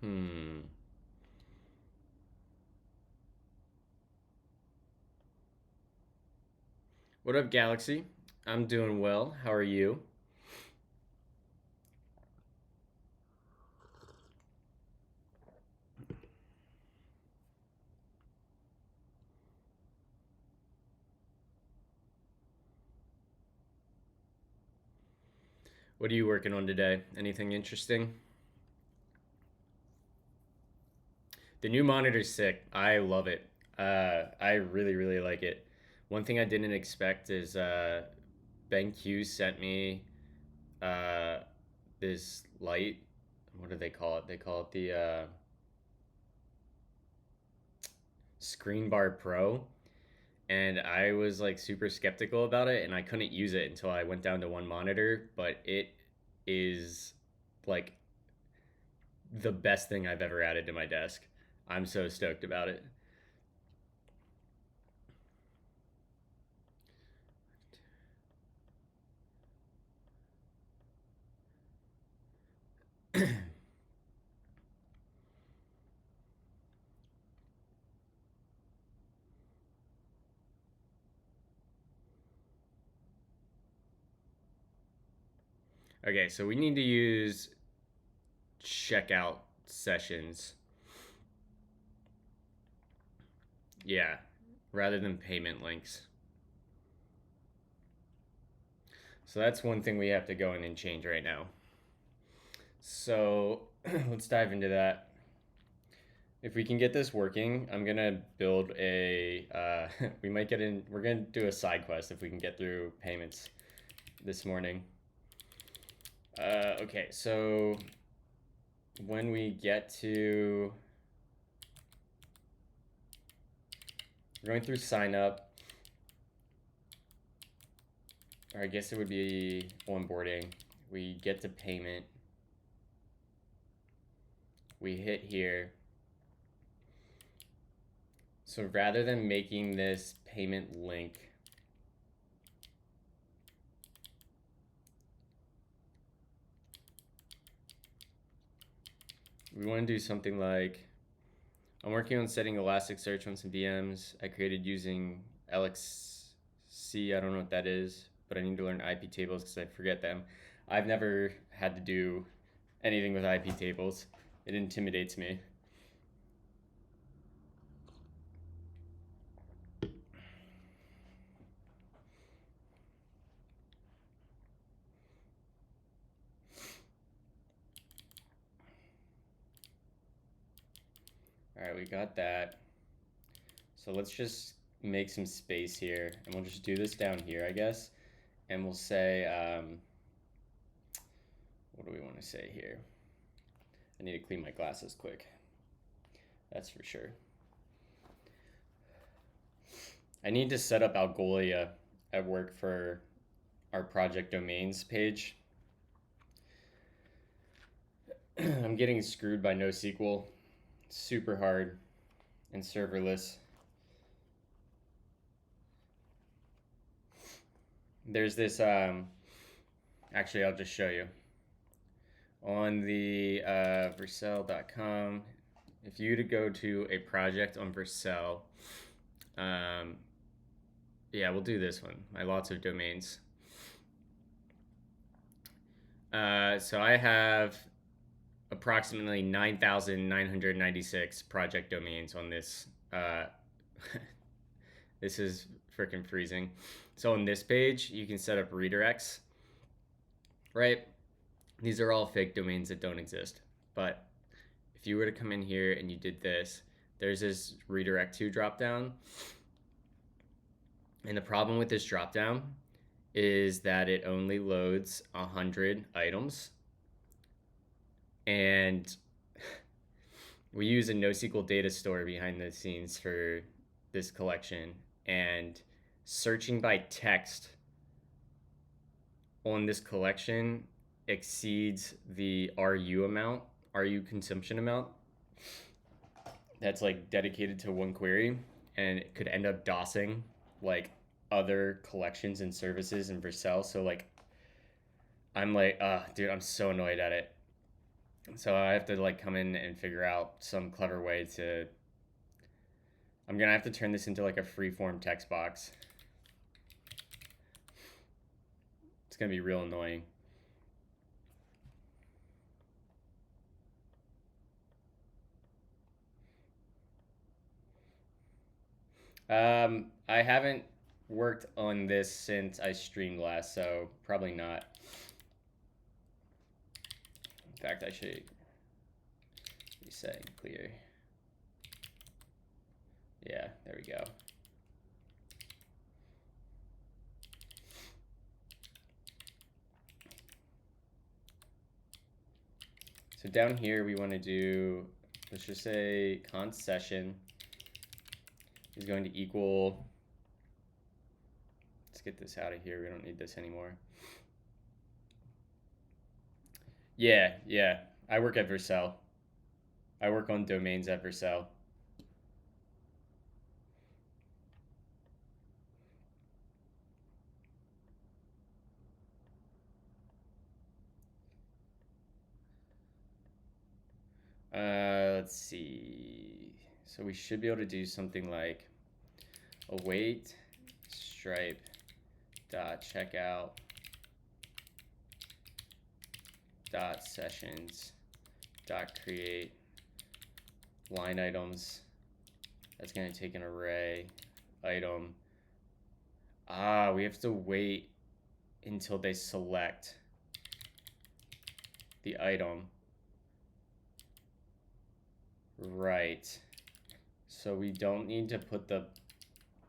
Hmm. What up, Galaxy? I'm doing well. How are you? What are you working on today? Anything interesting? The new monitor's sick. I love it. I really, really like it. One thing I didn't expect is BenQ sent me uh, this light. What do they call it? They call it the Screen Bar Pro. And I was like super skeptical about it, and I couldn't use it until I went down to one monitor. But it is like the best thing I've ever added to my desk. I'm so stoked about it. Okay, so we need to use checkout sessions. Yeah, rather than payment links. So that's one thing we have to go in and change right now. So let's dive into that. If we can get this working, I'm gonna build a. We might get in. We're gonna do a side quest if we can get through payments this morning. Okay, so when we get to, we're going through sign up, or I guess it would be onboarding. We get to payment. We hit here. So rather than making this payment link, we want to do something like, I'm working on setting Elasticsearch on some VMs I created using LXC. I don't know what that is, but I need to learn IP tables because I forget them. I've never had to do anything with IP tables. It intimidates me. All right, we got that. So let's just make some space here, and we'll just do this down here, I guess. And we'll say, what do we want to say here? I need to clean my glasses quick. That's for sure. I need to set up Algolia at work for our project domains page. I'm getting screwed by NoSQL. Super hard and serverless. There's this, actually, I'll just show you. On the Vercel.com, if you to go to a project on Vercel, yeah, we'll do this one. My lots of domains. So I have approximately 9,996 project domains on this. This is freaking freezing. So on this page, you can set up redirects, right? These are all fake domains that don't exist. But if you were to come in here and you did this, there's this redirect to dropdown. And the problem with this dropdown is that it only loads 100 items. And we use a NoSQL data store behind the scenes for this collection. And searching by text on this collection exceeds the RU consumption amount that's like dedicated to one query, and it could end up DOSing like other collections and services in Vercel. So like I'm like, dude, I'm so annoyed at it. So I have to like come in and figure out some clever way to. I'm gonna have to turn this into like a freeform text box. It's gonna be real annoying. I haven't worked on this since I streamed last, so probably not. In fact, I should reset and clear. Yeah, there we go. So down here we want to do, let's just say const session is going to equal, let's get this out of here, we don't need this anymore. Yeah, I work at Vercel. I work on domains at Vercel. Let's see. So we should be able to do something like await stripe dot checkout dot sessions dot create line items. That's going to take an array item. We have to wait until they select the item. Right. So we don't need to put the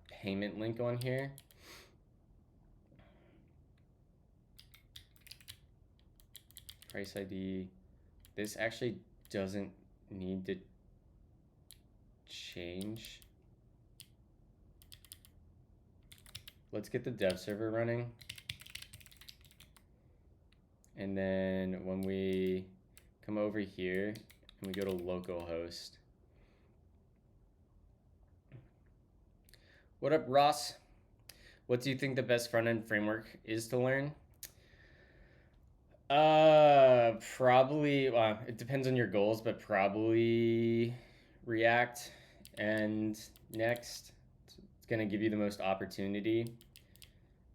payment link on here. Price ID. This actually doesn't need to change. Let's get the dev server running. And then when we come over here and we go to localhost. What up, Ross? What do you think the best front-end framework is to learn? Probably, it depends on your goals, but probably React and Next. It's going to give you the most opportunity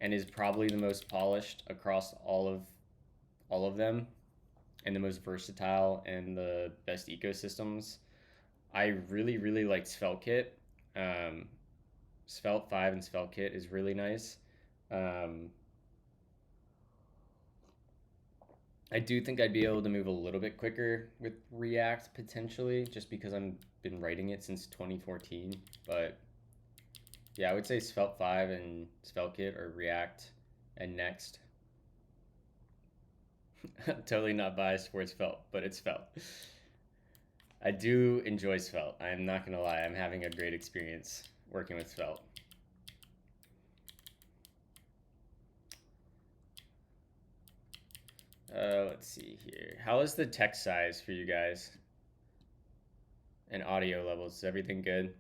and is probably the most polished across all of them and the most versatile and the best ecosystems. I really like SvelteKit. Svelte 5 and SvelteKit is really nice. I do think I'd be able to move a little bit quicker with React potentially, just because I've been writing it since 2014. But yeah, I would say Svelte 5 and SvelteKit or React and Next. Totally not biased towards Svelte, but it's Svelte. I do enjoy Svelte. I'm not gonna lie, I'm having a great experience working with Svelte. Let's see here. How is the text size for you guys? And audio levels, is everything good?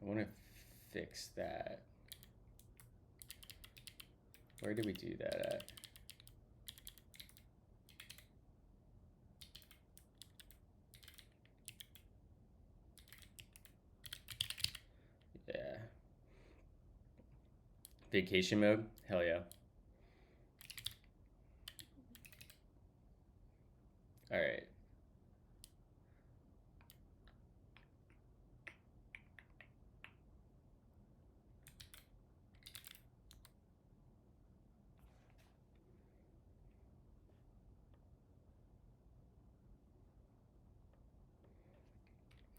I want to fix that. Where did we do that at? Yeah. Vacation mode? Hell yeah. All right.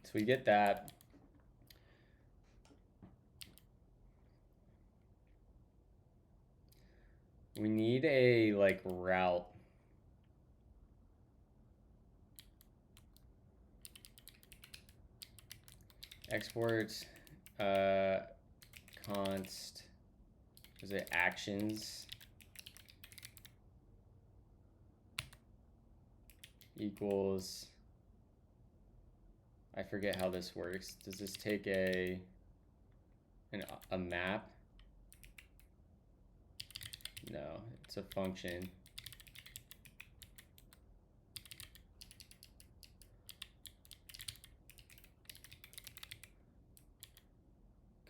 So we get that. We need a like route. Exports const, is it actions equals, I forget how this works. Does this take a map? No, it's a function.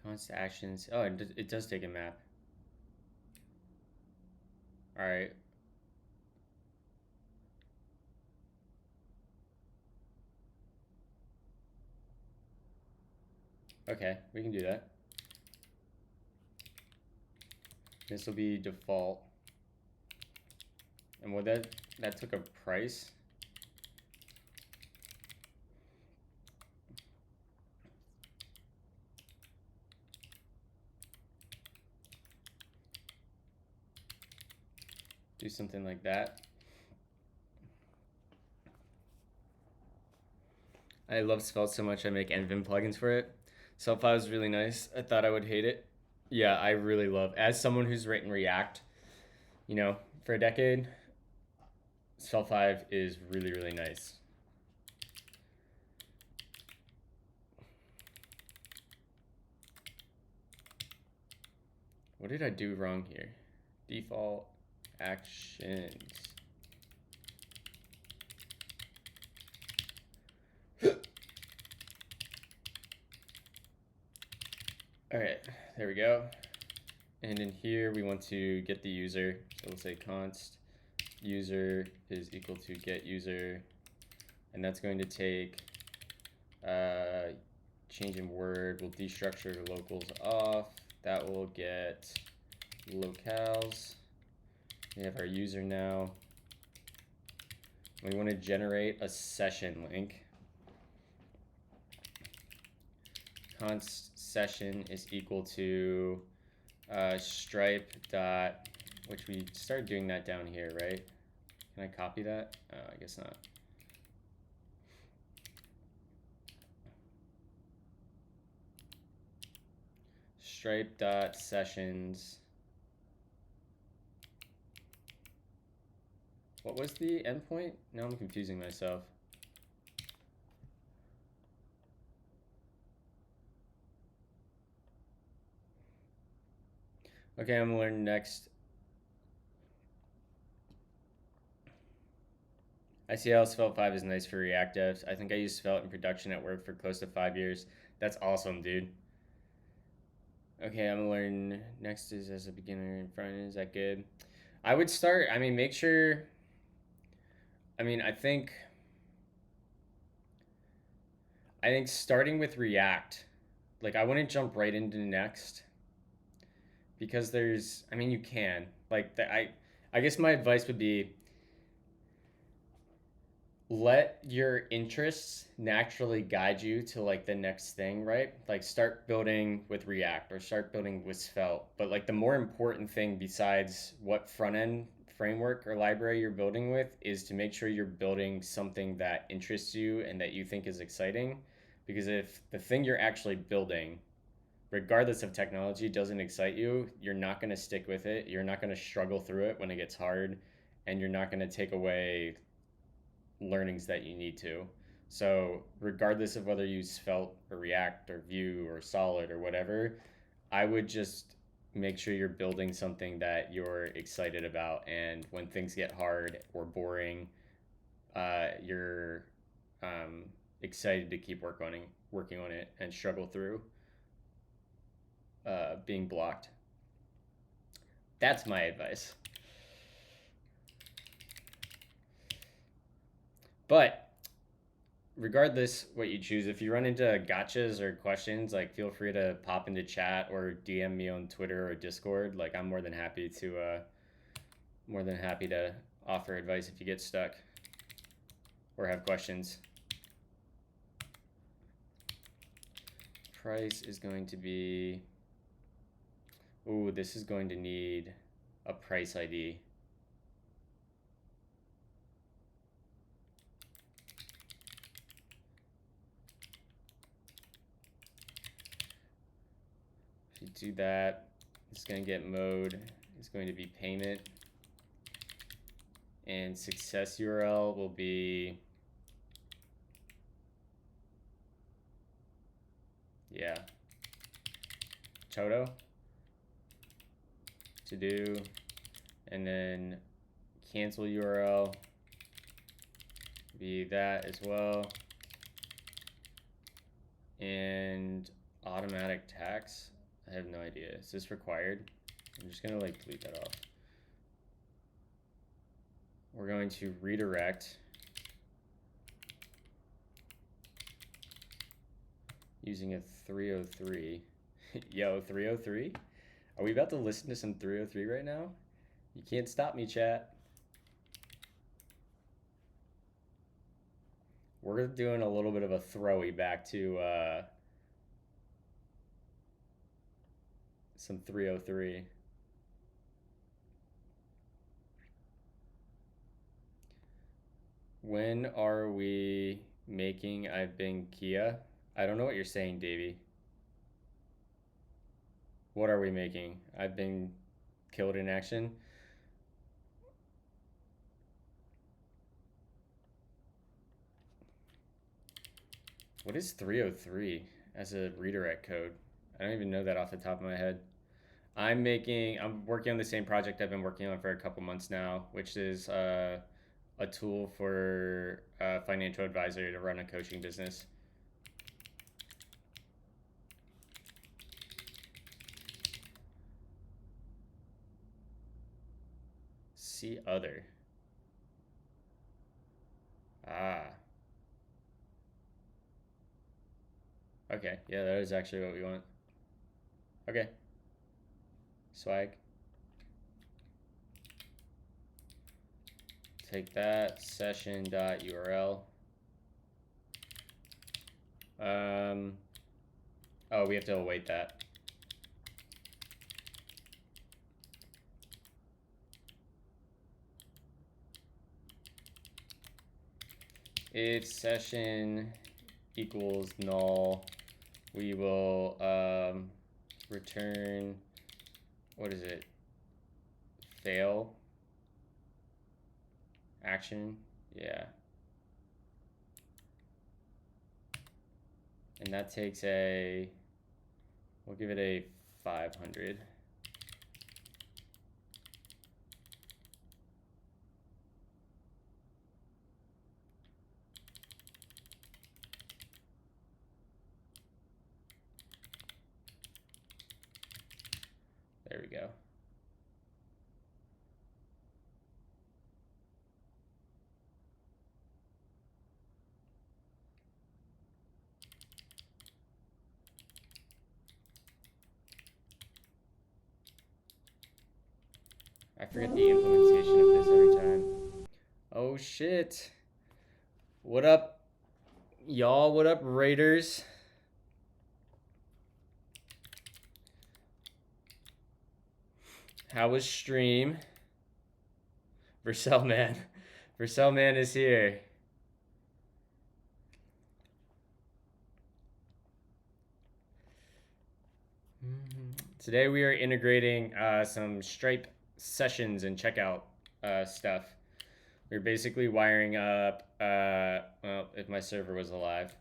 Const actions. Oh, it does take a map. All right. Okay, we can do that. This will be default. And what that took a price. Do something like that. I love Svelte so much I make nvim plugins for it. Svelte is really nice. I thought I would hate it. Yeah, I really love. As someone who's written React, you know, for a decade, Svelte 5 is really, really nice. What did I do wrong here? Default actions. All right, there we go. And in here, we want to get the user. So we'll say const user is equal to get user. And that's going to take change in word. We'll destructure locals off. That will get locales. We have our user now. We want to generate a session link. Const session is equal to stripe dot, which we started doing that down here, right? Can I copy that? I guess not. Stripe dot sessions. What was the endpoint? Now I'm confusing myself. Okay, I'm gonna learn next. I see how Svelte 5 is nice for React devs. I think I used Svelte in production at work for close to 5 years. That's awesome, dude. Okay, I'm gonna learn next is as a beginner in front end. Is that good? I would start, I mean, make sure, I think starting with React, like I wouldn't jump right into Next because there's, you can, like I guess my advice would be let your interests naturally guide you to like the next thing, right? Like start building with React or start building with Svelte. But like the more important thing besides what front end framework or library you're building with is to make sure you're building something that interests you and that you think is exciting. Because if the thing you're actually building, regardless of technology, doesn't excite you, you're not going to stick with it. You're not going to struggle through it when it gets hard, and you're not going to take away learnings that you need to. So regardless of whether you use Svelte or React or Vue or Solid or whatever, I would just make sure you're building something that you're excited about. And when things get hard or boring, you're excited to keep working on it and struggle through being blocked. That's my advice. But regardless what you choose, if you run into gotchas or questions, like feel free to pop into chat or DM me on Twitter or Discord. Like I'm more than happy to offer advice if you get stuck or have questions. Price is going to be, ooh, this is going to need a price ID. If you do that, it's going to get mode. It's going to be payment. And success URL will be, yeah, Toto, to do, and then cancel URL be that as well, and automatic tax. I have no idea. Is this required? I'm just gonna like delete that off. We're going to redirect using a 303. Yo, 303? Are we about to listen to some 303 right now? You can't stop me, chat. We're doing a little bit of a throwy back to some 303. When are we making I've been Kia? I don't know what you're saying, Davey. What are we making? I've been killed in action. What is 303 as a redirect code? I don't even know that off the top of my head. I'm working on the same project I've been working on for a couple months now, which is a tool for a financial advisor to run a coaching business. See other. Ah. Okay, yeah, that is actually what we want. Okay. Swag. Take that, session.url. Oh, we have to await that. If session equals null, we will return, what is it? Fail action, yeah. And that takes we'll give it a 500. There we go. I forget the implementation of this every time. Oh shit. What up, y'all? What up, Raiders? How was stream? Vercel Man. Vercel Man is here. Today we are integrating some Stripe sessions and checkout stuff. We're basically wiring up, well, if my server was alive,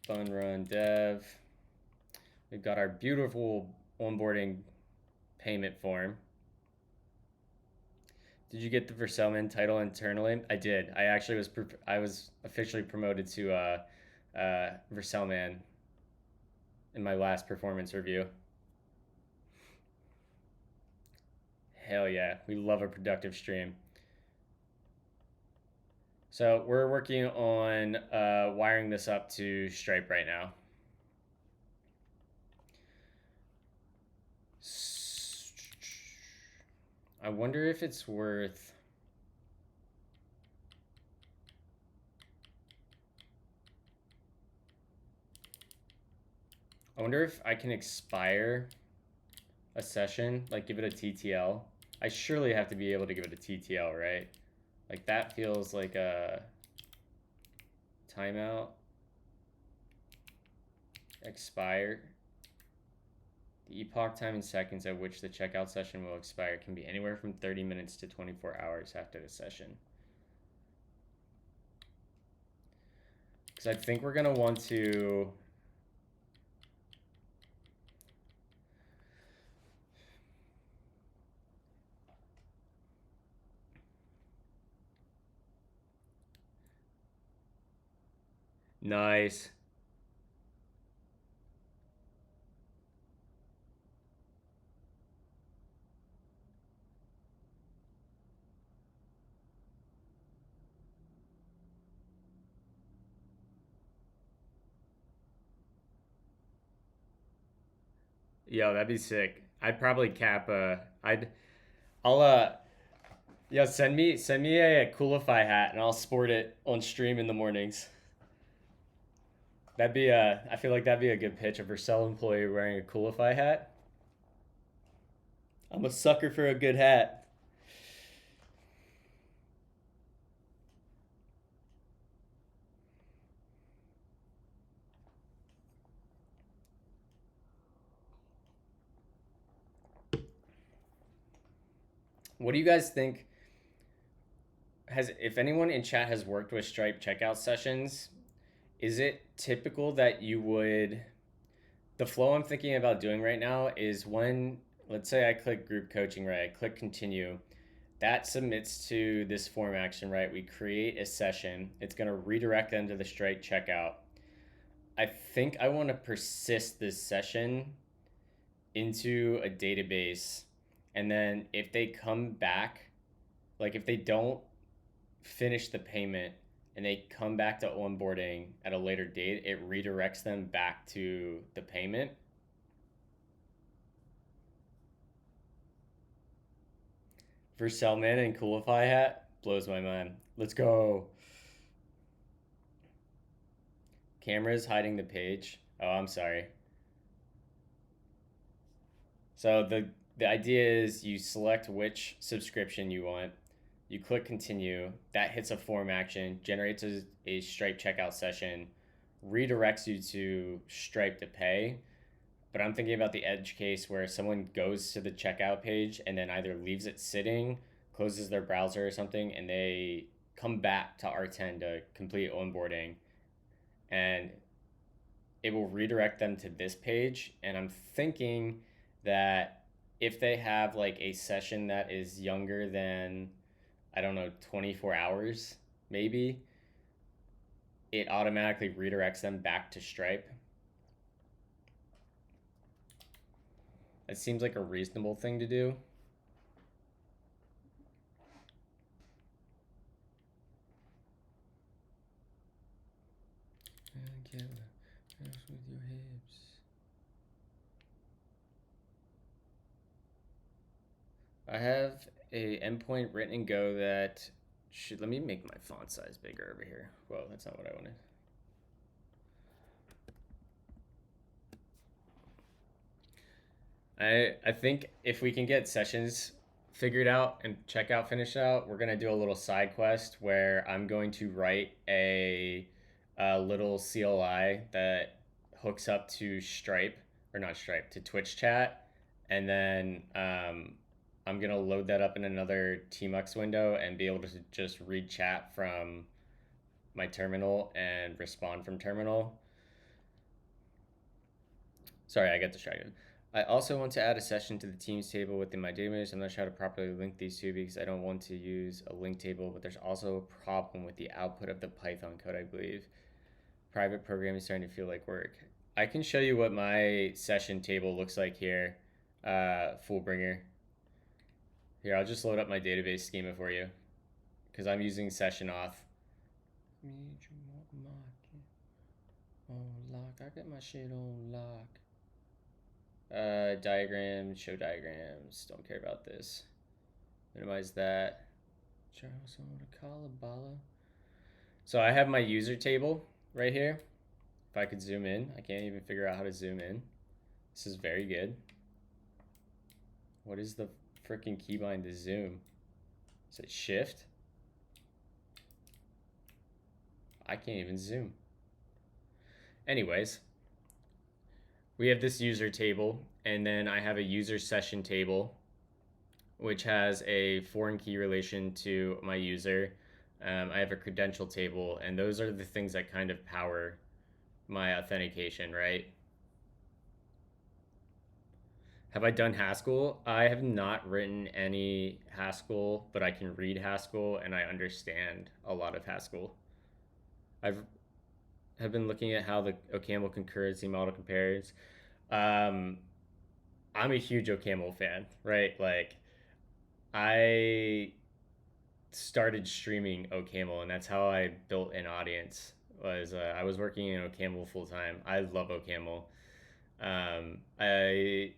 fun run dev. We've got our beautiful onboarding payment form. Did you get the Vercelman title internally? I did. I actually was officially promoted to Vercelman in my last performance review. Hell yeah, we love a productive stream. So we're working on wiring this up to Stripe right now. I wonder if it's worth... I wonder if I can expire a session, like give it a TTL. I surely have to be able to give it a TTL, right? Like that feels like a timeout. Expire. The epoch time in seconds at which the checkout session will expire can be anywhere from 30 minutes to 24 hours after the session. Because I think we're going to want to... Nice. Yo, that'd be sick. I'd probably cap I'll yeah, send me a Coolify hat and I'll sport it on stream in the mornings. I feel like that'd be a good pitch, a Vercel employee wearing a Coolify hat. I'm a sucker for a good hat. What do you guys think? Has if anyone in chat has worked with Stripe checkout sessions, is it typical that you would the flow I'm thinking about doing right now is when let's say I click group coaching, right? I click continue. That submits to this form action, right? We create a session. It's going to redirect them to the Stripe checkout. I think I want to persist this session into a database. And then if they come back, like if they don't finish the payment and they come back to onboarding at a later date, it redirects them back to the payment. For Selman and Coolify hat, blows my mind. Let's go. Cameras hiding the page. Oh, I'm sorry. So the idea is you select which subscription you want. You click continue. That hits a form action, generates a Stripe checkout session, redirects you to Stripe to pay. But I'm thinking about the edge case where someone goes to the checkout page and then either leaves it sitting, closes their browser or something, and they come back to R10 to complete onboarding. And it will redirect them to this page. And I'm thinking that if they have like a session that is younger than, I don't know, 24 hours, maybe, it automatically redirects them back to Stripe. It seems like a reasonable thing to do. With your hips. I have a endpoint written in Go that should, let me make my font size bigger over here. Whoa, that's not what I wanted. I think if we can get sessions figured out and checkout finished out, we're gonna do a little side quest where I'm going to write a little CLI that hooks up to Stripe or not Stripe to Twitch chat, and then I'm gonna load that up in another Tmux window and be able to just read chat from my terminal and respond from terminal. Sorry, I got distracted. I also want to add a session to the Teams table within my database. I'm not sure how to properly link these two because I don't want to use a link table, but there's also a problem with the output of the Python code, I believe. Private programming is starting to feel like work. I can show you what my session table looks like here, Fullbringer. Here, I'll just load up my database schema for you because I'm using session auth. On lock. I got my shit on lock. Diagrams, show diagrams. Don't care about this. Minimize that. Charles on a Kalabala. So I have my user table right here. If I could zoom in, I can't even figure out how to zoom in. This is very good. What is the freaking keybind to zoom? Is it shift? I can't even zoom. Anyways, we have this user table, and then I have a user session table, which has a foreign key relation to my user. I have a credential table, and those are the things that kind of power my authentication, right? Have I done Haskell? I have not written any Haskell, but I can read Haskell and I understand a lot of Haskell. have been looking at how the OCaml concurrency model compares. Um, I'm a huge OCaml fan, right? Like, I started streaming OCaml, and that's how I built an audience. Was I was working in OCaml full time. I love OCaml. I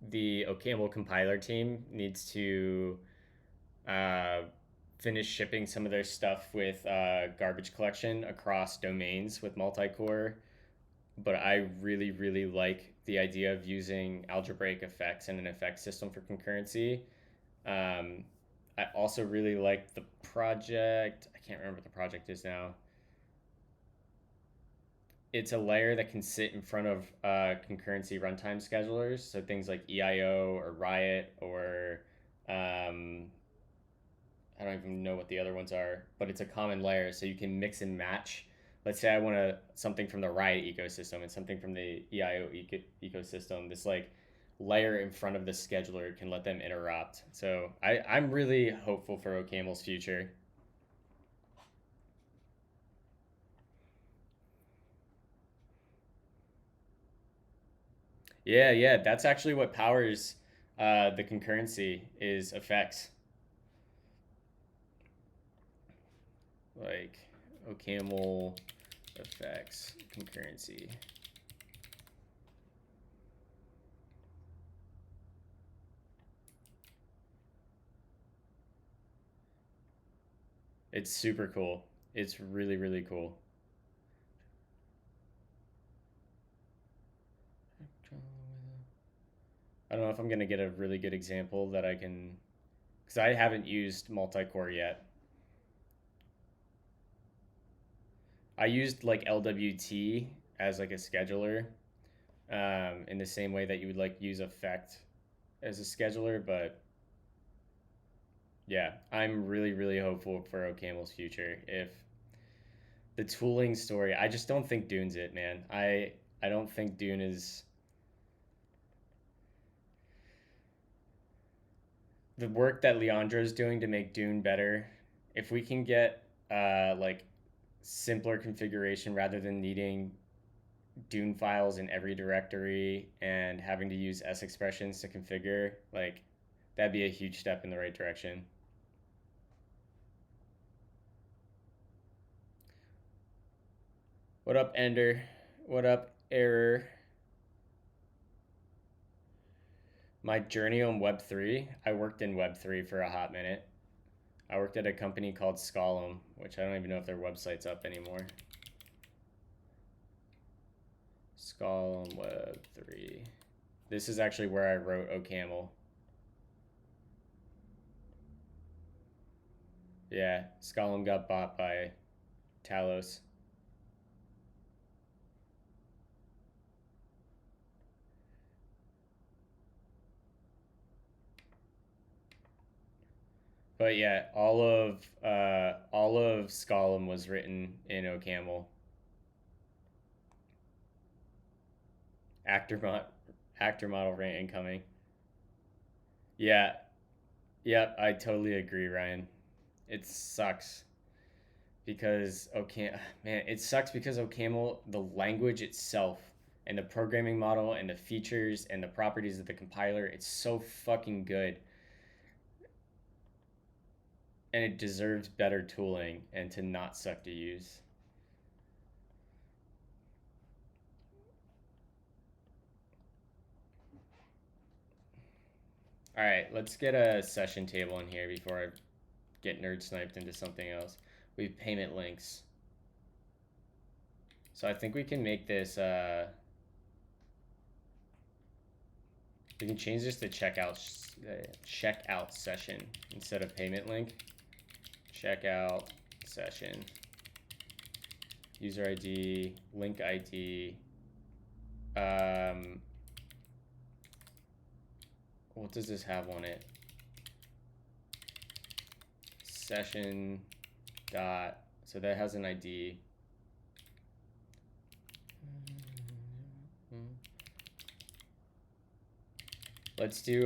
the OCaml compiler team needs to uh, finish shipping some of their stuff with garbage collection across domains with multi-core. But I really, really like the idea of using algebraic effects and an effect system for concurrency. Um, I also really like the project. I can't remember what the project is now. It's a layer that can sit in front of concurrency runtime schedulers. So things like EIO or Riot or um, I don't even know what the other ones are, but it's a common layer. So you can mix and match. Let's say I want something from the Riot ecosystem and something from the EIO ecosystem. This like layer in front of the scheduler can let them interrupt. So I'm really hopeful for OCaml's future. Yeah, yeah, that's actually what powers the concurrency is effects. Like OCaml effects concurrency. It's super cool. It's really, really cool. I don't know if I'm gonna get a really good example that I can, because I haven't used multi-core yet. I used like LWT as like a scheduler, in the same way that you would like use effect as a scheduler, but yeah, I'm really, really hopeful for OCaml's future. If the tooling story, I just don't think Dune's it, man. I don't think Dune is the work that Leandro's doing to make Dune better. If we can get like simpler configuration rather than needing Dune files in every directory and having to use S expressions to configure, like that'd be a huge step in the right direction. What up, Ender? What up, Error? My journey on Web3, I worked in Web3 for a hot minute. I worked at a company called Scalum, which I don't even know if their website's up anymore. Scalum Web3. This is actually where I wrote OCaml. Yeah, Scalum got bought by Talos. But yeah, all of Scalum was written in OCaml. Actor mod, actor model rant incoming. Yeah, yep, I totally agree, Ryan. It sucks because man, it sucks because OCaml, the language itself and the programming model and the features and the properties of the compiler, it's so fucking good. And it deserves better tooling and to not suck to use. All right, let's get a session table in here before I get nerd sniped into something else. We have payment links. So I think we can make this, we can change this to checkout session instead of payment link. Checkout session. User ID, link ID. What does this have on it? Session dot, so that has an ID. Let's do,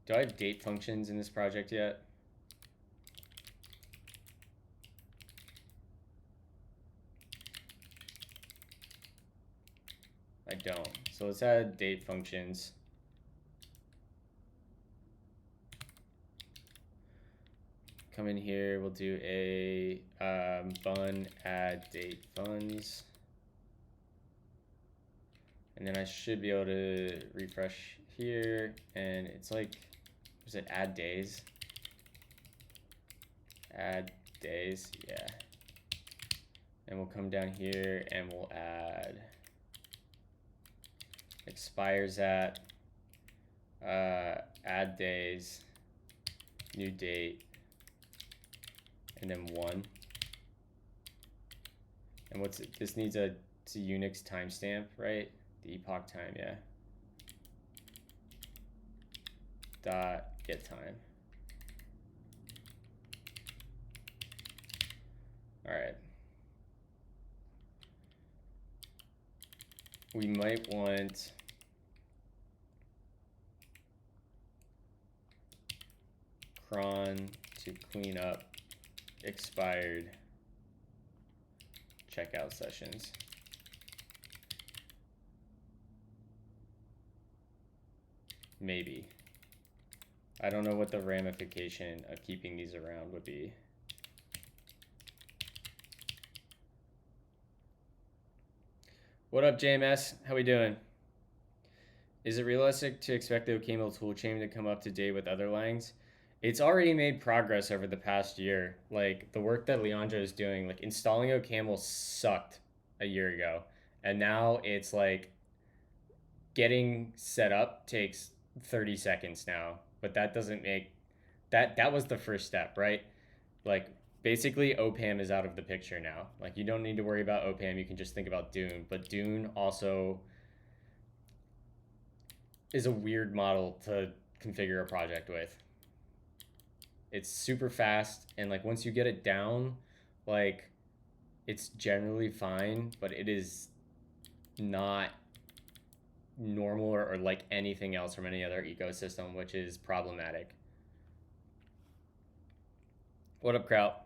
do I have date functions in this project yet? I don't. So let's add date functions. Come in here, we'll do a bun add date funds. And then I should be able to refresh here, and it's like, was it add days? Add days, yeah. And we'll come down here and we'll add expires at add days, new date, and then 1. And what's it? This needs it's a Unix timestamp, right? The epoch time, yeah. Dot get time. All right. We might want cron to clean up expired checkout sessions. Maybe. I don't know what the ramification of keeping these around would be. What up, JMS? How we doing? Is it realistic to expect the OCaml toolchain to come up to date with other langs? It's already made progress over the past year. Like, the work that Leandro is doing, like, installing OCaml sucked a year ago. And now it's like getting set up takes 30 seconds now. But that doesn't make that was the first step, right? Like, basically OPAM is out of the picture now. Like, you don't need to worry about OPAM, you can just think about Dune. But Dune also is a weird model to configure a project with. It's super fast, and like once you get it down, like it's generally fine, but it is not normal or like anything else from any other ecosystem, which is problematic. What up, Kraut?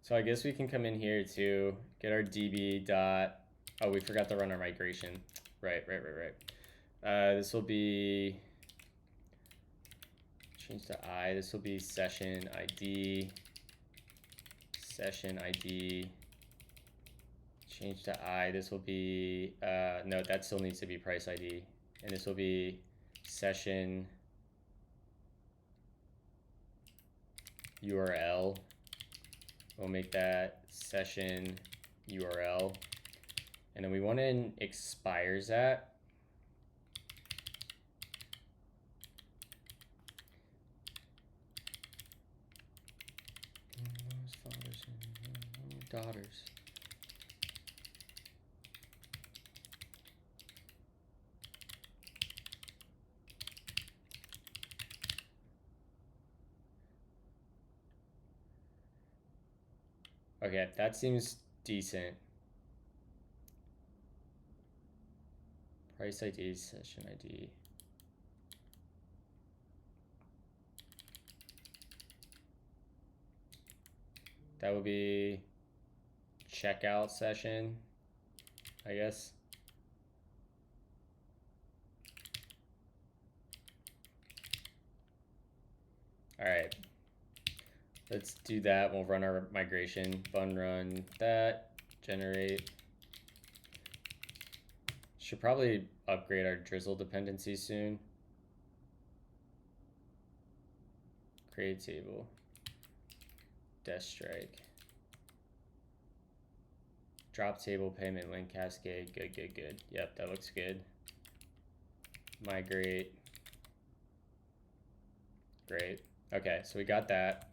So I guess we can come in here to get our db dot. Oh, we forgot to run our migration. Right. This will be change to I. This will be session ID. Session ID. Change to I. This will be no, that still needs to be price ID, and this will be session URL. We'll make that session URL, and then we want an expires at. Fathers and daughters. Okay, that seems decent. Price ID, session ID. That would be checkout session, I guess. All right. Let's do that. We'll run our migration. Bun run that. Generate. Should probably upgrade our drizzle dependencies soon. Create table. Desk strike. Drop table payment link cascade. Good. Yep, that looks good. Migrate. Great. Okay, so we got that.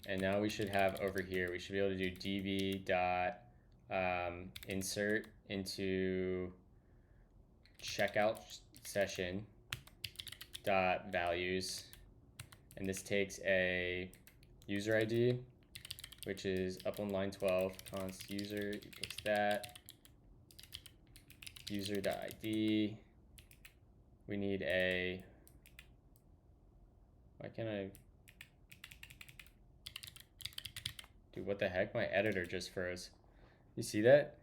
And now we should have over here, we should be able to do db dot insert into checkout session dot values, and this takes a user ID, which is up on line 12, const user equals that, user.id. We need a, why can't I, dude, what the heck? My editor just froze. You see that?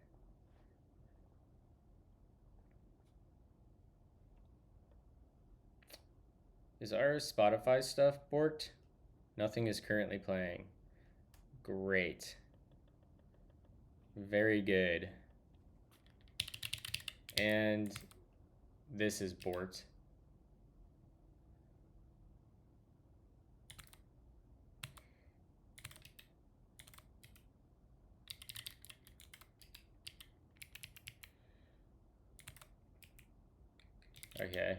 Is our Spotify stuff borked? Nothing is currently playing. Great. Very good. And this is borked. Okay.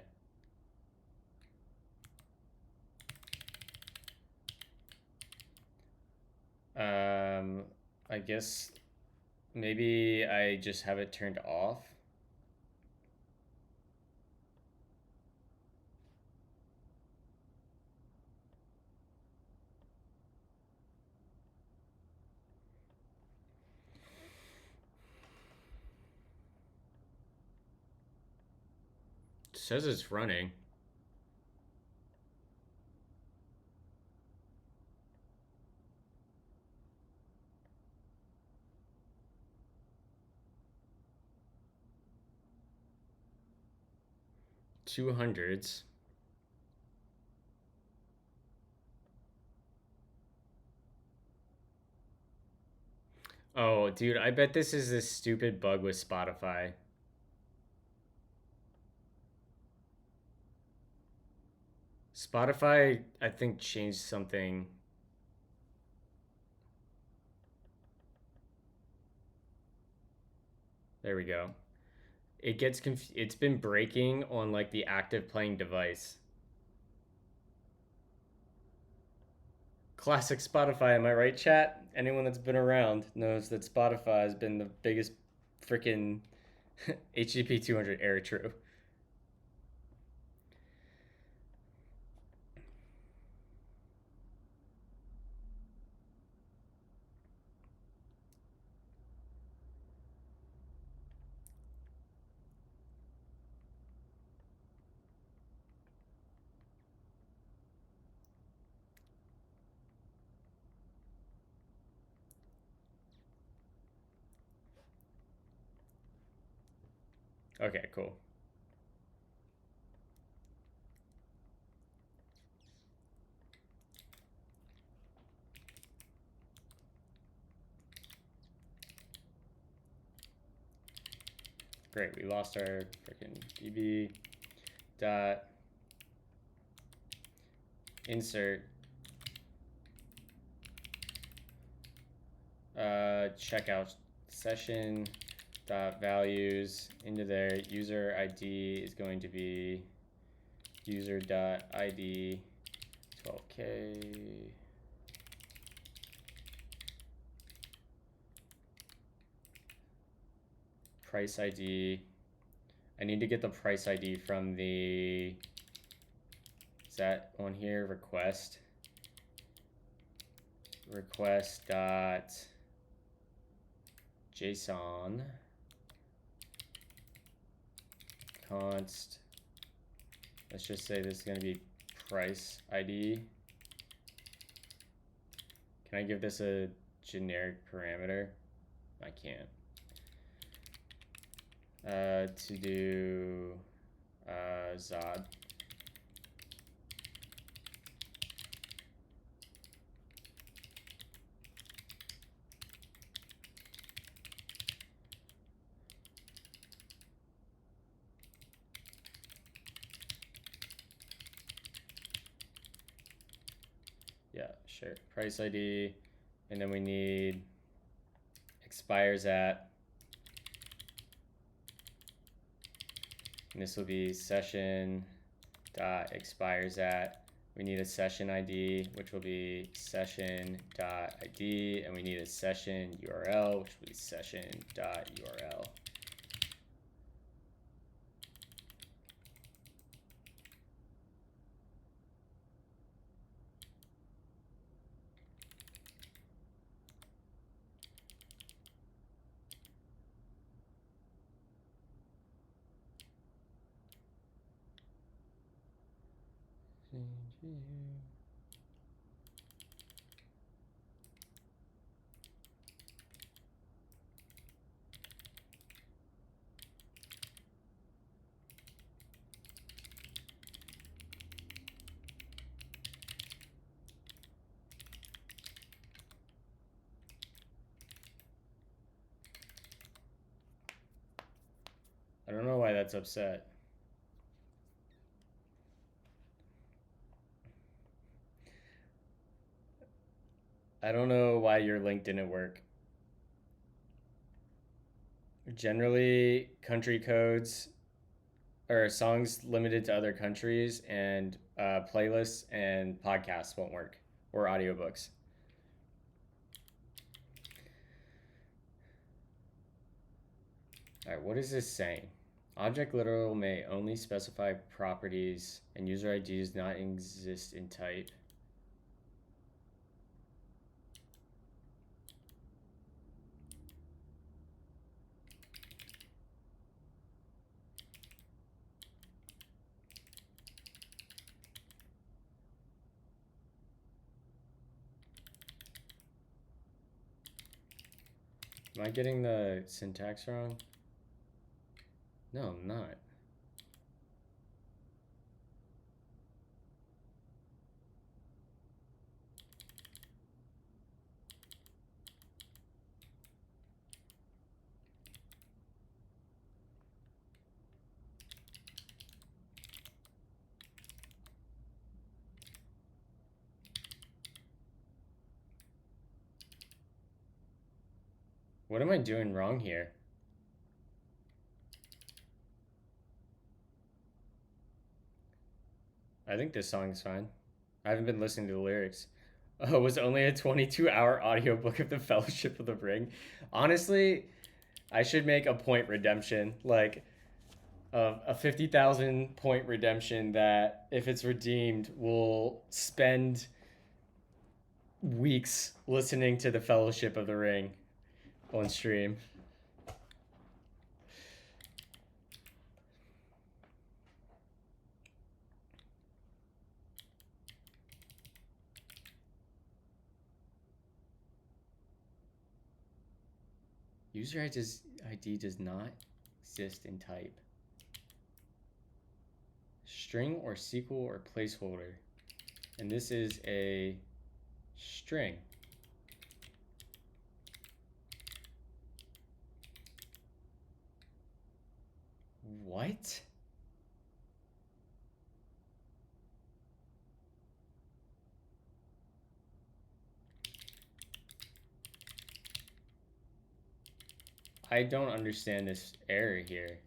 I guess maybe I just have it turned off. It says it's running. $200s. Oh, dude, I bet this is this stupid bug with Spotify. Spotify, I think, changed something. There we go. It gets it's been breaking on like the active playing device. Classic Spotify, am I right, chat? Anyone that's been around knows that Spotify has been the biggest freaking HTTP 200 error true. Okay, cool. Great, we lost our freaking db dot insert checkout session dot values into there. User ID is going to be user dot ID 12K. Price ID. I need to get the price ID from the, is that on here? Request dot JSON const, let's just say this is going to be price ID. Can I give this a generic parameter? I can't. To do Zod. Yeah, sure. Price ID, and then we need expires at, and this will be session dot expires at. We need a session ID, which will be session dot ID, and we need a session URL, which will be session dot URL. I don't know why that's upset. I don't know why your link didn't work. Generally, country codes or songs limited to other countries and playlists and podcasts won't work, or audiobooks. All right, what is this saying? Object literal may only specify properties and user ID does not exist in type. Am I getting the syntax wrong? No, I'm not. What am I doing wrong here? I think this song's fine. I haven't been listening to the lyrics. Oh, it was only a 22-hour audiobook of the Fellowship of the Ring. Honestly, I should make a point redemption, like a 50,000 point redemption that if it's redeemed, we'll spend weeks listening to the Fellowship of the Ring on stream. User ID does not exist in type. String or SQL or placeholder. And this is a string. What? I don't understand this error here.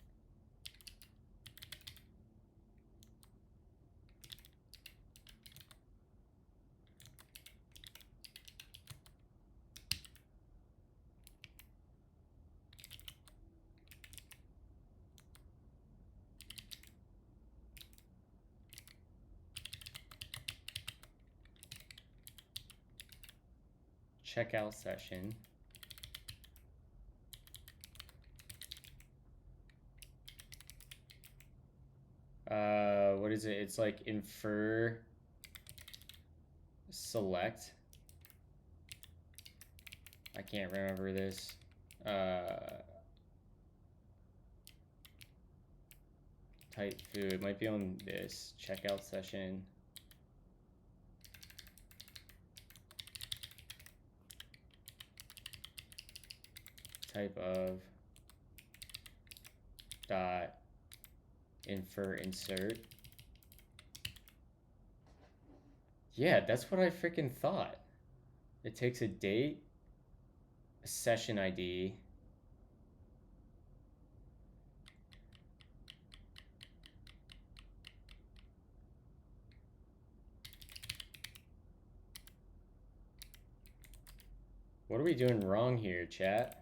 Checkout session. What is it? It's like infer select. I can't remember this. Type foo. It might be on this checkout session. Type of dot infer insert. Yeah, that's what I freaking thought. It takes a date, a session ID, what are we doing wrong here, chat?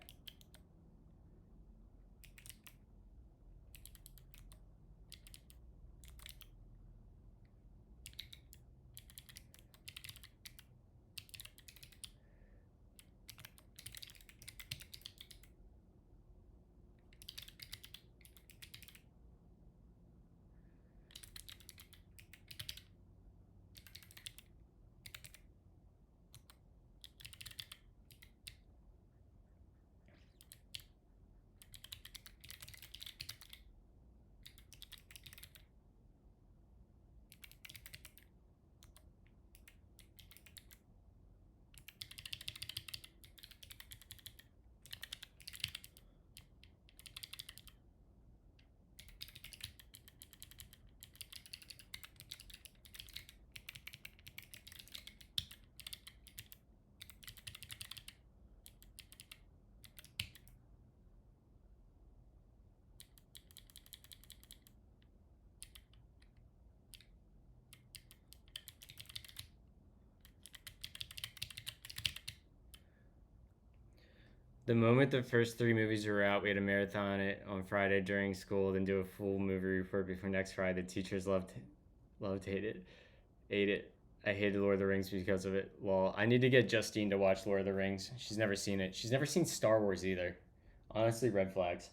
The moment the first 3 movies were out, we had a marathon it on Friday during school, then do a full movie report before next Friday. The teachers loved, hate it, ate it. I hated Lord of the Rings because of it. Well, I need to get Justine to watch Lord of the Rings. She's never seen it. She's never seen Star Wars either. Honestly, red flags.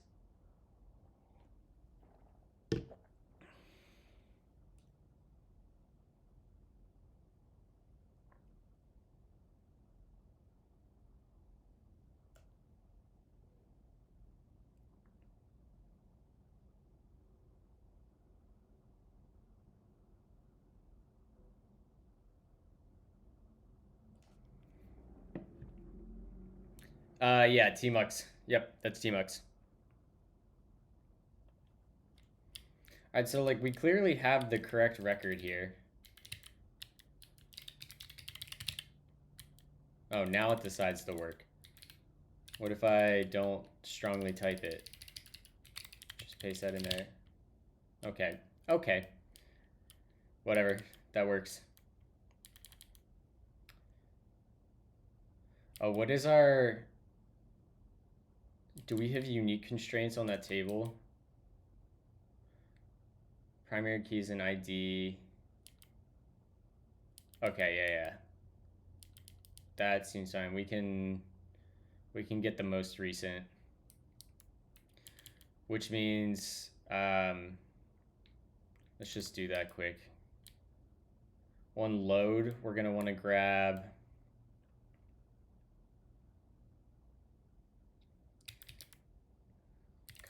Yeah, T-Mux. Yep, that's T-Mux. Alright, so like we clearly have the correct record here. Oh, now it decides to work. What if I don't strongly type it? Just paste that in there. Okay. Okay. Whatever. That works. Oh, what is our... Do we have unique constraints on that table? Primary keys and ID. Okay, yeah. That seems fine. We can get the most recent. Which means, let's just do that quick. On load, we're gonna wanna grab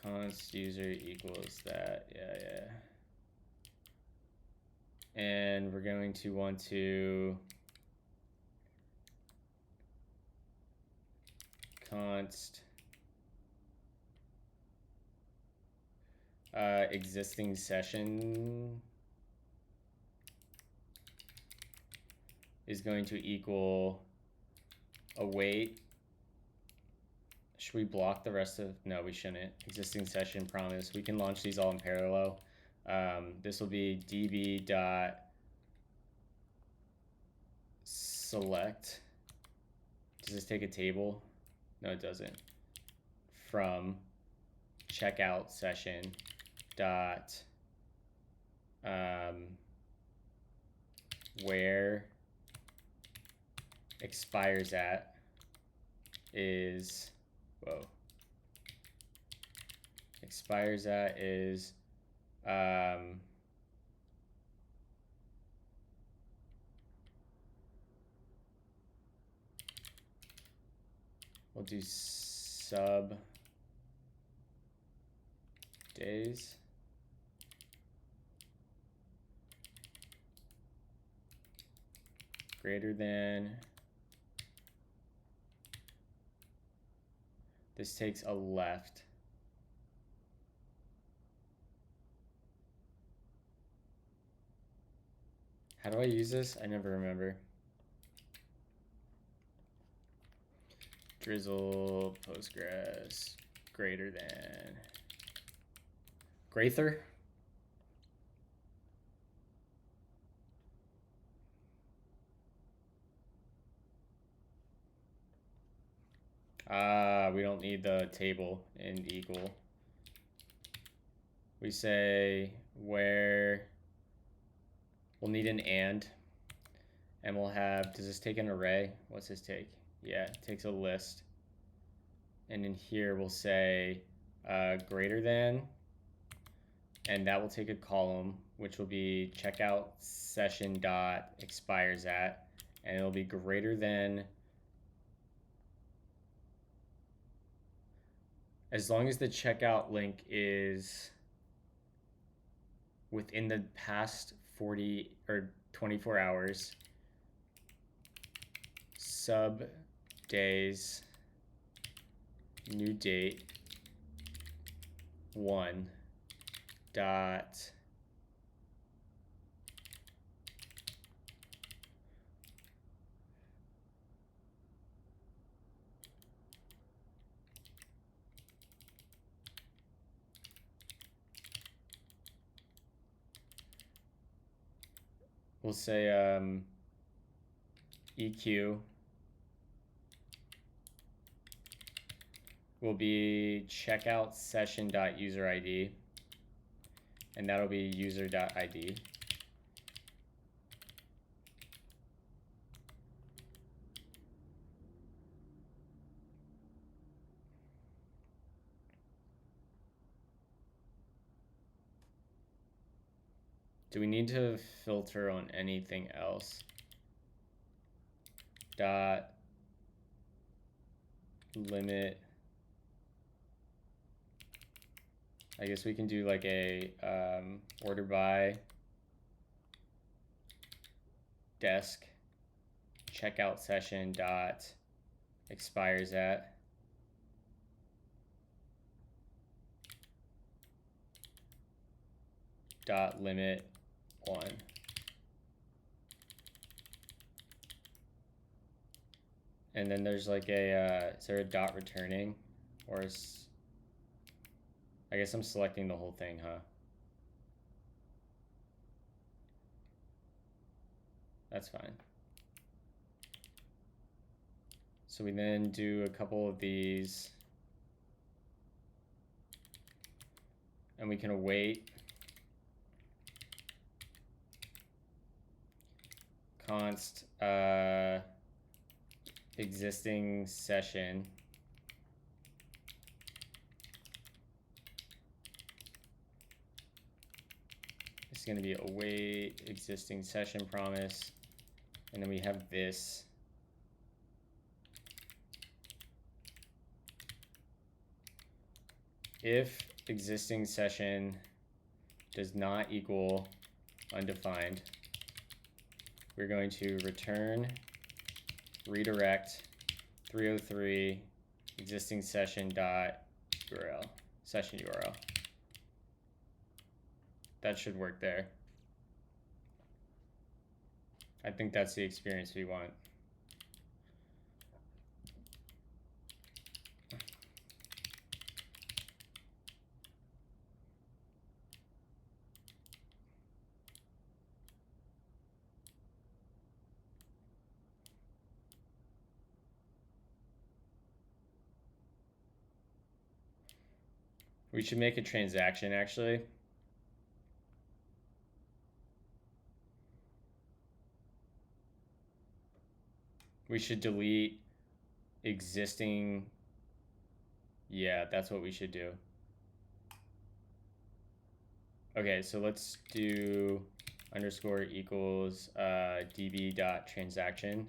const user equals that, yeah. And we're going to want to const existing session is going to equal await. Should we block the rest of? No, we shouldn't. Existing session promise. We can launch these all in parallel. This will be db dot select. Does this take a table? No, it doesn't. From checkout session dot where expires at is expires at is we'll do sub days. Greater than. This takes a left. How do I use this? I never remember. Drizzle Postgres greater than. Grather? We don't need the table in equal. We say where we'll need an and we'll have, does this take an array? What's this take? Yeah, it takes a list. And in here we'll say greater than, and that will take a column, which will be checkout session dot expires at, and it'll be greater than, as long as the checkout link is within the past 40 or 24 hours, sub days, new date, 1 dot we'll say EQ will be checkout session.userid, and that'll be user.id. Do we need to filter on anything else? Dot limit. I guess we can do like a order by desk checkout session dot expires at dot limit 1. And then there's like a is there a dot returning, or is, I guess I'm selecting the whole thing, huh? That's fine. So we then do a couple of these, and we can await const existing session it's going to be await existing session promise, and then we have this. If existing session does not equal undefined, we're going to return redirect 303 existing session dot URL, session URL. That should work there. I think that's the experience we want. We should make a transaction actually. We should delete existing. Yeah, that's what we should do. Okay, so let's do underscore equals db.transaction,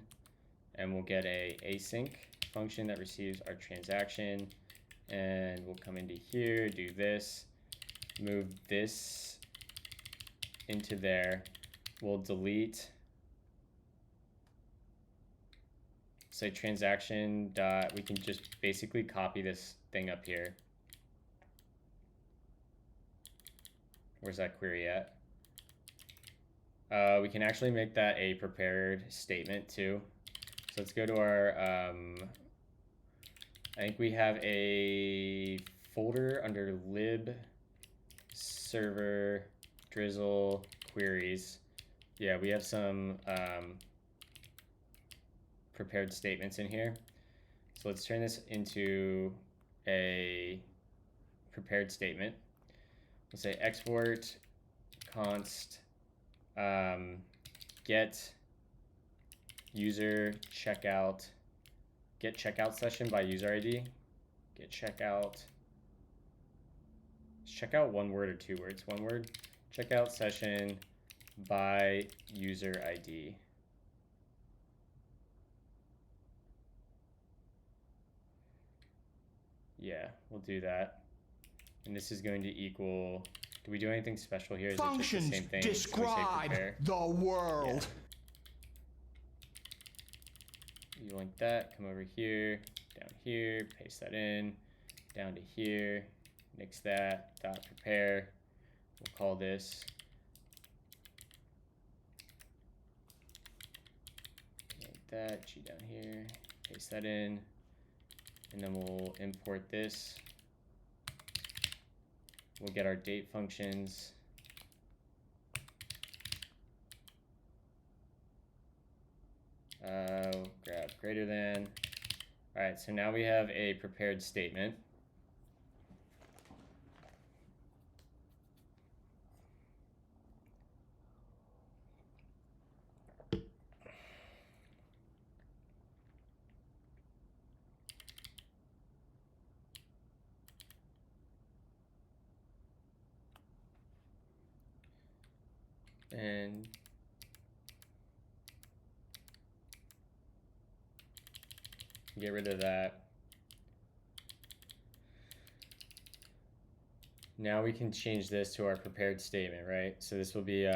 and we'll get a async function that receives our transaction, and we'll come into here, do this, move this into there. We'll delete, say transaction dot, we can just basically copy this thing up here. Where's that query at? We can actually make that a prepared statement too. So let's go to our, I think we have a folder under lib server drizzle queries. Yeah, we have some prepared statements in here. So let's turn this into a prepared statement. We'll say export const get user checkout, get checkout session by user ID, get checkout. Is checkout one word or 2 words? 1 word. Checkout session by user ID. Yeah, we'll do that. And this is going to equal, do we do anything special here? Is Functions it just the same thing? describe the world. Yeah. You like that, come over here, down here, paste that in, down to here, nix that, dot prepare. We'll call this like that, G down here, paste that in, and then we'll import this. We'll get our date functions. Grab greater than. All right, so now we have a prepared statement. And get rid of that. Now we can change this to our prepared statement, right? So this will be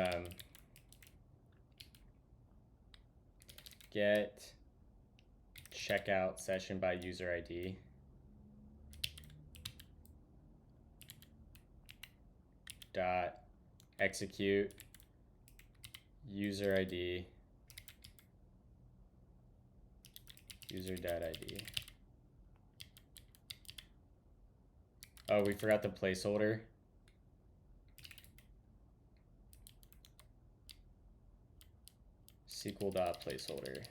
get checkout session by user ID. Dot execute user ID user.id. Oh, we forgot the placeholder. SQL.placeholder.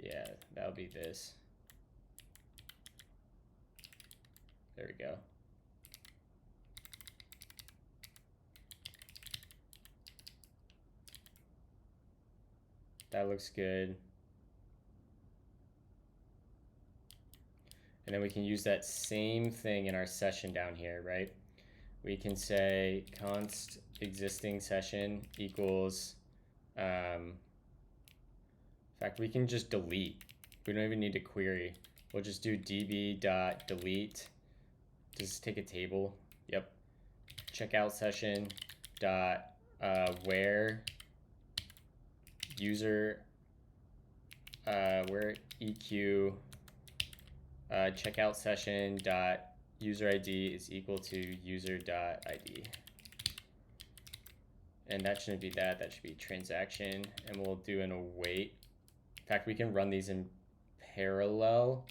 Yeah, that'll be this. There we go. That looks good. And then we can use that same thing in our session down here, right? We can say const existing session equals, in fact, we can just delete. We don't even need to query. We'll just do db.delete. Just take a table. Yep. Checkout session dot where user where eq checkout session dot user ID is equal to user dot ID. And that shouldn't be that. That should be transaction. And we'll do an await. In fact, we can run these in parallel.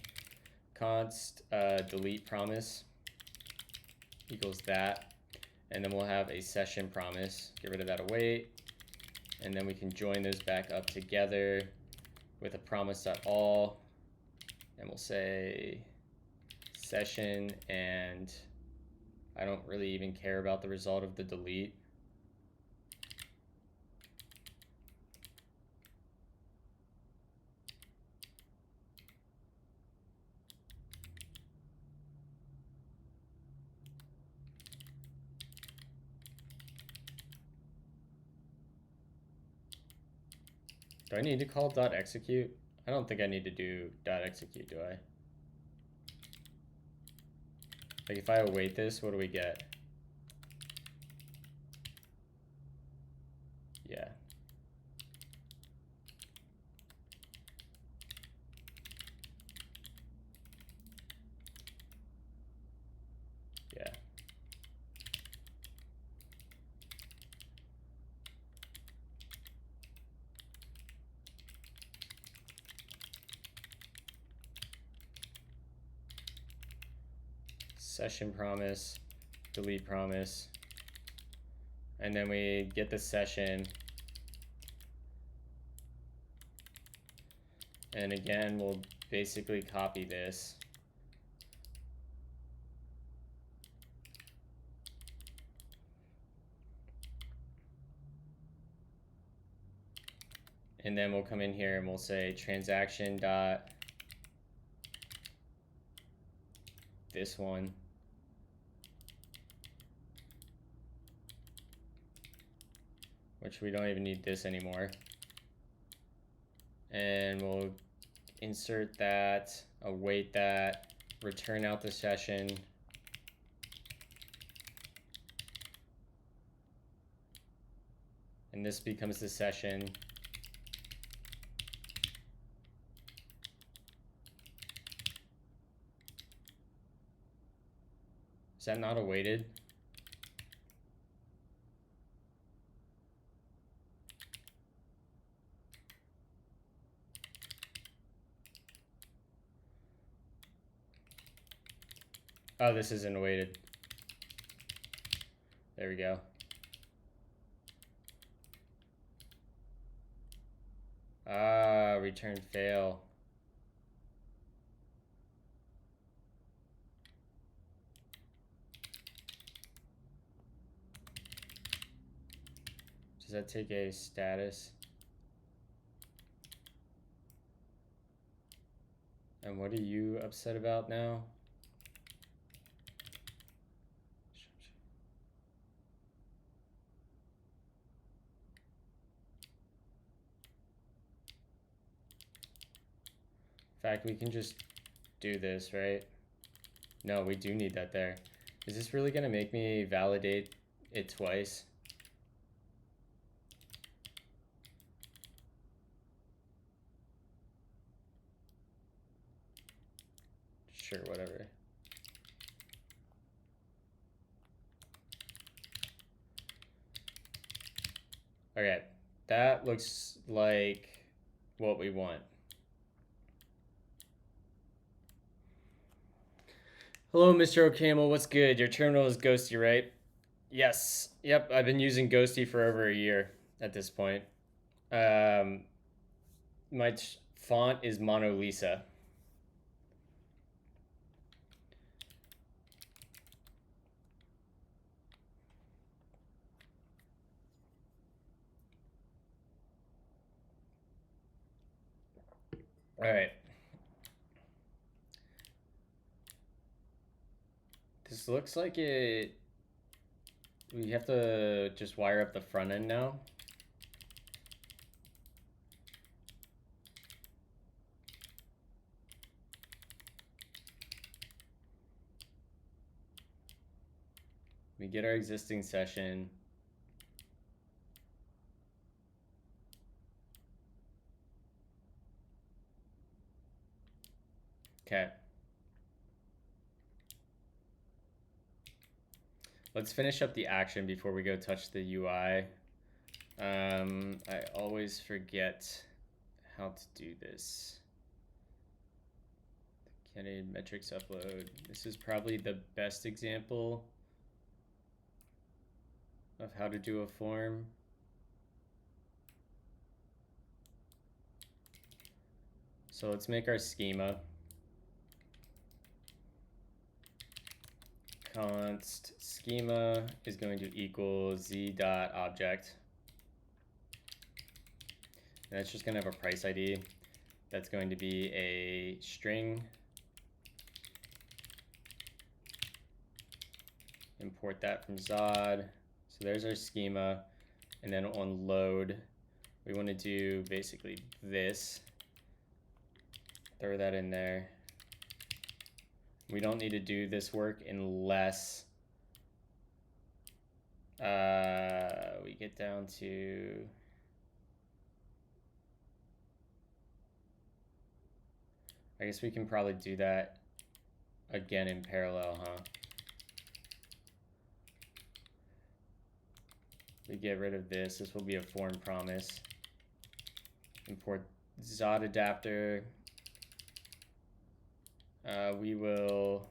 Const delete promise equals that. And then we'll have a session promise. Get rid of that await. And then we can join those back up together with a promise.all. And we'll say session, and I don't really even care about the result of the delete. Do I need to call .execute? I don't think I need to do .execute, do I? Like if I await this, what do we get? Yeah. Yeah. Session promise, delete promise, and then we get the session, and again we'll basically copy this, and then we'll come in here and we'll say transaction dot this one, which we don't even need this anymore. And we'll insert that, await that, return out the session. And this becomes the session. Is that not awaited? Oh, this isn't awaited. There we go. Ah, return fail. Does that take a status? And what are you upset about now? fact, we can just do this, right? No, we do need that there. Is this really gonna make me validate it twice? Sure, whatever. Okay, that looks like what we want. Hello, Mr. O'Camel, what's good? Your terminal is Ghosty, right? Yes. Yep, I've been using Ghosty for over a year at this point. My font is Mona Lisa. All right. This looks like it... We have to just wire up the front end now. We get our existing session. Okay. Let's finish up the action before we go touch the UI. I always forget how to do this. Candidate metrics upload. This is probably the best example of how to do a form. So let's make our schema. Const schema is going to equal z.object. And that's just going to have a price ID. That's going to be a string. Import that from Zod. So there's our schema. And then on load, we want to do basically this. Throw that in there. We don't need to do this work unless we get down to I guess we can probably do that again in parallel, huh? We get rid of this. This will be a form promise. Import Zod adapter. We will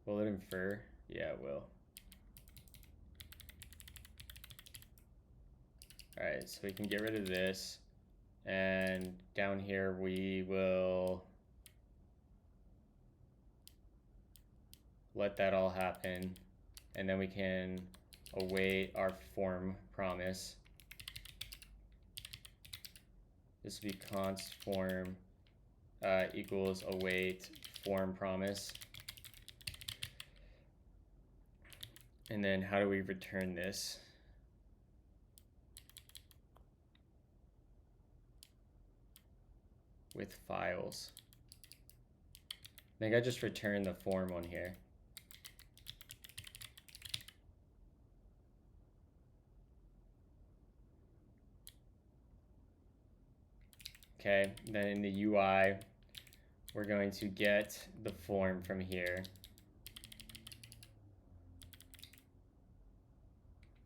it infer? Yeah, it will. Alright, so we can get rid of this. And down here we will let that all happen. And then we can await our form promise. This will be const form equals await form promise. And then how do we return this? With files. I think I just returned the form on here. Okay, then in the UI, we're going to get the form from here.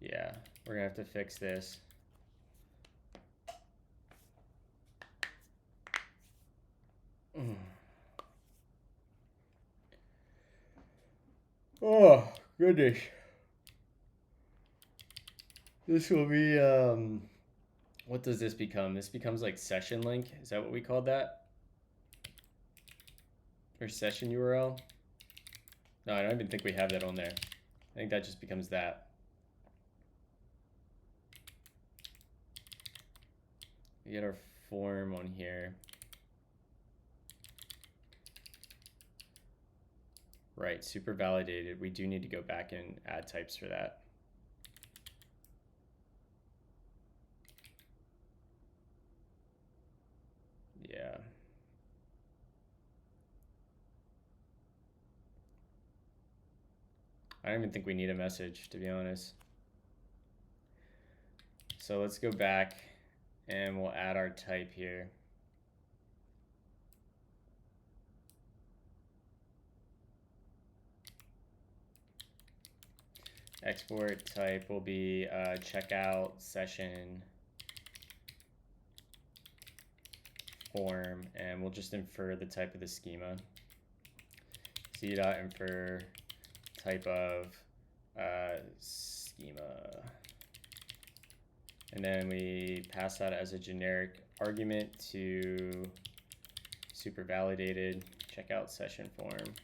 Yeah, we're gonna have to fix this. Oh, goodness. This will be, what does this become? This becomes like session link. Is that what we called that? Or session URL? No, I don't even think we have that on there. I think that just becomes that. We get our form on here. Right, super validated. We do need to go back and add types for that. I don't even think we need a message, to be honest. So let's go back and we'll add our type here. Export type will be checkout session form, and we'll just infer the type of the schema. C.infer type of schema. And then we pass that as a generic argument to super validated checkout session form.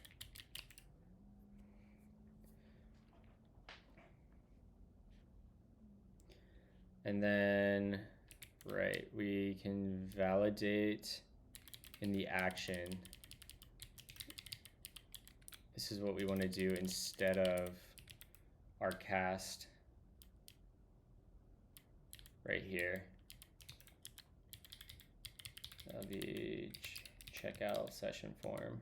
And then, right, we can validate in the action. This is what we want to do instead of our cast right here. That'll be checkout session form.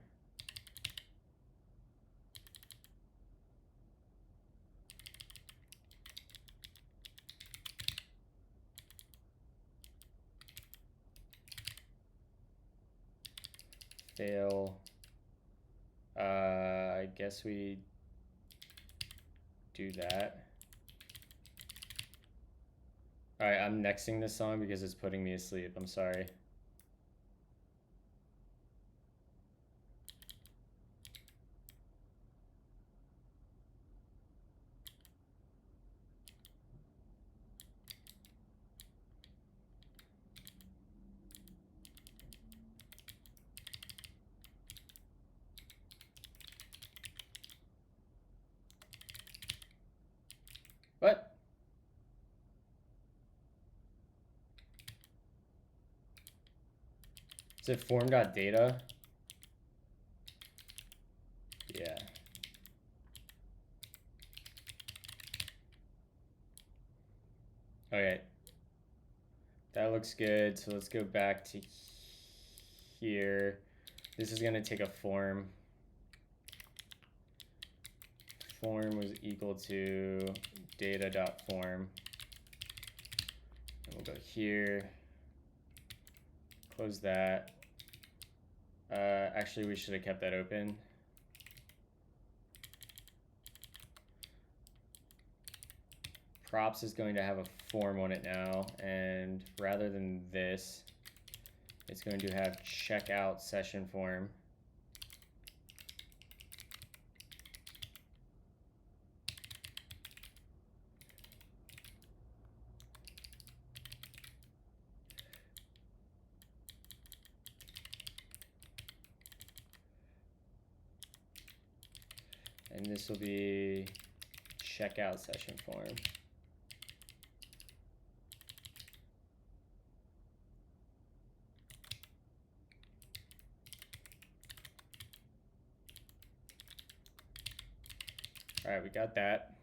Fail. I guess we do that. All right, I'm nexting this song because it's putting me asleep. I'm sorry. What? Is it form.data? Yeah. Okay. That looks good. So let's go back to here. This is going to take a form. Form was equal to data.form. And we'll go here. Close that. Actually, we should have kept that open. Props is going to have a form on it now, and rather than this, it's going to have checkout session form. And this will be checkout session form. All right, we got that.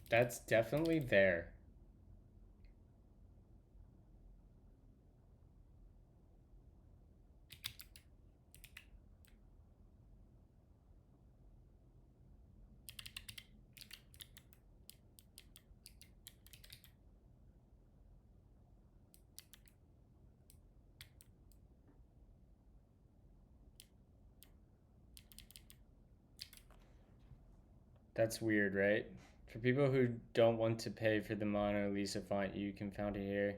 That's definitely there. That's weird, right? For people who don't want to pay for the Mona Lisa font, you can find it here.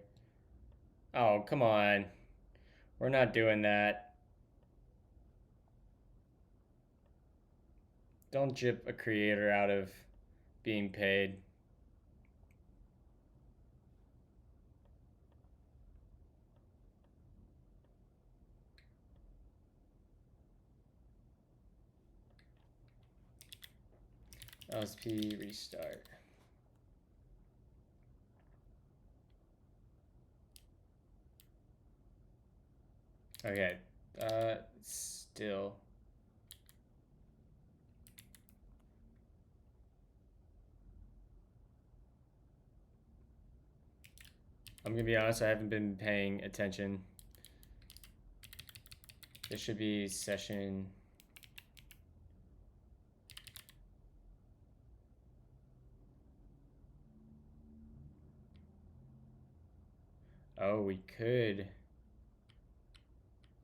Oh, come on. We're not doing that. Don't jip a creator out of being paid. LSP restart. Okay, still. I'm gonna be honest, I haven't been paying attention. This should be session. Oh, we could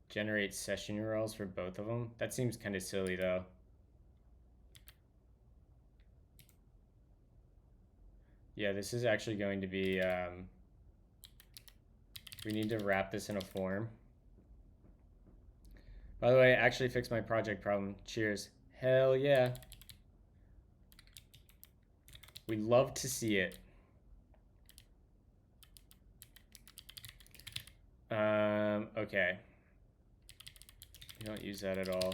generate session URLs for both of them. That seems kind of silly though. Yeah, this is actually going to be, we need to wrap this in a form. By the way, I actually fixed my project problem. Cheers. Hell yeah. We love to see it. Okay. We don't use that at all.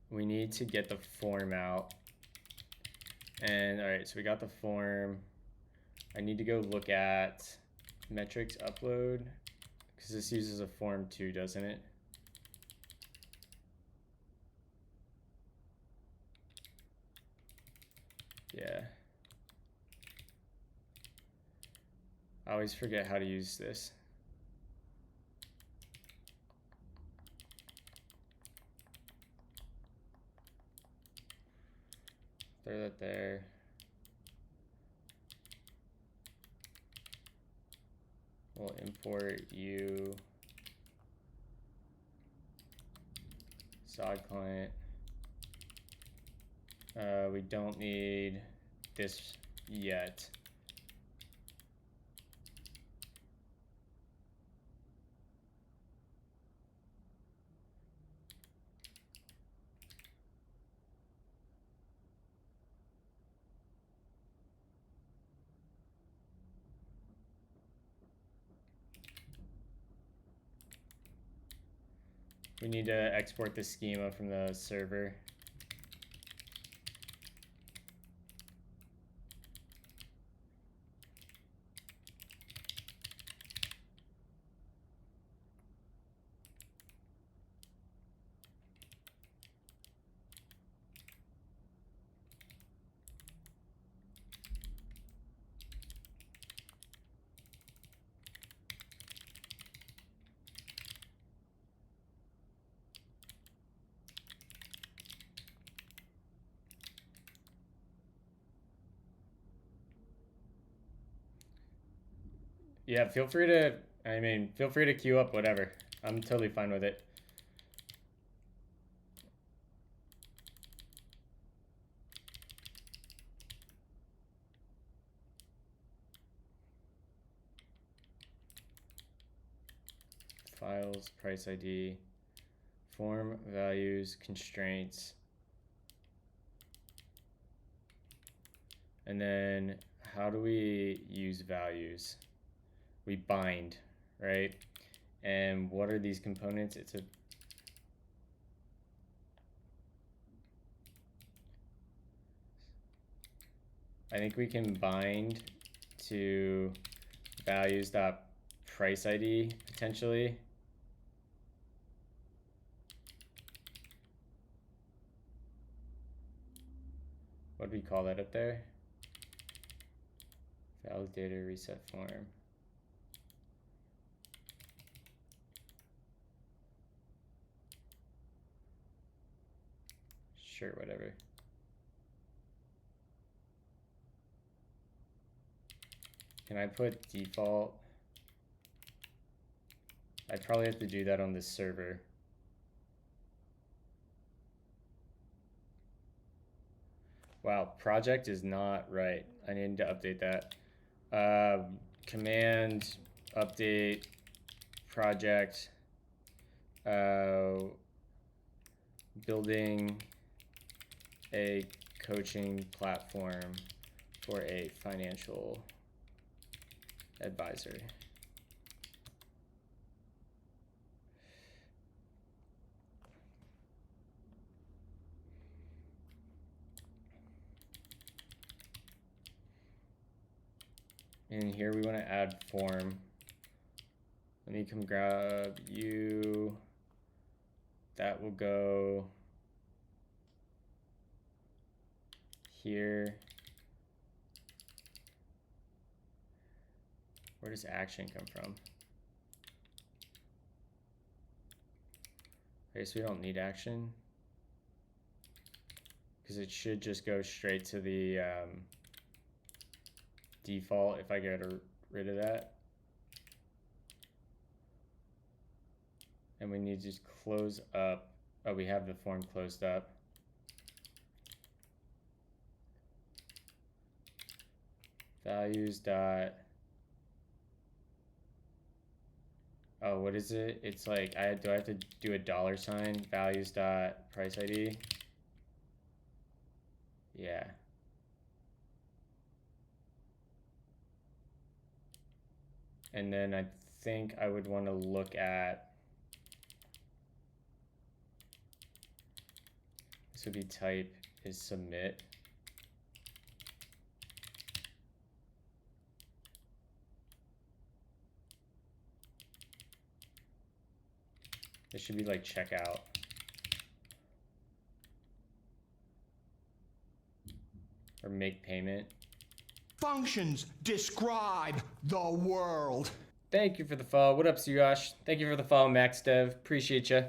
We need to get the form out. And all right, so we got the form. I need to go look at metrics upload because this uses a form too, doesn't it? Yeah. I always forget how to use this. Throw that there. We'll import you sod client. We don't need this yet. We need to export the schema from the server. Yeah, feel free to queue up whatever. I'm totally fine with it. Files, price ID, form, values, constraints. And then how do we use values? We bind, right? And what are these components? I think we can bind to values.price ID potentially. What do we call that up there? Valid data reset form. Sure, whatever. Can I put default? I probably have to do that on this server. Wow, project is not right. I need to update that. Command update project building a coaching platform for a financial advisor. And here we want to add form. Let me come grab you. That will go here. Where does action come from? Okay, so we don't need action because it should just go straight to the default if I get rid of that. And we need to just close up. Oh, we have the form closed up. Values dot. Oh, what is it? It's like, do I have to do a $sign? Values dot price ID. Yeah. And then I think I would want to look at, this would be type is submit. This should be like checkout. Or make payment. Functions describe the world. Thank you for the follow. What up, Suyash? Thank you for the follow, Max Dev. Appreciate you.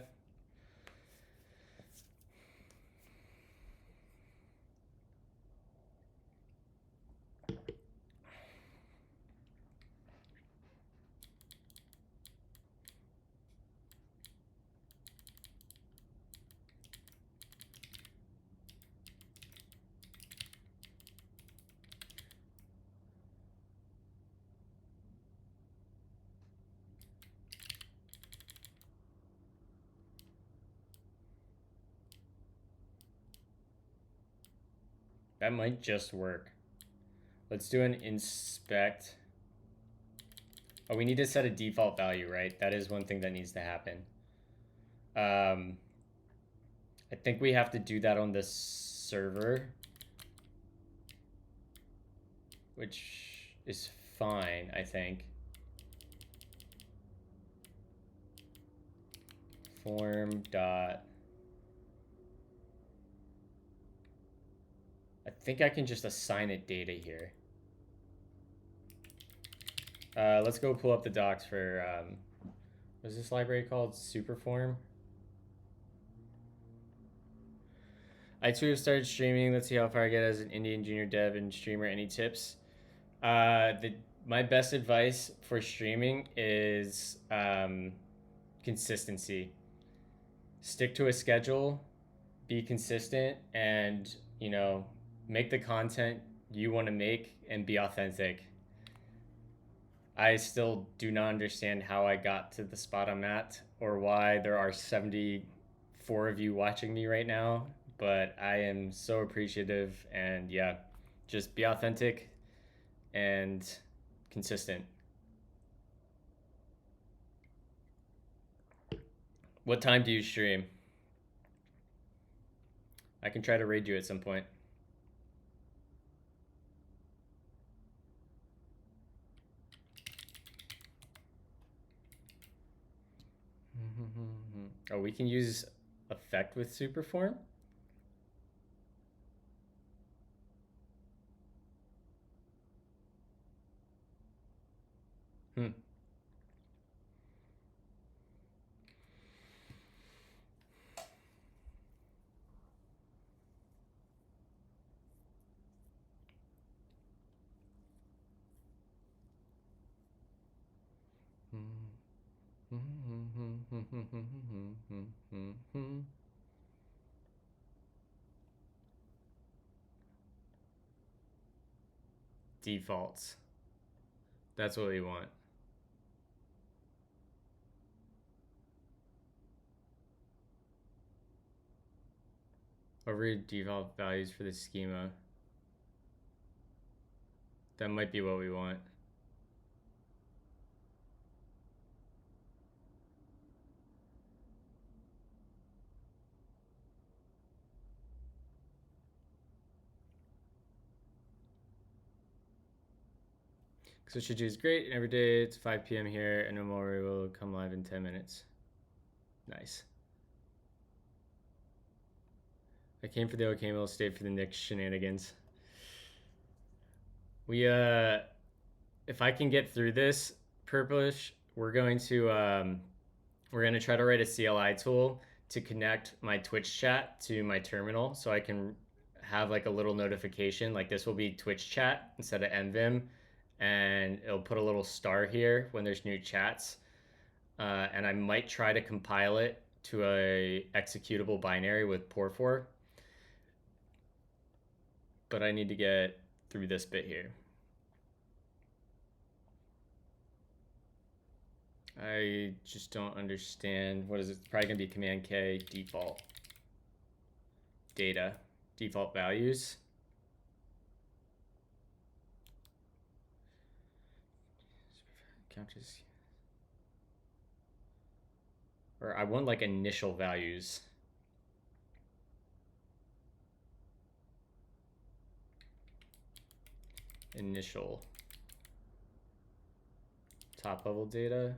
That might just work. Let's do an inspect. Oh, we need to set a default value, right? That is one thing that needs to happen. I think we have to do that on the server, which is fine, I think. Form dot. I think I can just assign it data here. Let's go pull up the docs for, what's this library called? Superform? I too have started streaming. Let's see how far I get as an Indian junior dev and streamer. Any tips? My best advice for streaming is consistency. Stick to a schedule, be consistent, and, you know, make the content you want to make and be authentic. I still do not understand how I got to the spot I'm at or why there are 74 of you watching me right now, but I am so appreciative, and yeah, just be authentic and consistent. What time do you stream? I can try to raid you at some point. Oh, we can use effect with Superform? Defaults. That's what we want. Over default values for the schema. That might be what we want. So should choose great. Every day it's 5 p.m. here, and no more will come live in 10 minutes. Nice. I came for the OK Mill, stayed for the Knicks shenanigans. We if I can get through this purplish, we're going to try to write a CLI tool to connect my Twitch chat to my terminal, so I can have like a little notification. Like this will be Twitch chat instead of NVIM, and it'll put a little star here when there's new chats. And I might try to compile it to a executable binary with Por4, but I need to get through this bit here. I just don't understand. What is it? It's probably gonna be Command K default data, default values. Counters. Or I want like initial values. Initial top level data.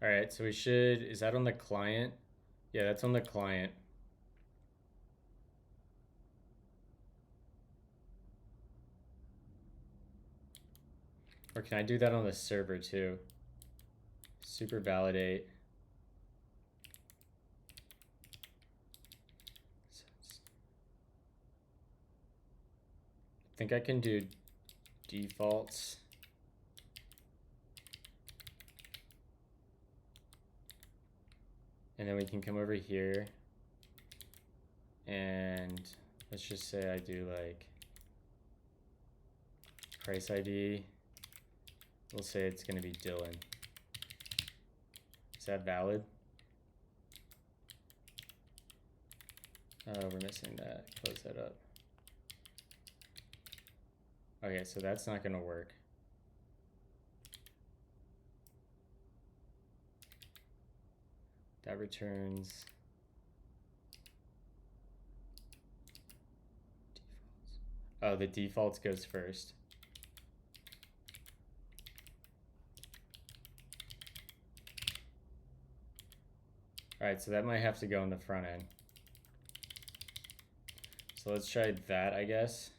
All right, so we should, is that on the client? Yeah, that's on the client. Or can I do that on the server too? Super validate. I think I can do defaults. And then we can come over here and let's just say I do like price ID. We'll say it's going to be Dylan. Is that valid? Oh, we're missing that. Close that up. Okay, so that's not going to work. That returns defaults. Oh, the defaults goes first. All right, so that might have to go on the front end. So let's try that, I guess.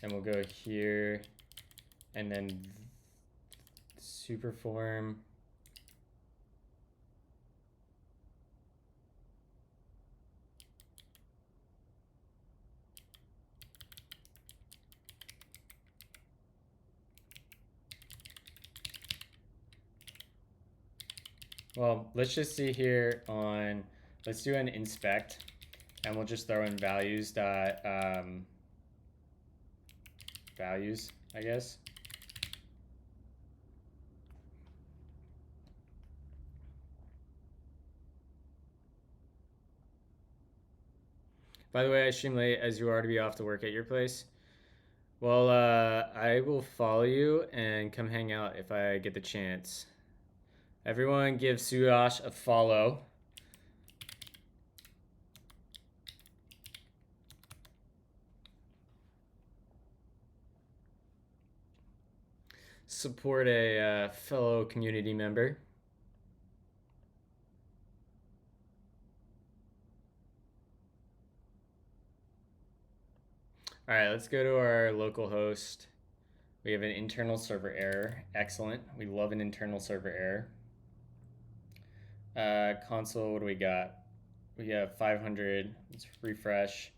And we'll go here and then superform. Well, let's just see here on, let's do an inspect and we'll just throw in values dot values, I guess. By the way, I stream late as you are to be off to work at your place. Well, I will follow you and come hang out if I get the chance. Everyone give Suyash a follow. Support a fellow community member. All right, let's go to our local host. We have an internal server error. Excellent. We love an internal server error. Console, what do we got? We have 500. Let's refresh.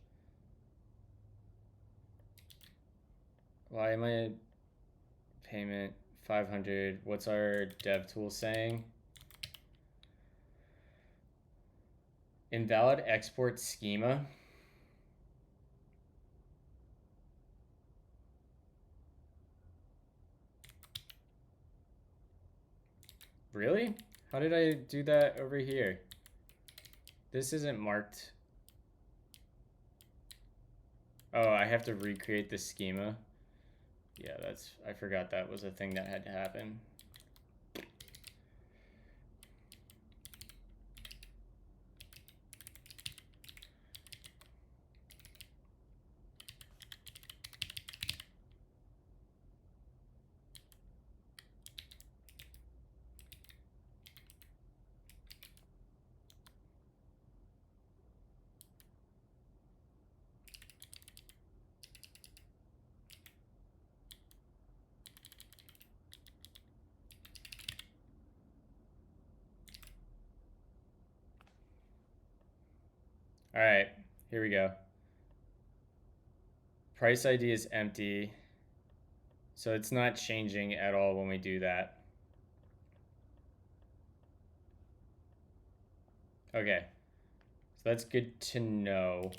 Why am I payment 500? What's our dev tool saying? Invalid export schema. Really? How did I do that over here? This isn't marked. Oh, I have to recreate the schema. Yeah, I forgot that was a thing that had to happen. All right, here we go. Price ID is empty, so it's not changing at all when we do that. Okay, so that's good to know.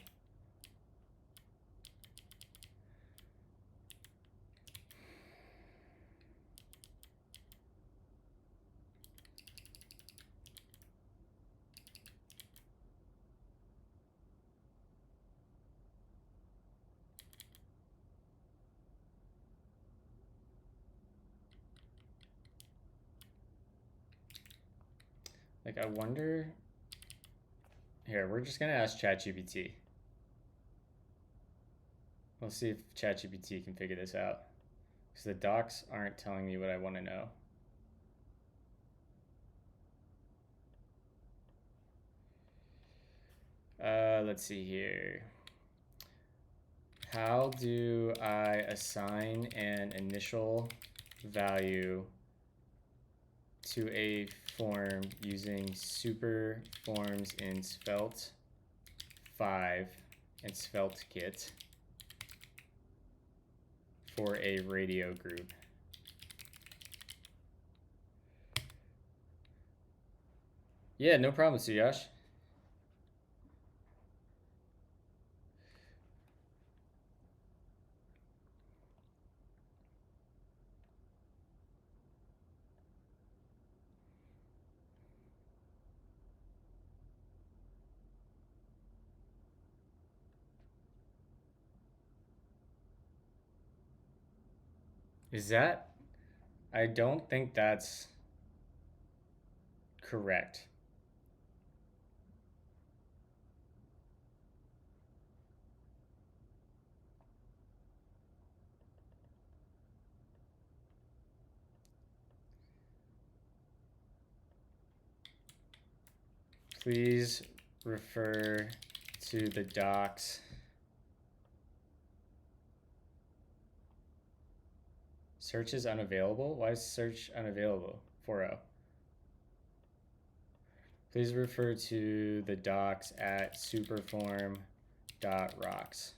Like, I wonder. Here, we're just gonna ask ChatGPT. We'll see if ChatGPT can figure this out. Because the docs aren't telling me what I want to know. Let's see here. How do I assign an initial value to a form using super forms in Svelte 5 and Svelte Kit for a radio group? Yeah, no problem, Suyash. Is that? I don't think that's correct. Please refer to the docs. Search is unavailable? Why is search unavailable? 4.0. Please refer to the docs at superform.rocks.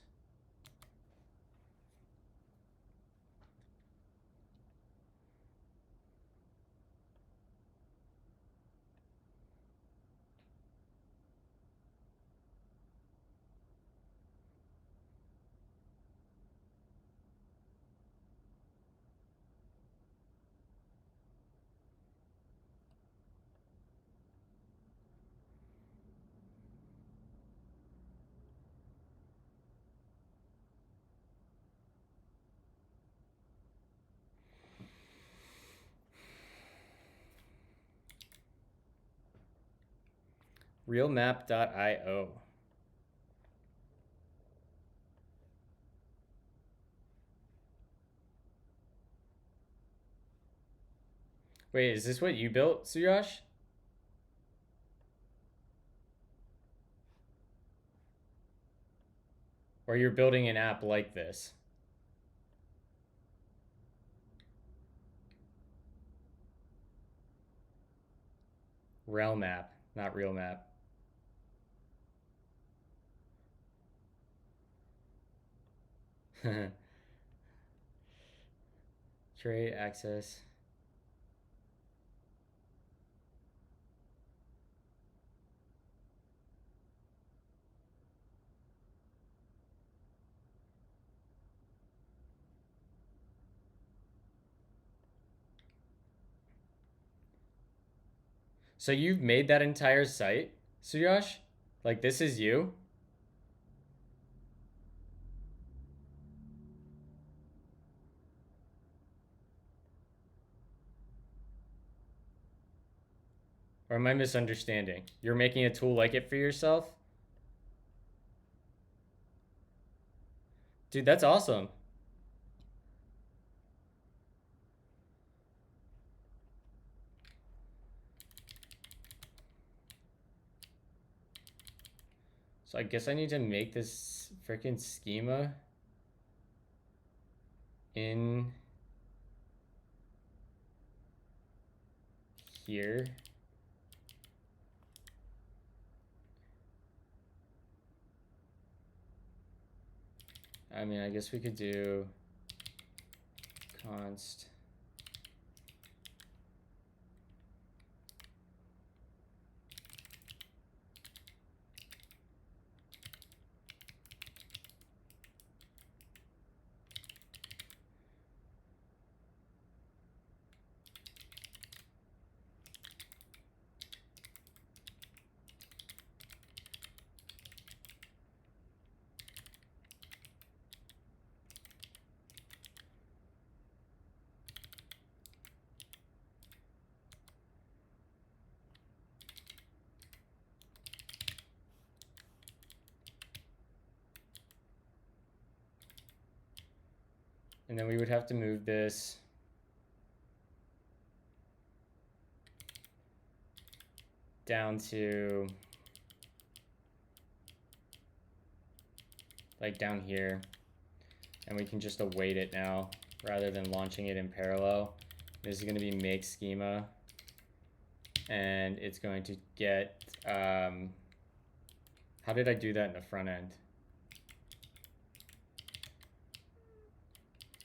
Realmap.io. Wait, is this what you built, Suyash? Or you're building an app like this? Realmap, not real map. Trade access. So you've made that entire site, Suyash? Like, this is you? Or am I misunderstanding? You're making a tool like it for yourself? Dude, that's awesome. So I guess I need to make this freaking schema in here. I mean, I guess we could do const and then we would have to move this down to like down here, and we can just await it now rather than launching it in parallel. This is going to be make schema, and it's going to get how did I do that in the front end?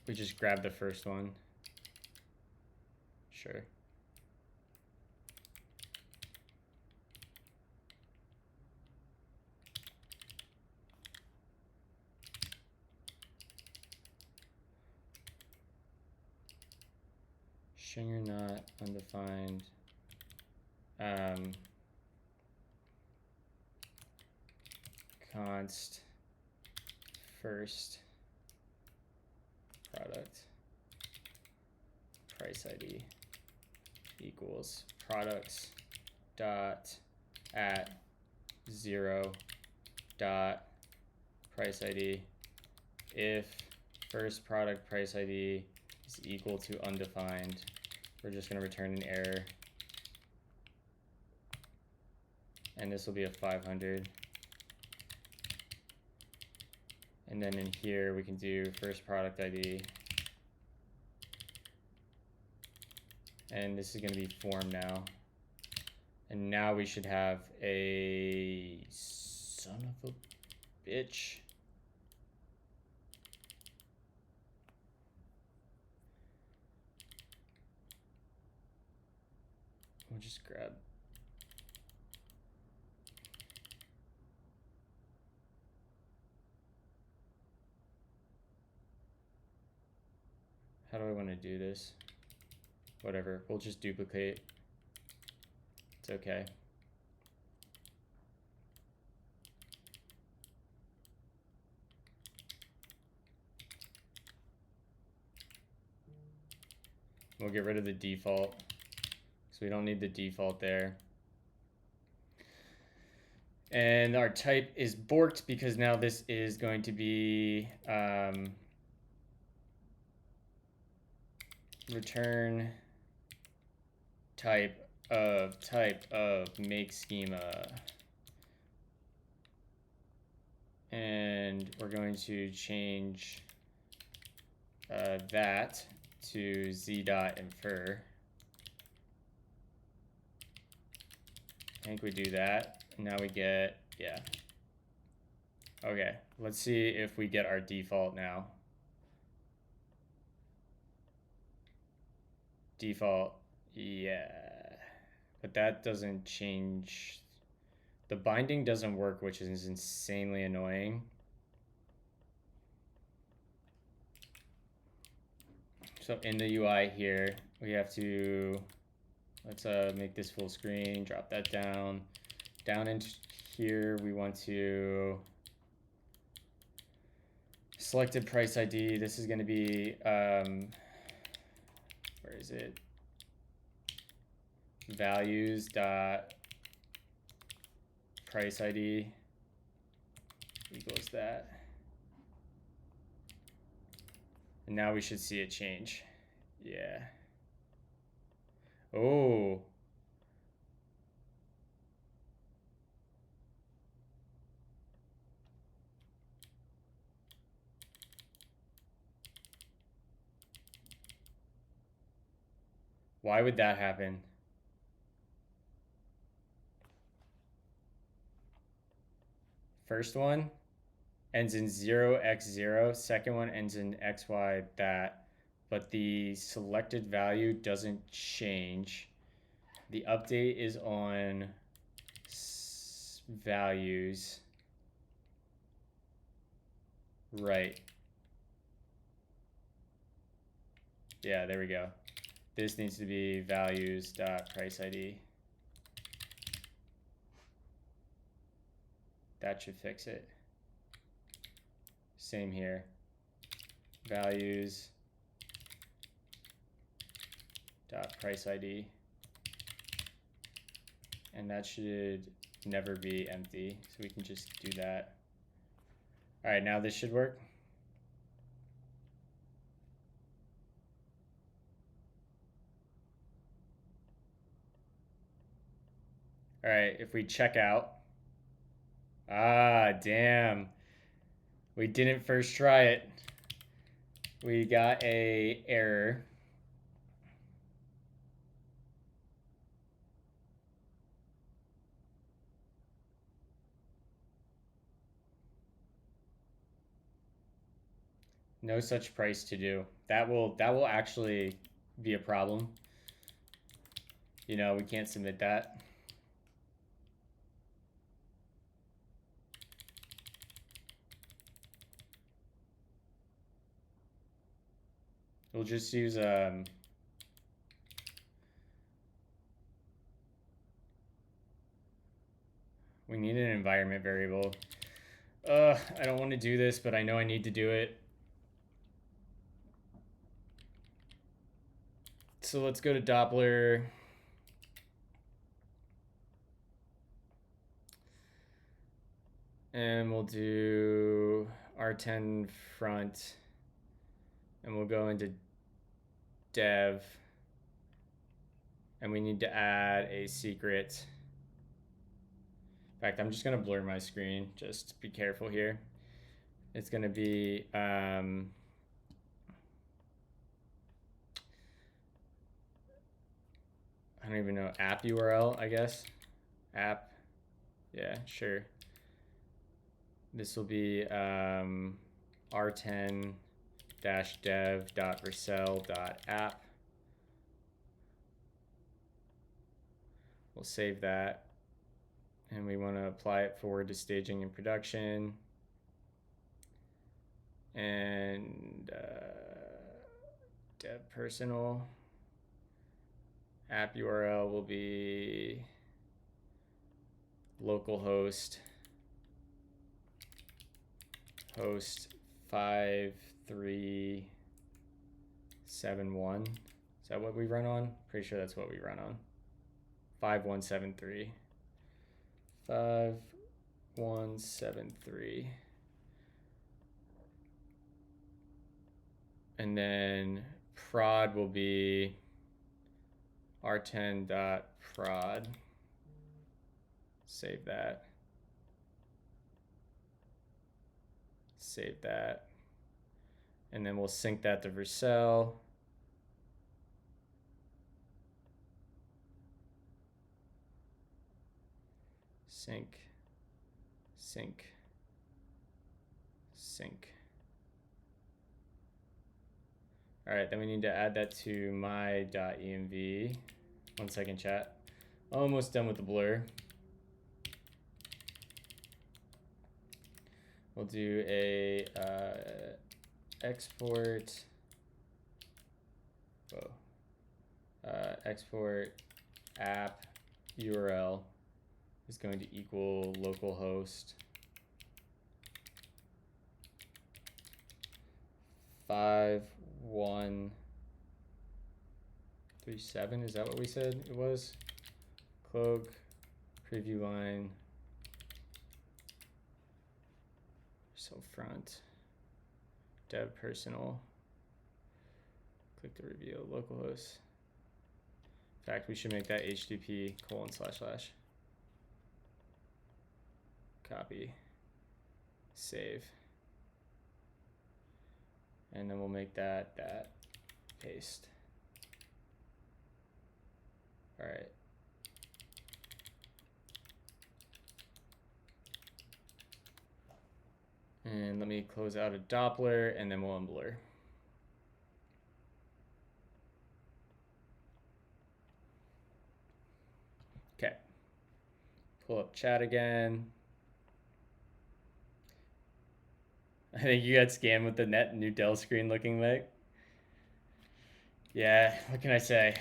We just grab the first one. Sure. String not undefined. Const first product price ID equals products dot at 0 dot price ID if first product price ID is equal to undefined. We're just going to return an error, and this will be a 500. And then in here we can do first product ID, and this is going to be form now. And now we should have a son of a bitch. We'll just grab. How do I want to do this? Whatever, we'll just duplicate. It's okay. We'll get rid of the default, because we don't need the default there. And our type is borked because now this is going to be return type of make schema. And we're going to change that to z.infer. I think we do that. Now we get, yeah. Okay, let's see if we get our default now. Default, yeah. But that doesn't change. The binding doesn't work, which is insanely annoying. So in the UI here, we have to Let's make this full screen, drop that down. Down into here, we want to selected price ID. This is going to be, where is it? Values dot price ID equals that. And now we should see it change. Yeah. Oh. Why would that happen? First one ends in 0x0. Second one ends in xy that. But the selected value doesn't change. The update is on values. Right. Yeah, there we go. This needs to be values.price ID. That should fix it. Same here. Values.price ID. And that should never be empty. So we can just do that. All right, now this should work. All right, if we check out. Ah, damn. We didn't first try it. We got a error. No such price to do. That will actually be a problem. You know, we can't submit that. We'll just use we need an environment variable. I don't want to do this, but I know I need to do it. So let's go to Doppler. And we'll do R10 front. And we'll go into dev. And we need to add a secret. In fact, I'm just going to blur my screen. Just be careful here. It's going to be I don't even know, app URL, I guess. App. Yeah, sure. This will be r10-dev.vercel.app. We'll save that. And we want to apply it forward to staging and production. And dev personal. App URL will be localhost host 5371. Is that what we run on? Pretty sure that's what we run on. 5173. 5173. And then prod will be r10.prod. Save that. Save that. And then we'll sync that to Vercel. Sync, sync, sync. All right, then we need to add that to my.env. 1 second, chat. Almost done with the blur. We'll do a export. Export app URL is going to equal localhost 5137. Is that what we said it was? Cloak preview line. So front dev personal. Click to reveal localhost. In fact, we should make that HTTP : / copy, save, and then we'll make that paste. All right. And let me close out a Doppler, and then we'll unblur. Okay. Pull up chat again. I think you got scammed with the net new Dell screen looking like. Yeah, what can I say?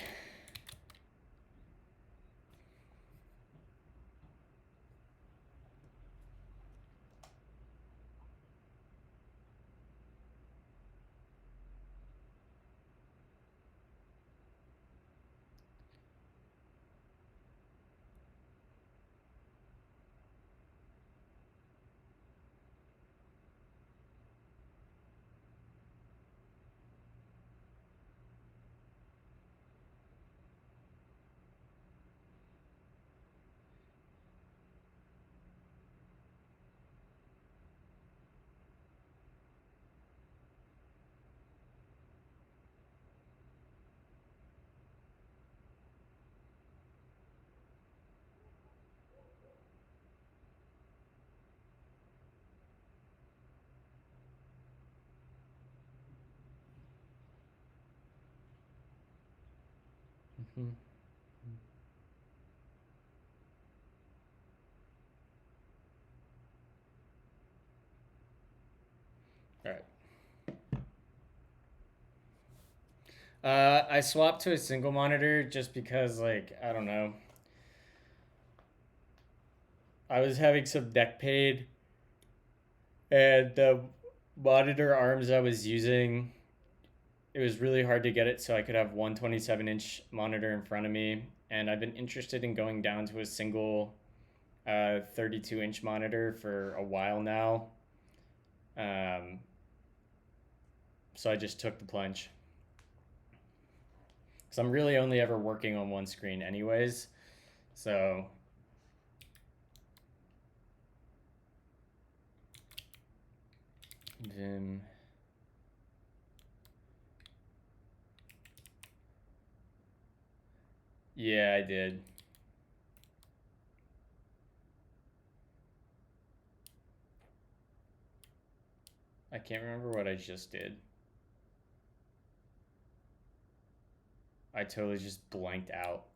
Mm-hmm. All right. I swapped to a single monitor just because, like, I don't know. I was having some neck pain, and the monitor arms I was using, it was really hard to get it so I could have one 27-inch monitor in front of me. And I've been interested in going down to a single 32-inch monitor for a while now. So I just took the plunge. Because I'm really only ever working on one screen anyways. So Vim. Yeah, I did. I can't remember what I just did. I totally just blanked out.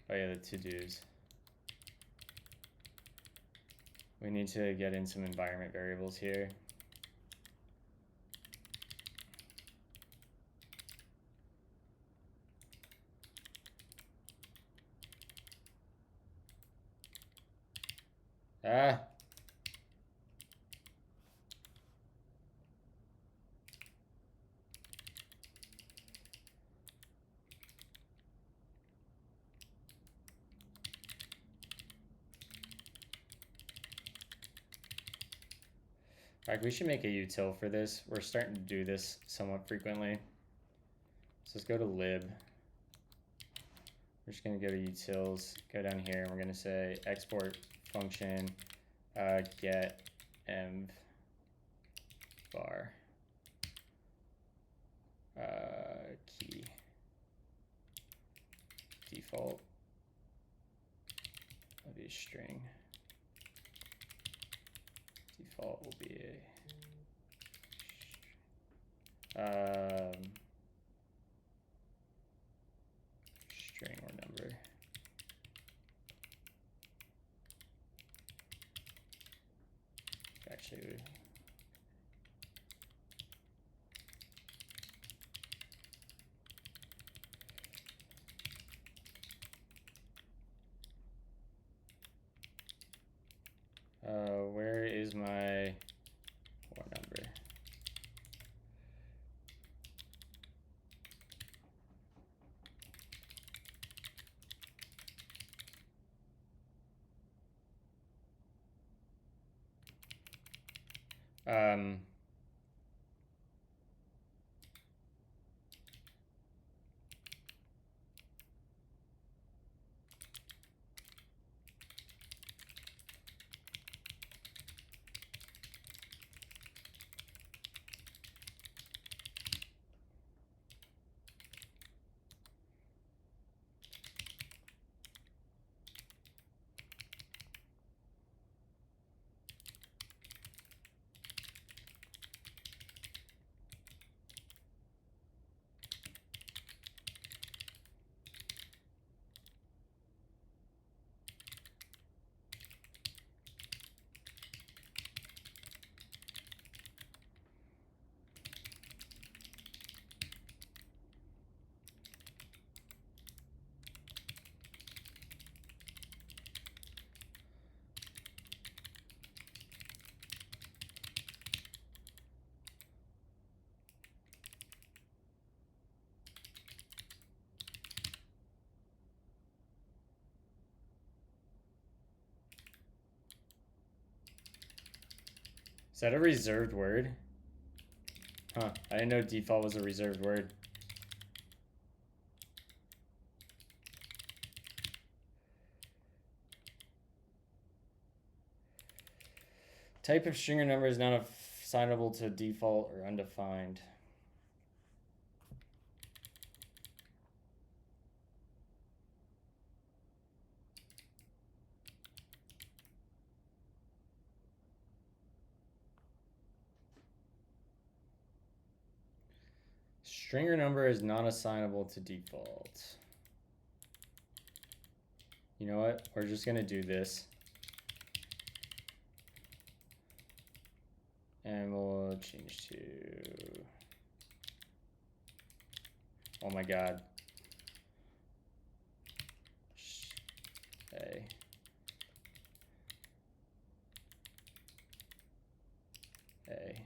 Oh yeah, the to-dos. We need to get in some environment variables here. Ah. In fact, we should make a util for this. We're starting to do this somewhat frequently. So let's go to lib. We're just going to go to utils, go down here, and we're going to say export function get env var key default will be a string. Default will be a string or number. Actually, Um, is that a reserved word? Huh, I didn't know default was a reserved word. Type of string or number is not assignable to default or undefined. String or number is not assignable to default. You know what? We're just gonna do this. And we'll change to... Oh my god. A. A.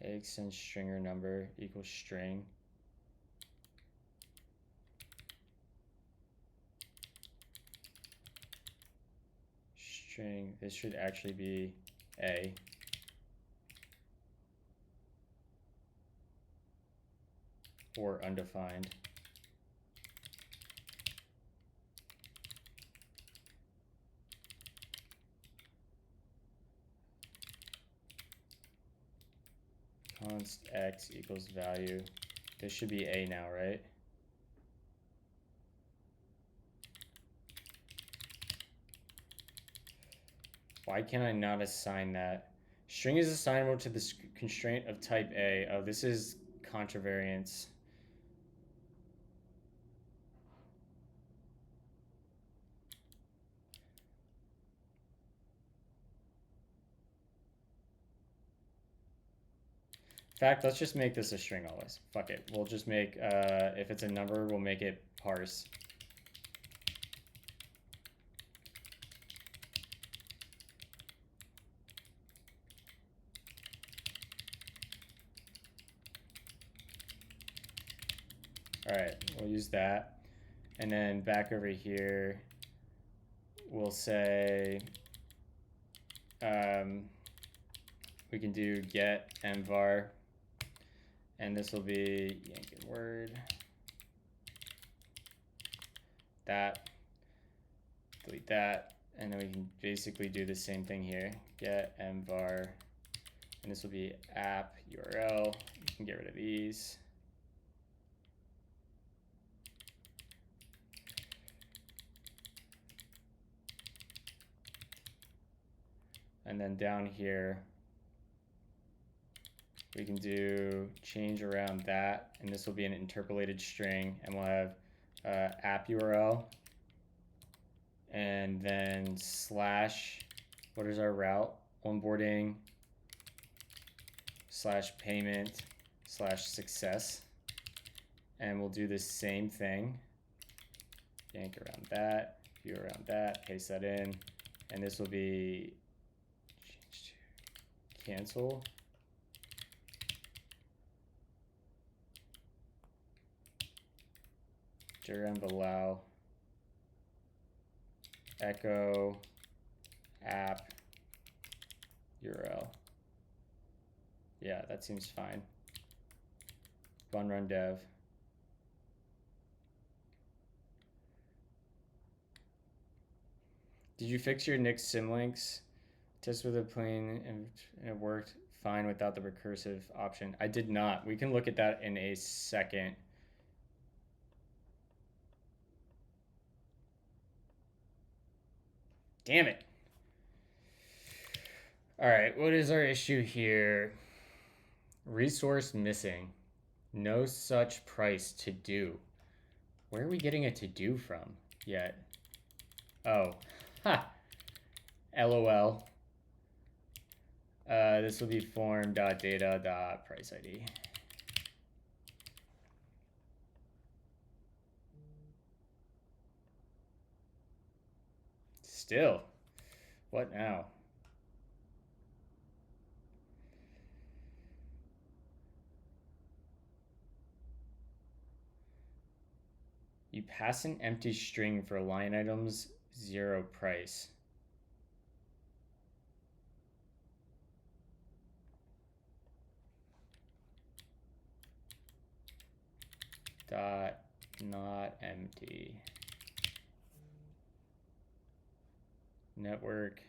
A extends string or number equals string. String, this should actually be A. Or undefined. Const x equals value. This should be A now, right? Why can I not assign that? String is assignable to the constraint of type A. Oh, this is contravariance. In fact, let's just make this a string always. Fuck it. We'll just make, if it's a number, we'll make it parse. All right, we'll use that. And then back over here, we'll say, we can do get mvar, and this will be yankin word. That, delete that, and then we can basically do the same thing here. Get mvar, and this will be app URL. You can get rid of these. And then down here, we can do change around that, and this will be an interpolated string, and we'll have app URL, and then slash, what is our route? Onboarding / payment / success, and we'll do the same thing. Yank around that, view around that, paste that in, and this will be cancel. Diremv allow. echo app URL. Yeah, that seems fine. Run dev. Did you fix your Nix symlinks? Test with a plane and it worked fine without the recursive option. I did not. We can look at that in a second. Damn it. All right, what is our issue here? Resource missing. No such price to do. Where are we getting a to do from yet? Oh, ha. LOL. This will be form.data.price ID. Still, what now? You pass an empty string for line items 0 price. Dot not empty. Network.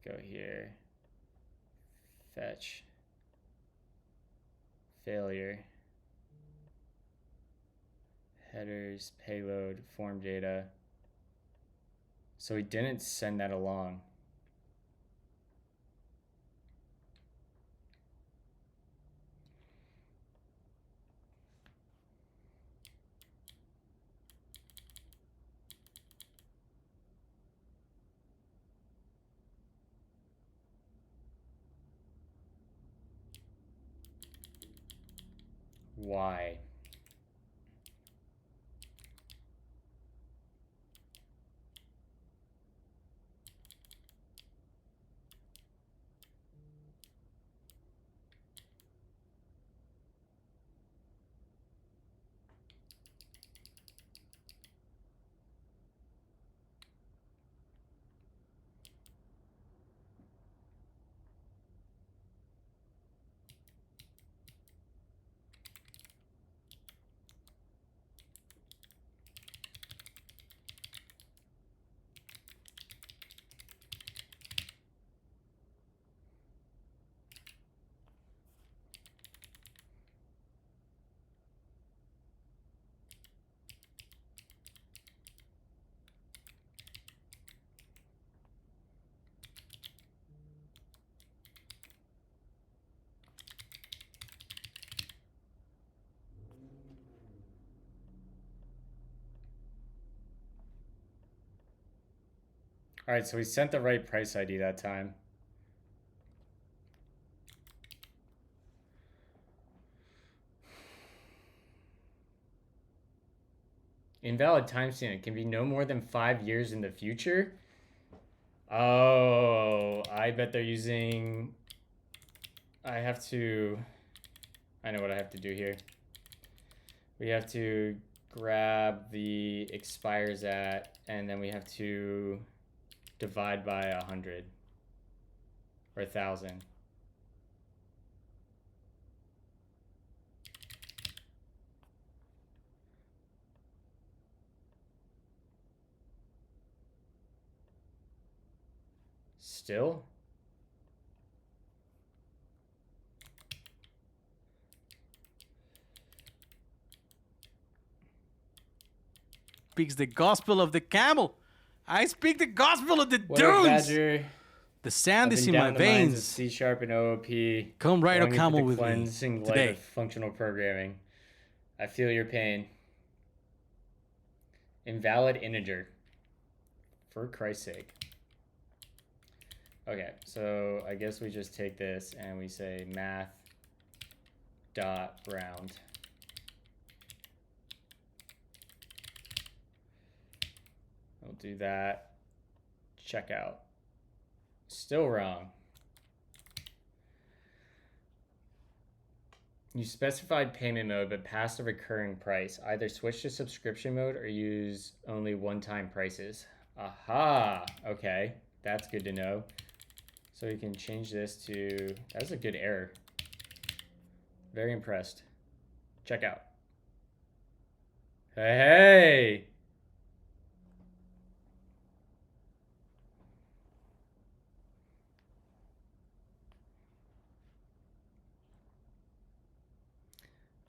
Go here. Fetch. Failure. Headers, payload, form data. So we didn't send that along. Why? All right, so we sent the right price ID that time. Invalid timestamp can be no more than 5 years in the future. Oh, I bet they're using... I know what I have to do here. We have to grab the expires at, and then we have to divide by 100 or 1,000. Still? Speaks the gospel of the camel. I speak the gospel of the What up, dunes. Badger? The sand I've is been in down my the mines of veins. C# and OOP. Come ride a going into camel the with me cleansing light today. of functional programming. I feel your pain. Invalid integer. For Christ's sake. Okay, so I guess we just take this and we say math dot round. We'll do that. Check out. Still wrong. You specified payment mode but passed a recurring price. Either switch to subscription mode or use only one-time prices. Aha! Okay, that's good to know. So we can change this to... That was a good error. Very impressed. Check out. Hey!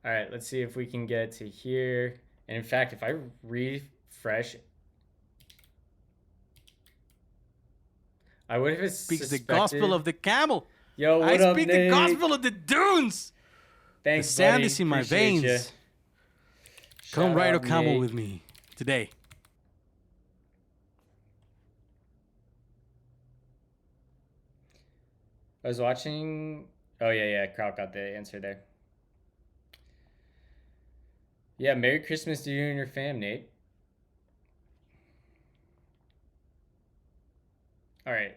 All right, let's see if we can get to here. And in fact, if I refresh, I would have Speaks the suspected... gospel of the camel. Yo, what I up, speak Nate? the gospel of the dunes. Thanks, The sand buddy. is in my Appreciate ya. veins. Come Shout ride a out, camel Nate. with me today. I was watching... Oh, yeah, Kraut got the answer there. Yeah, Merry Christmas to you and your fam, Nate. All right.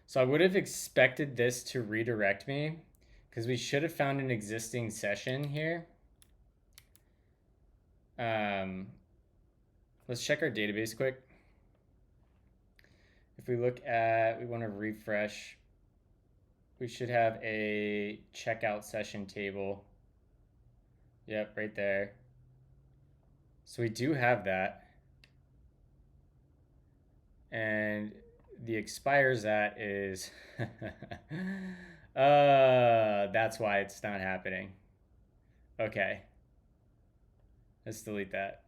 So I would have expected this to redirect me because we should have found an existing session here. Let's check our database quick. If we look at, we want to refresh, we should have a checkout session table. Yep, right there. So we do have that. And the expires at is, that's why it's not happening. Okay. Let's delete that.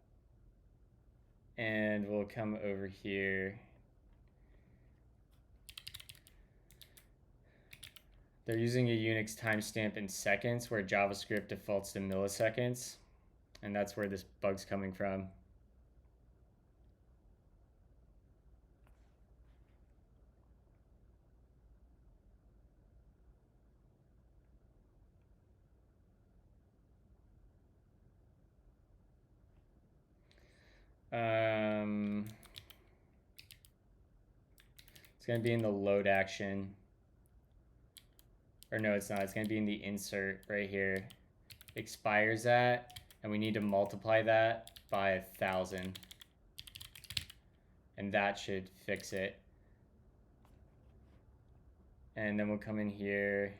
And we'll come over here. They're using a Unix timestamp in seconds where JavaScript defaults to milliseconds. And that's where this bug's coming from. It's going to be in the load action. Or no, it's not. It's going to be in the insert right here. Expires at, and we need to multiply that by 1,000. And that should fix it. And then we'll come in here.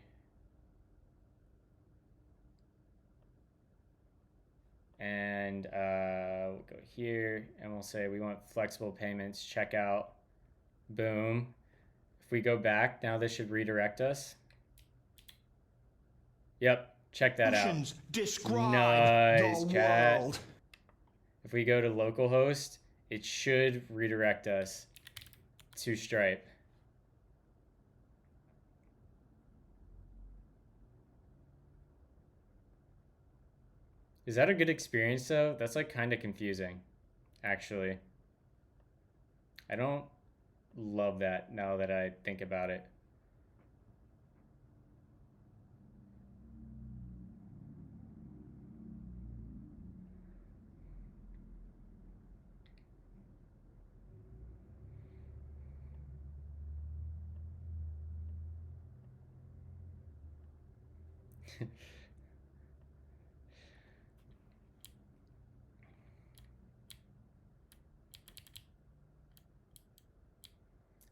And we'll go here and we'll say we want flexible payments, checkout, boom. If we go back, now this should redirect us. Yep, check that out. Functions describe Nice, the chat. world. If we go to localhost, it should redirect us to Stripe. Is that a good experience though? That's like kind of confusing, actually. I don't love that now that I think about it.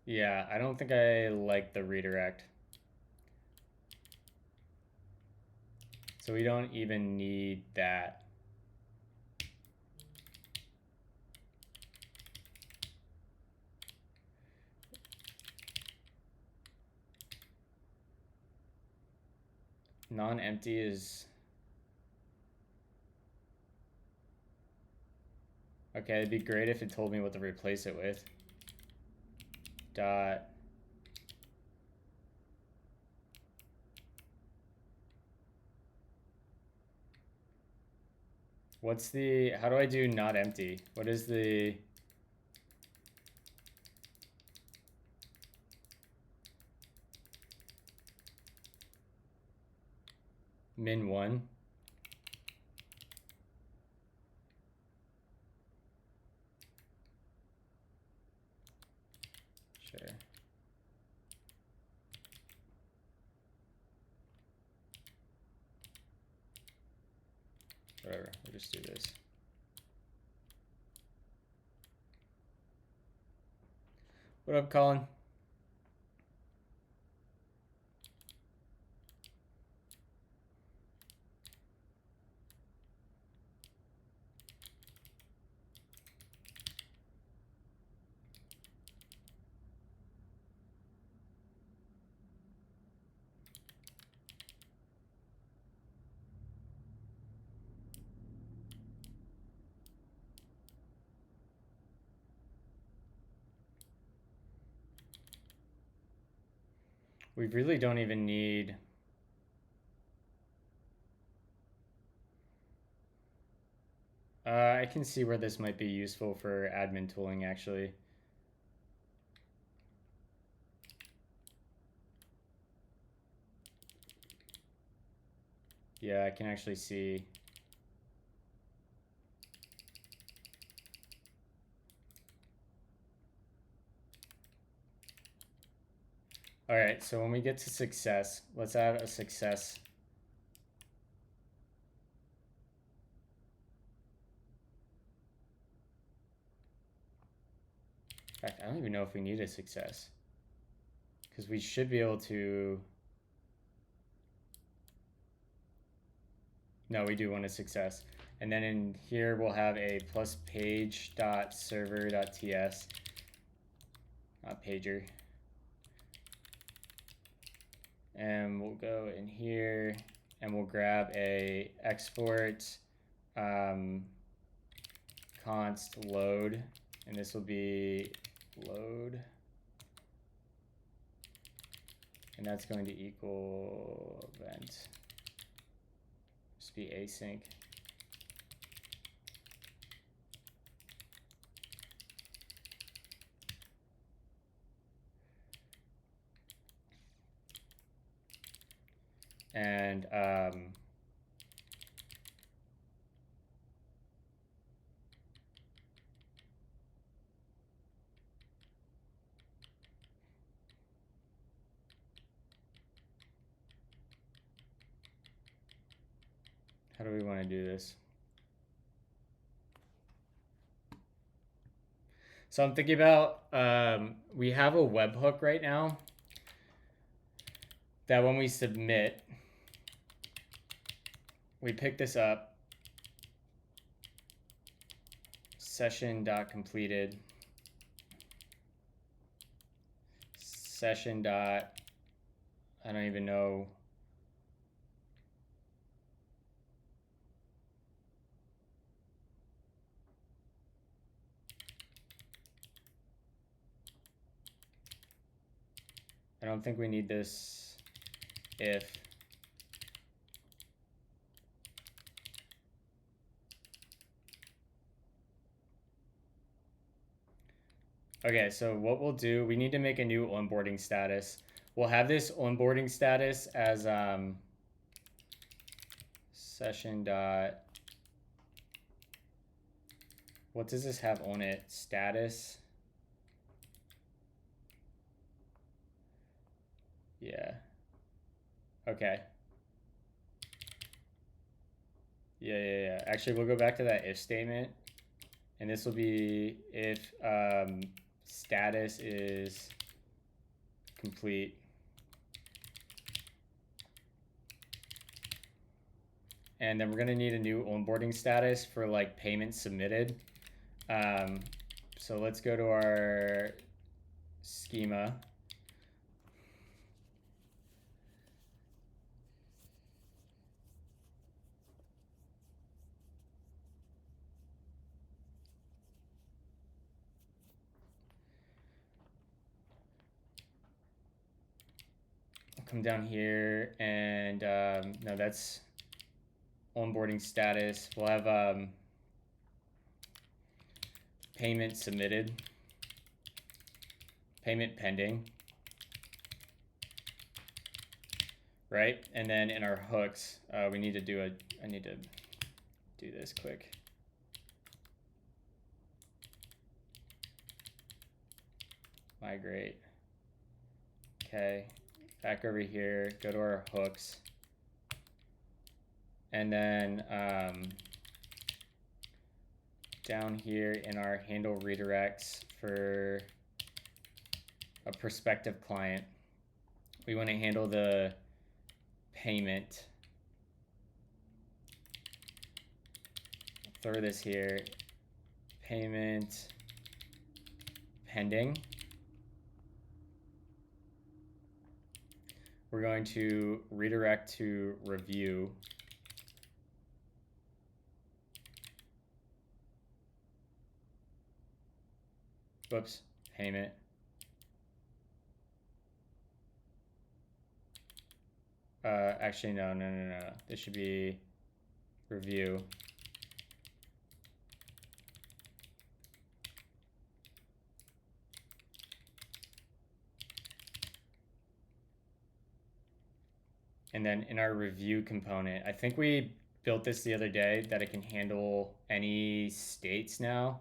Yeah, I don't think I like the redirect. So we don't even need that. Non-empty is... Okay, it'd be great if it told me what to replace it with. Dot. What's the, how do I do not empty? What is the... min 1? Sure. whatever. We'll just do this. What up, Colin? We really don't even need... I can see where this might be useful for admin tooling, actually. Yeah, I can actually see. All right, so when we get to success, let's add a success. In fact, I don't even know if we need a success, because we should be able to... No, we do want a success. And then in here, we'll have a plus page.server.ts, not pager. And we'll go in here and we'll grab a export const load, and this will be load, and that's going to equal event. Just be async. And how do we want to do this? So I'm thinking about, we have a webhook right now that when we submit, we pick this up, session.completed, session dot, I don't even know. I don't think we need this if. Okay, so what we'll do, we need to make a new onboarding status. We'll have this onboarding status as session dot, what does this have on it? Status. Yeah. Okay. Yeah. Actually, we'll go back to that if statement. And this will be if status is complete. And then we're going to need a new onboarding status for like payment submitted. So let's go to our schema. Come down here and no, that's onboarding status. We'll have payment submitted, payment pending, right? And then in our hooks, we need to do I need to do this quick. Migrate. Okay. Back over here, go to our hooks, and then down here in our handle redirects for a prospective client, we want to handle the payment. Throw this here, payment pending. We're going to redirect to review. Whoops, payment. Actually, no. This should be review. And then in our review component, I think we built this the other day that it can handle any states now.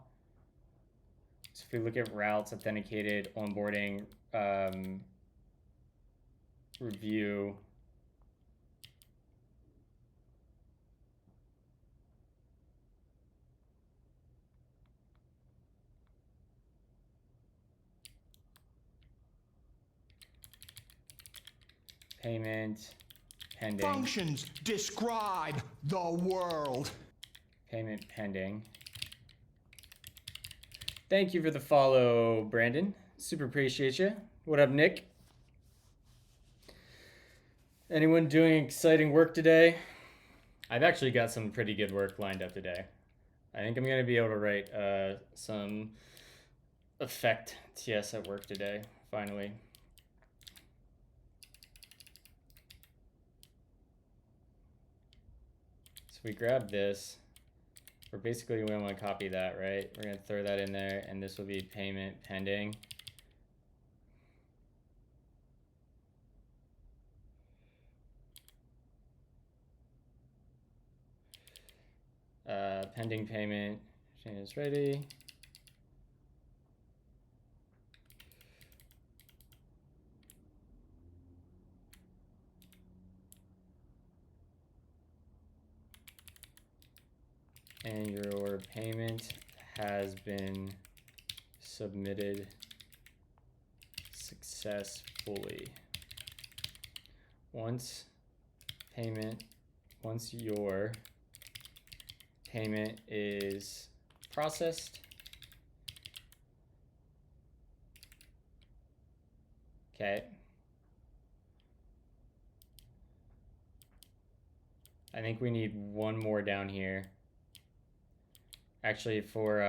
So if we look at routes, authenticated, onboarding, review, payment pending. Functions describe the world. Payment pending. Thank you for the follow, Brandon. Super appreciate you. What up, Nick? Anyone doing exciting work today? I've actually got some pretty good work lined up today. I think I'm going to be able to write some EffectTS at work today, finally. So we grab this. We want to copy that, right? We're going to throw that in there, and this will be payment pending. Pending payment is ready. And your payment has been submitted successfully. Once your payment is processed, okay. I think we need one more down here. Actually, for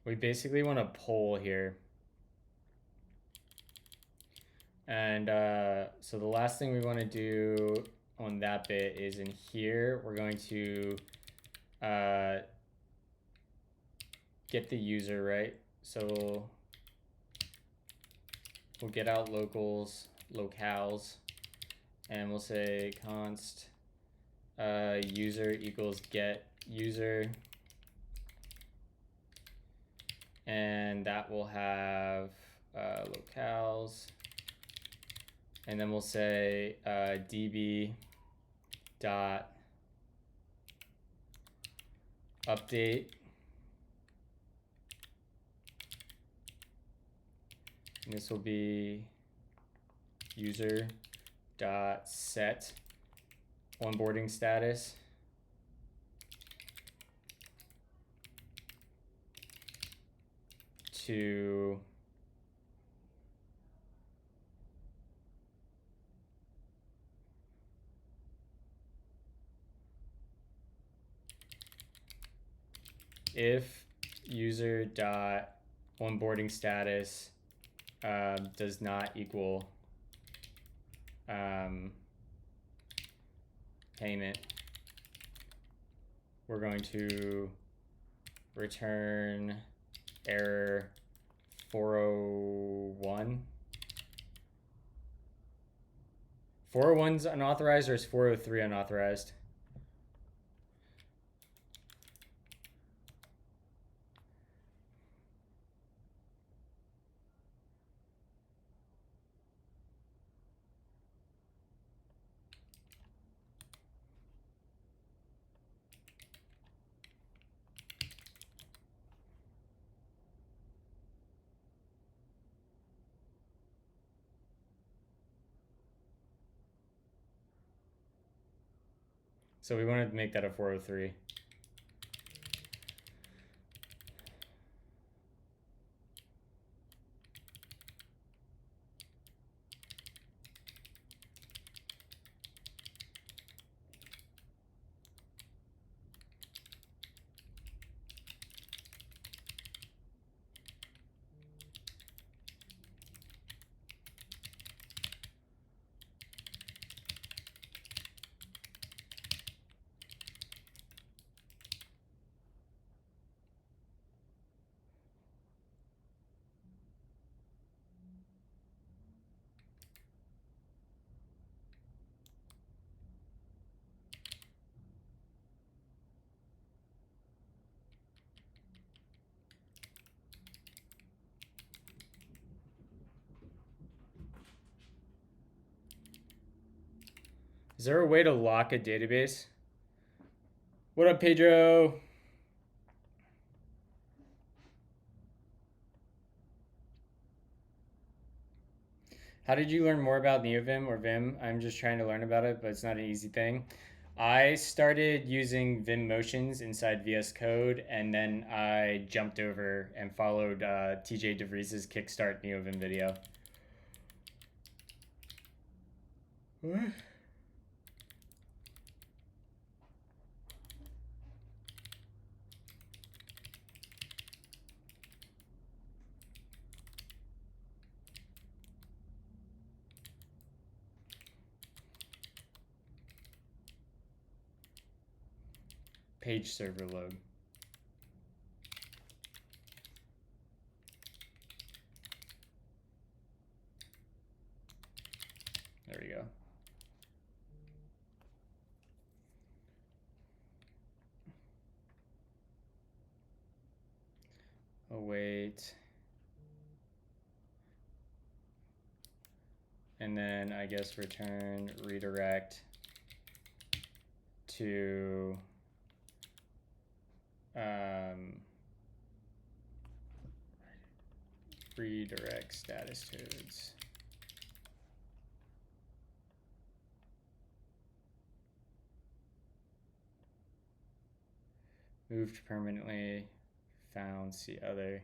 we basically want to poll here. And so the last thing we want to do on that bit is in here, we're going to get the user, right? So we'll get out locals, and we'll say const user equals get user. And that will have locales. And then we'll say db dot update And this will be user dot set onboarding status to if user dot onboarding status does not equal payment, we're going to return error 401. 401's unauthorized, or is 403 unauthorized? So we want to make that a 403. Is there a way to lock a database? What up, Pedro? How did you learn more about NeoVim or Vim? I'm just trying to learn about it, but it's not an easy thing. I started using Vim motions inside VS Code, and then I jumped over and followed TJ DeVries's Kickstart NeoVim video. What? Page server load. There we go. Await. And then I guess return redirect to redirect status codes. Moved permanently, found, see other.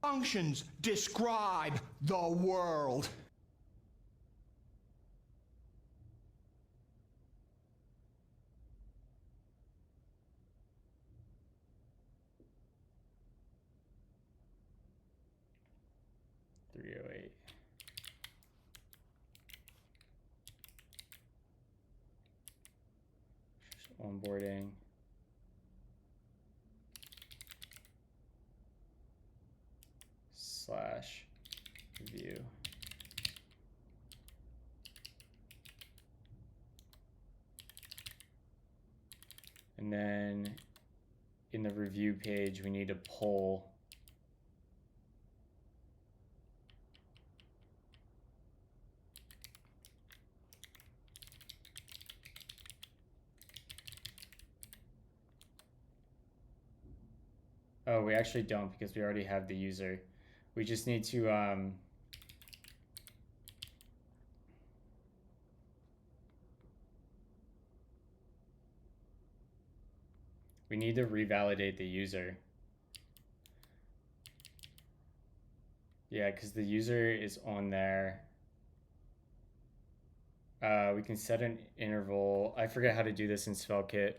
Functions describe the world. Onboarding. Slash view. And then in the review page, we need to pull Oh, we actually don't because we already have the user. We just need to we need to revalidate the user. Yeah, because the user is on there. We can set an interval. I forget how to do this in Svelte.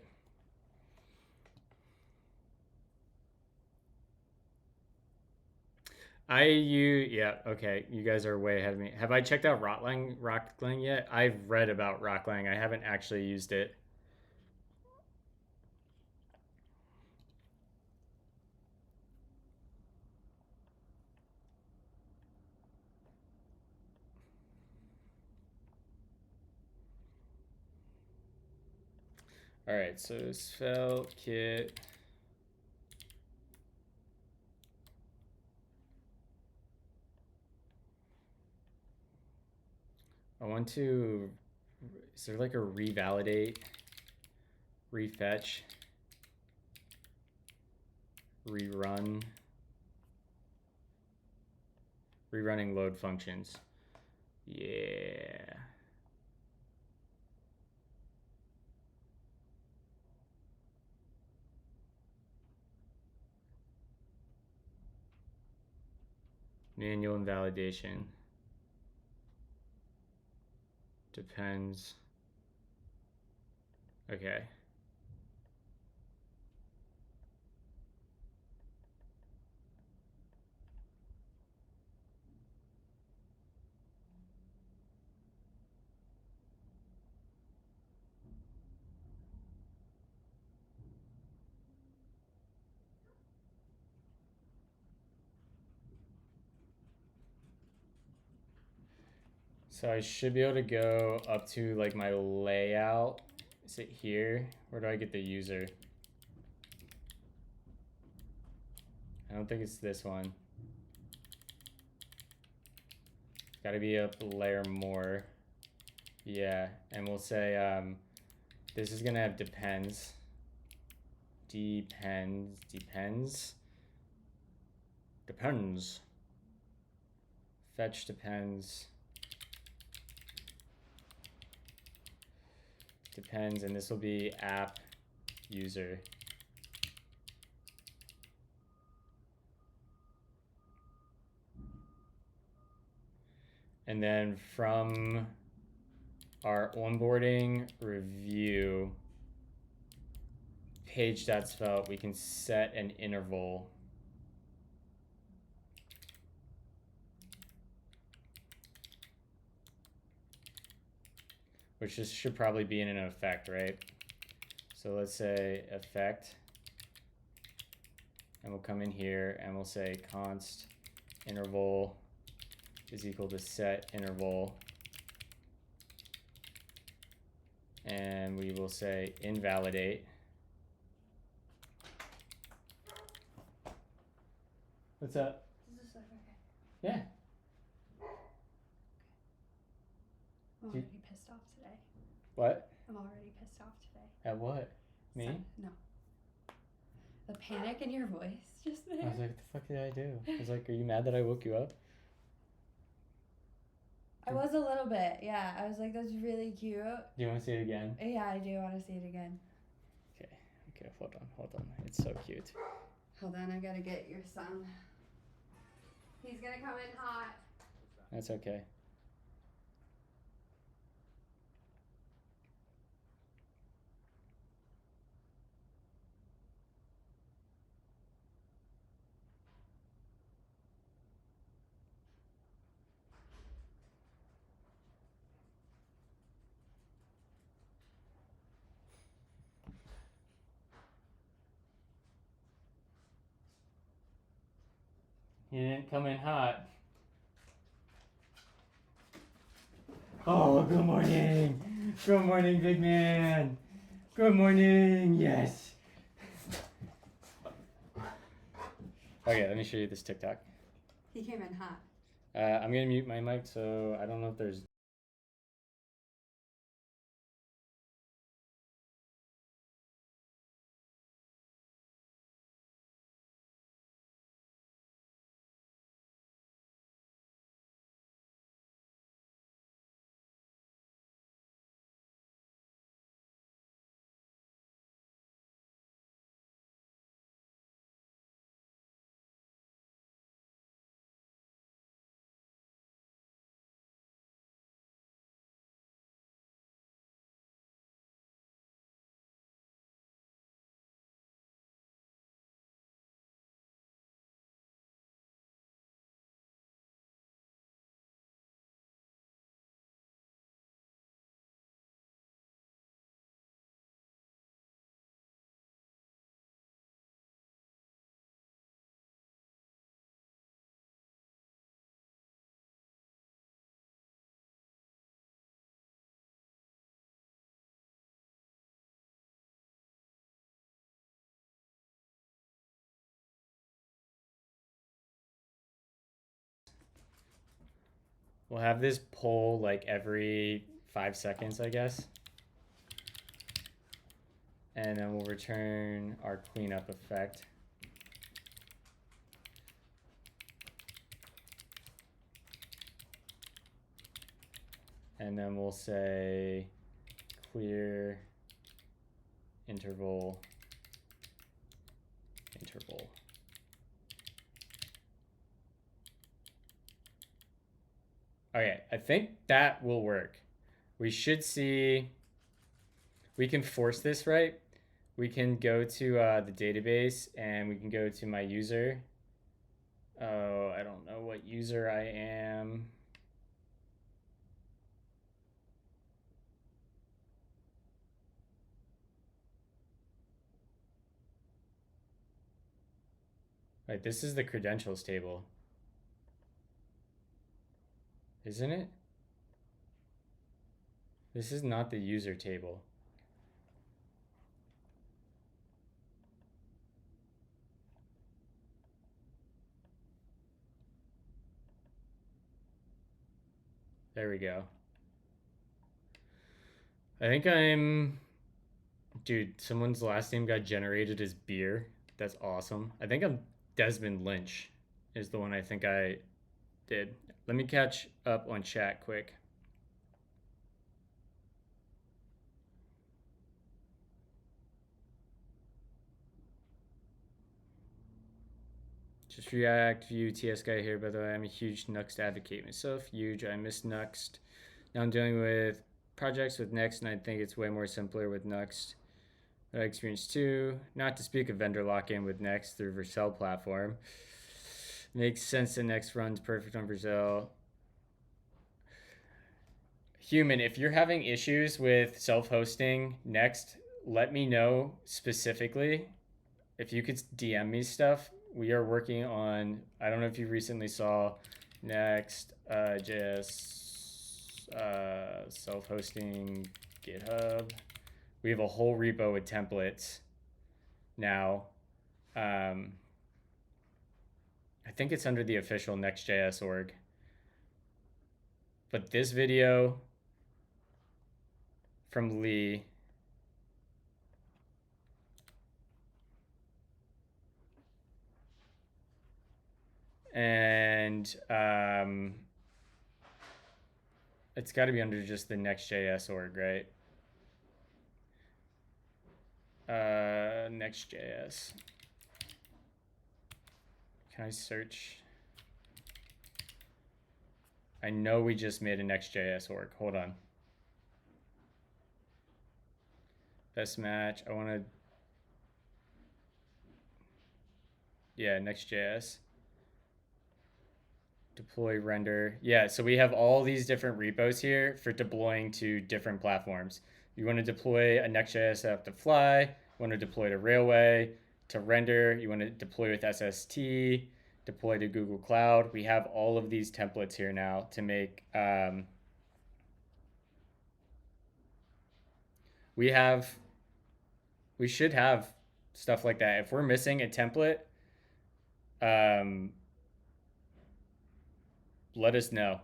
Yeah, okay. You guys are way ahead of me. Have I checked out Rocklang yet? I've read about Rocklang. I haven't actually used it. All right, so Svelte. I want to, is there like a revalidate, refetch, rerunning load functions? Yeah. Manual invalidation. Depends. Okay. So I should be able to go up to like my layout. Is it here? Where do I get the user? I don't think it's this one. It's gotta be up a layer more. Yeah, and we'll say this is gonna have depends. Depends. Fetch depends. Depends, and this will be app user. And then from our onboarding review page.svelte, we can set an interval. Which just should probably be in an effect, right? So let's say effect, and we'll come in here and we'll say const interval is equal to set interval, and we will say invalidate. What's up? Does this look okay? Yeah. I'm already pissed off today. What? I'm already pissed off today. At what? Me? No. The panic in your voice just there. I was like, what the fuck did I do? I was like, are you mad that I woke you up? I was a little bit, yeah. I was like, that's really cute. Do you want to see it again? Yeah, I do want to see it again. Okay, hold on. It's so cute. Hold on, I gotta get your son. He's gonna come in hot. That's okay. He didn't come in hot. Oh, good morning. Good morning, big man. Good morning. Yes. Okay, let me show you this TikTok. He came in hot. I'm gonna mute my mic, so I don't know if there's We'll have this poll like every 5 seconds, I guess. And then we'll return our cleanup effect. And then we'll say clear interval. Okay, I think that will work. We should see, we can force this, right? We can go to the database and we can go to my user. Oh, I don't know what user I am. Right, this is the credentials table. Isn't it? This is not the user table. There we go. I think I'm... Dude, someone's last name got generated as Beer. That's awesome. I think I'm Desmond Lynch is the one I think I did. Let me catch up on chat quick. Just React, Vue, TS guy here. By the way, I'm a huge Nuxt advocate myself. Huge. I miss Nuxt. Now I'm dealing with projects with Next, and I think it's way more simpler with Nuxt. I experienced too. Not to speak of vendor lock-in with Next through Vercel platform. Makes sense that Next runs perfect on Vercel. Human, if you're having issues with self-hosting Next, let me know specifically. If you could DM me stuff, we are working on, I don't know if you recently saw Next JS self-hosting GitHub. We have a whole repo with templates now. I think it's under the official Next.js org. But this video from Lee and it's got to be under just the Next.js org, right? Next.js. Can I search? I know we just made a Next.js org. Hold on. Best match. I want to. Yeah, Next.js. Deploy render. Yeah, so we have all these different repos here for deploying to different platforms. You want to deploy a Next.js app to Fly. You want to deploy to Railway, to render. You want to deploy with SST, deploy to Google Cloud. We have all of these templates here now to make. We should have stuff like that. If we're missing a template, let us know.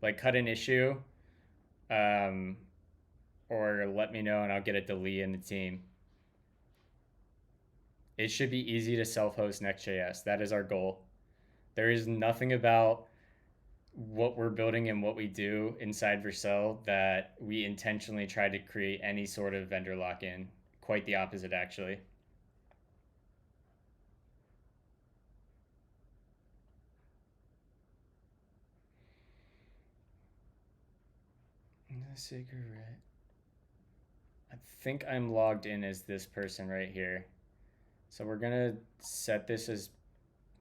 Like cut an issue, or let me know and I'll get it to Lee and the team. It should be easy to self-host Next.js. That is our goal. There is nothing about what we're building and what we do inside Vercel that we intentionally try to create any sort of vendor lock-in. Quite the opposite, actually. Cigarette. I think I'm logged in as this person right here. So we're gonna set this as,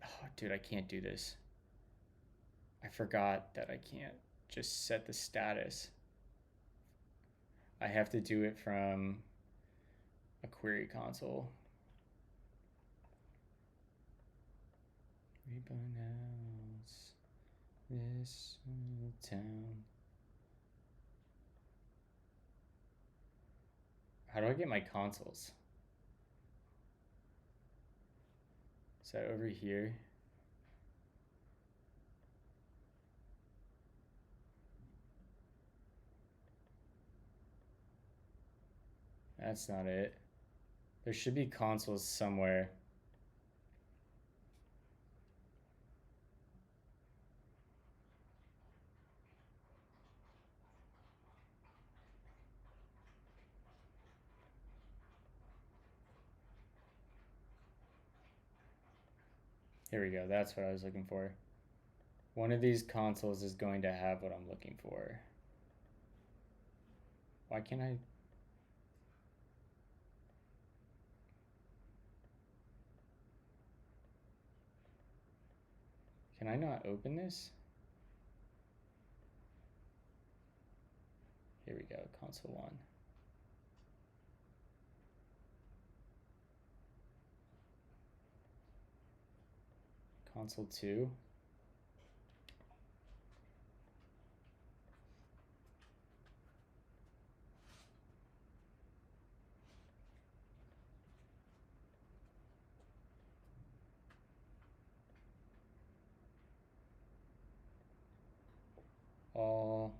oh, dude, I can't do this. I forgot that I can't just set the status. I have to do it from a query console. Repo nows this town. How do I get my consoles? Is that over here? That's not it. There should be consoles somewhere. Here we go. That's what I was looking for. One of these consoles is going to have what I'm looking for. Why can't I? Can I not open this? Here we go, console 1. Console 2. All.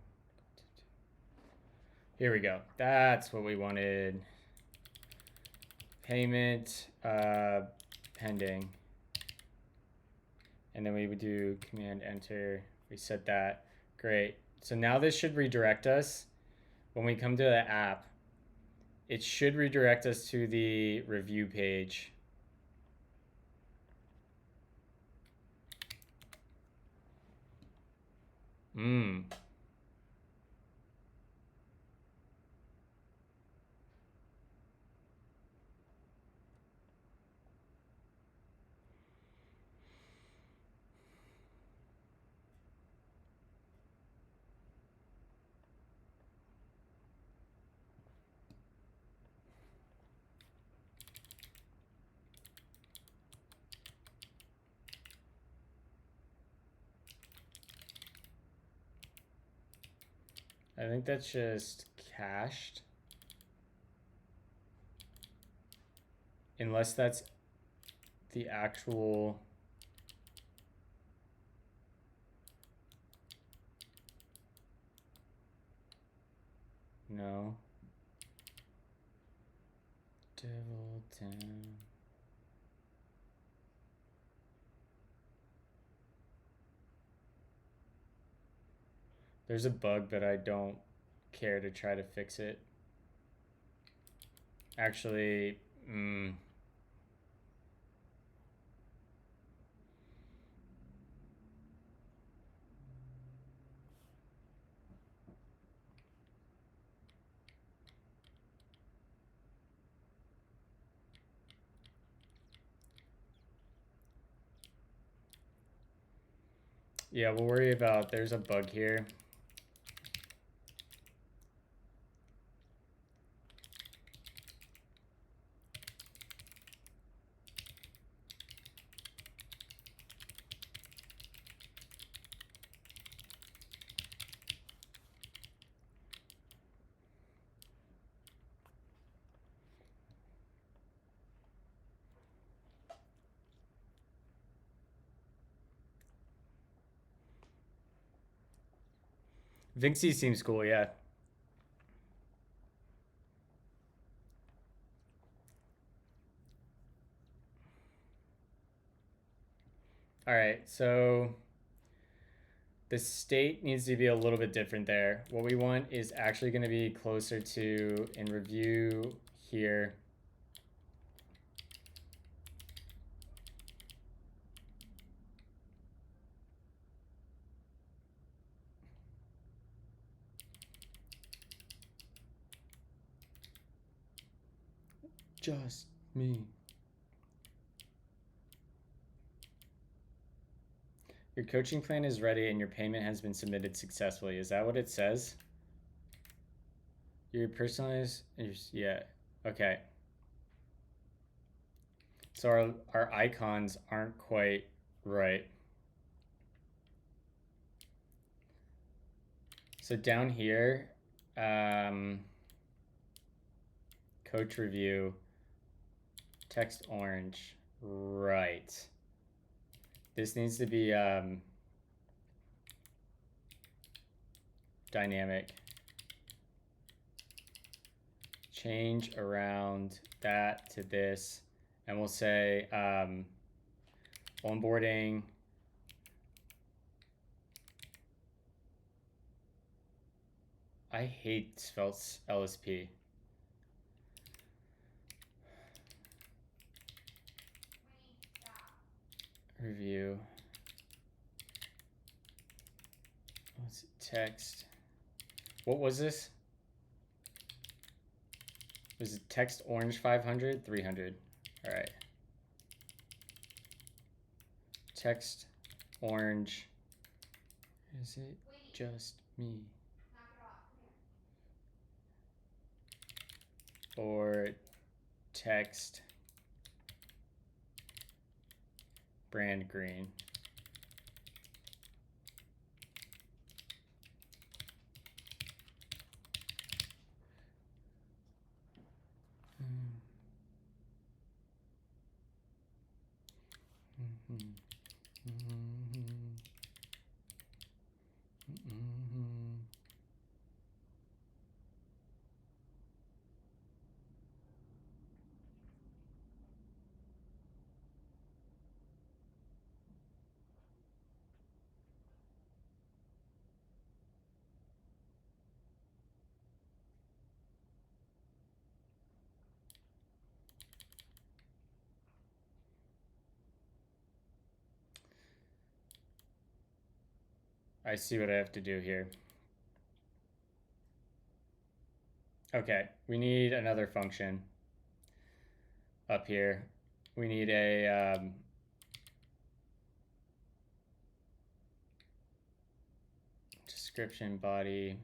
Here we go. That's what we wanted. Payment pending. And then we would do command enter. We set that. Great. So now this should redirect us. When we come to the app, it should redirect us to the review page. I think that's just cached. Unless that's the actual... No. Devil Town. There's a bug, but I don't care to try to fix it. Actually, yeah, we'll worry about, there's a bug here. Vinxie seems cool, yeah. All right, so the state needs to be a little bit different there. What we want is actually going to be closer to in review here. Just me. Your coaching plan is ready and your payment has been submitted successfully. Is that what it says? Your personalized, yeah, okay. So our icons aren't quite right. So down here, coach review, text orange, right. This needs to be dynamic. change around that to this, and we'll say onboarding I hate Svelte's LSP. Review. What's it? Text. What was this? Was it text orange 500? 300. All right. Text orange. Is it just me? Or text brand green. I see what I have to do here. Okay, we need another function up here. We need a description body.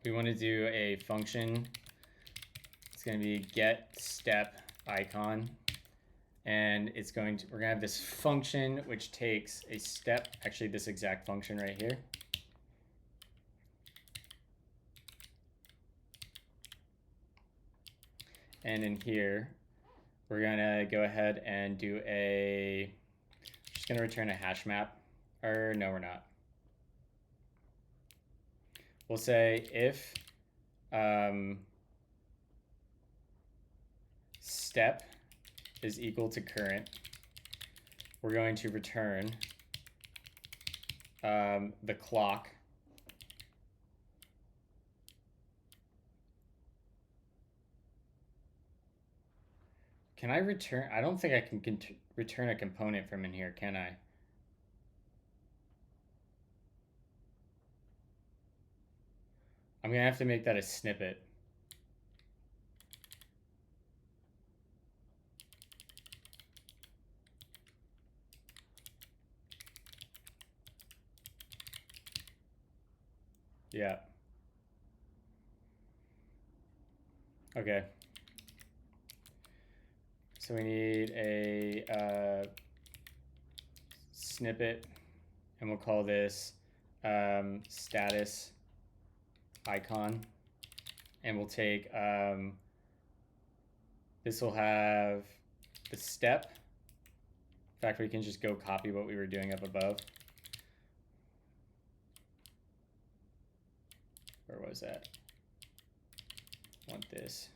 We want to do a function. It's going to be get step icon. And it's going to, we're going to have this function which takes a step, actually this exact function right here. And in here, we're going to go ahead and do a, just going to return a hash map. Or no, we're not. We'll say if step is equal to current, we're going to return the clock. Can I return? I don't think I can return a component from in here, can I? I'm gonna have to make that a snippet. Yeah. Okay. So we need a snippet, and we'll call this status icon, and we'll take this will have the step. In fact, we can just go copy what we were doing up above. Where was that? Want this.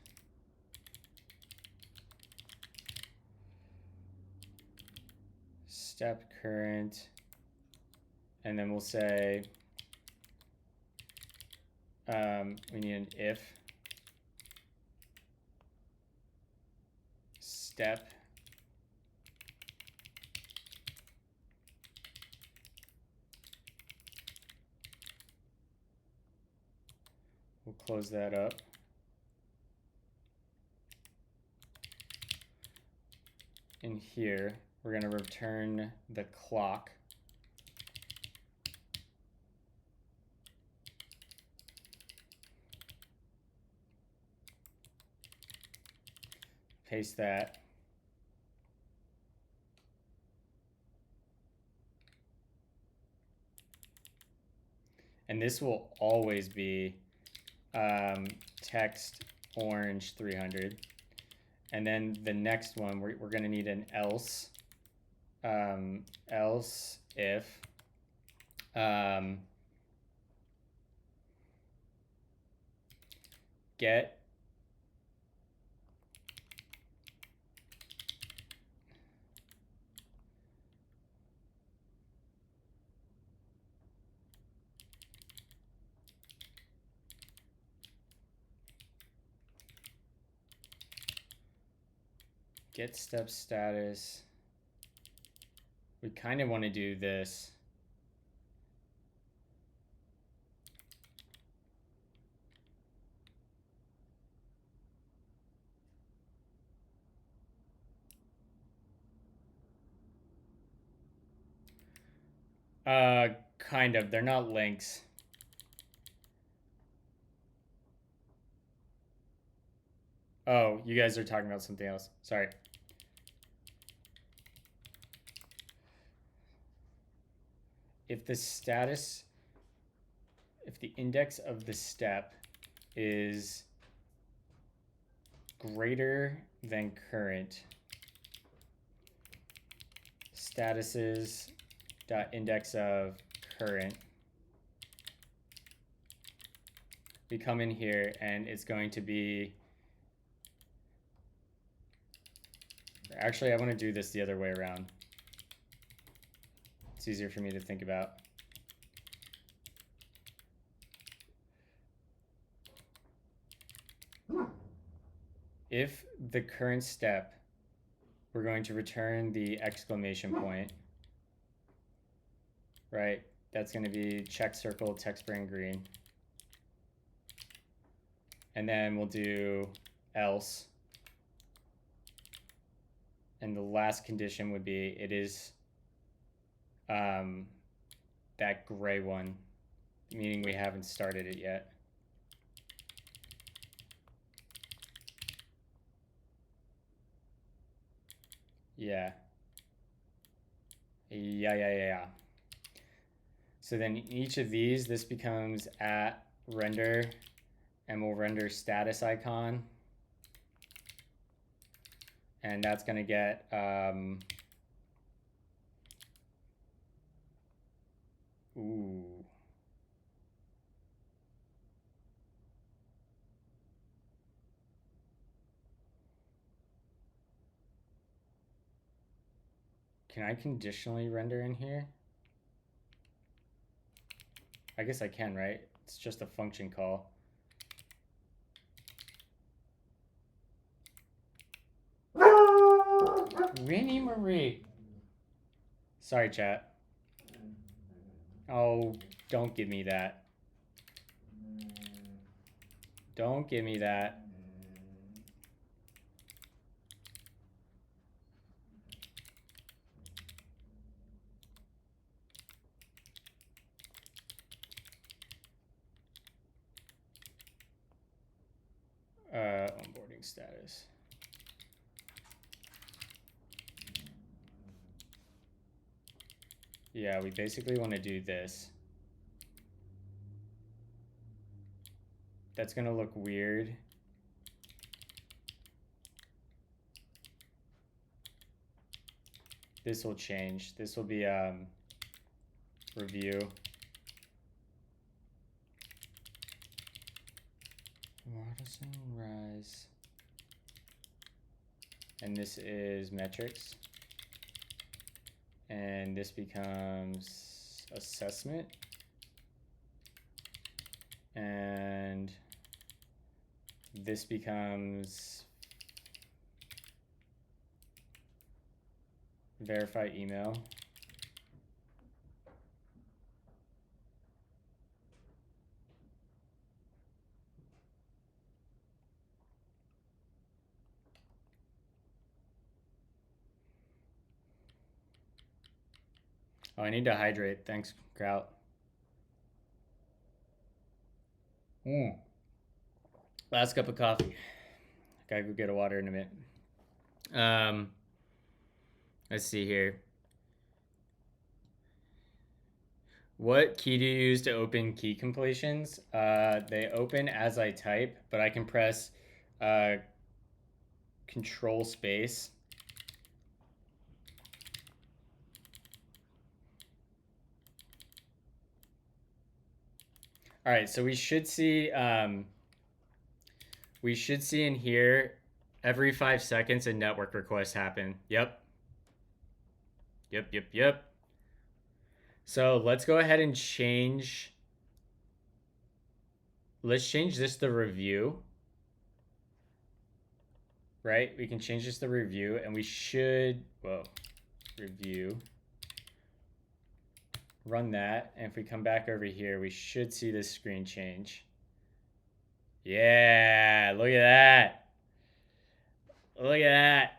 Step current, and then we'll say we need an if step we'll close that up. In here, we're going to return the clock. Paste that. And this will always be text orange 300. And then the next one, we're going to need an else. Else if get get step status. We kind of want to do this. Kind of. They're not links. Oh, you guys are talking about something else. Sorry. If the status, if the index of the step is greater than current, statuses dot index of current, we come in here and it's going to be, actually I want to do this the other way around. It's easier for me to think about. If the current step, we're going to return the exclamation point, right? That's going to be check circle text brand green. And then we'll do else. And the last condition would be it is that gray one, meaning we haven't started it yet. Yeah. Yeah. So then each of these, this becomes at render, and we'll render status icon. And that's going to get ooh. Can I conditionally render in here? I guess I can, right? It's just a function call. Winnie Marie. Sorry, chat. Oh, don't give me that. Don't give me that. Onboarding status. Yeah, we basically want to do this. That's going to look weird. This will change. This will be review. Watson Rise. And this is metrics. And this becomes assessment. And this becomes verify email. Oh, I need to hydrate. Thanks, Kraut. Last cup of coffee. Gotta go get a water in a minute. Let's see here. What key do you use to open key completions? They open as I type, but I can press control space. All right, so we should see in here every 5 seconds a network request happen. Yep. So let's go ahead and change. Let's change this to review. right? We can change this to review, and we should, whoa, review. Run that, and if we come back over here, we should see this screen change. Yeah, look at that. Look at that.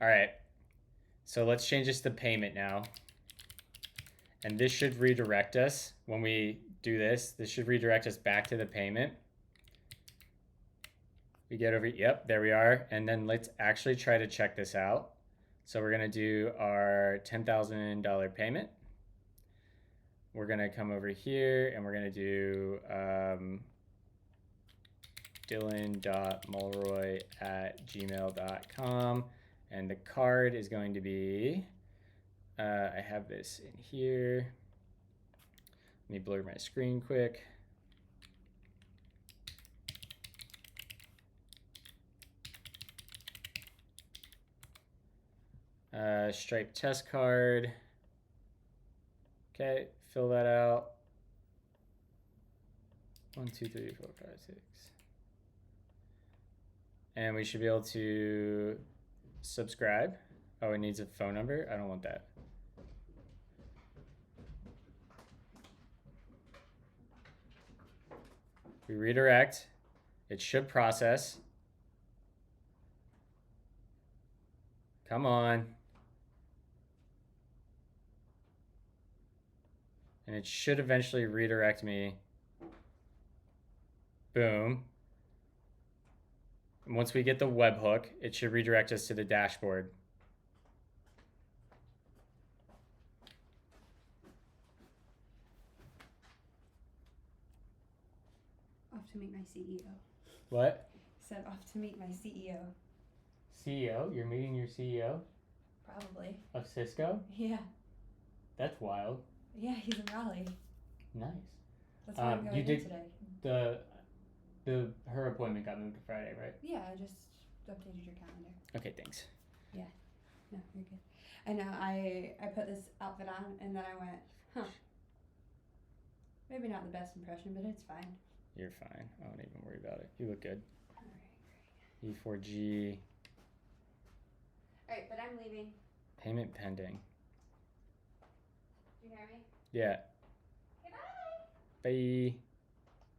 All right, so let's change this to payment now. And this should redirect us when we do this. This should redirect us back to the payment. We get over, yep, there we are. And then let's actually try to check this out. So we're gonna do our $10,000 payment. We're gonna come over here and we're gonna do dylan.mulroy@gmail.com. And the card is going to be, I have this in here. Let me blur my screen quick. Stripe test card. Okay, fill that out. 1, 2, 3, 4, 5, 6. And we should be able to subscribe. Oh, it needs a phone number. I don't want that. We redirect. It should process. Come on. And it should eventually redirect me. Boom. And once we get the webhook, it should redirect us to the dashboard. Off to meet my CEO. What? Said off to meet my CEO. CEO? You're meeting your CEO? Probably. Of Cisco? Yeah. That's wild. Yeah, he's in Raleigh. Nice. That's why I'm going in today. Her appointment got moved to Friday, right? Yeah, I just updated your calendar. Okay, thanks. Yeah. No, you're good. I know, I put this outfit on and then I went, huh. Maybe not the best impression, but it's fine. You're fine. I won't even worry about it. You look good. Alright, great. E4G. Alright, but I'm leaving. Payment pending. Do you hear me? Yeah. Goodbye. Bye.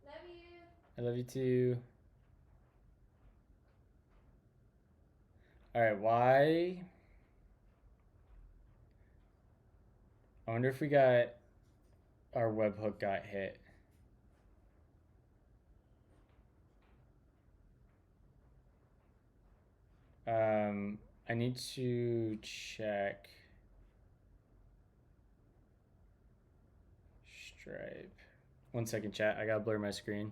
Love you. I love you too. Alright, why? I wonder if we got, our webhook got hit. I need to check Stripe. 1 second, chat. I gotta blur my screen.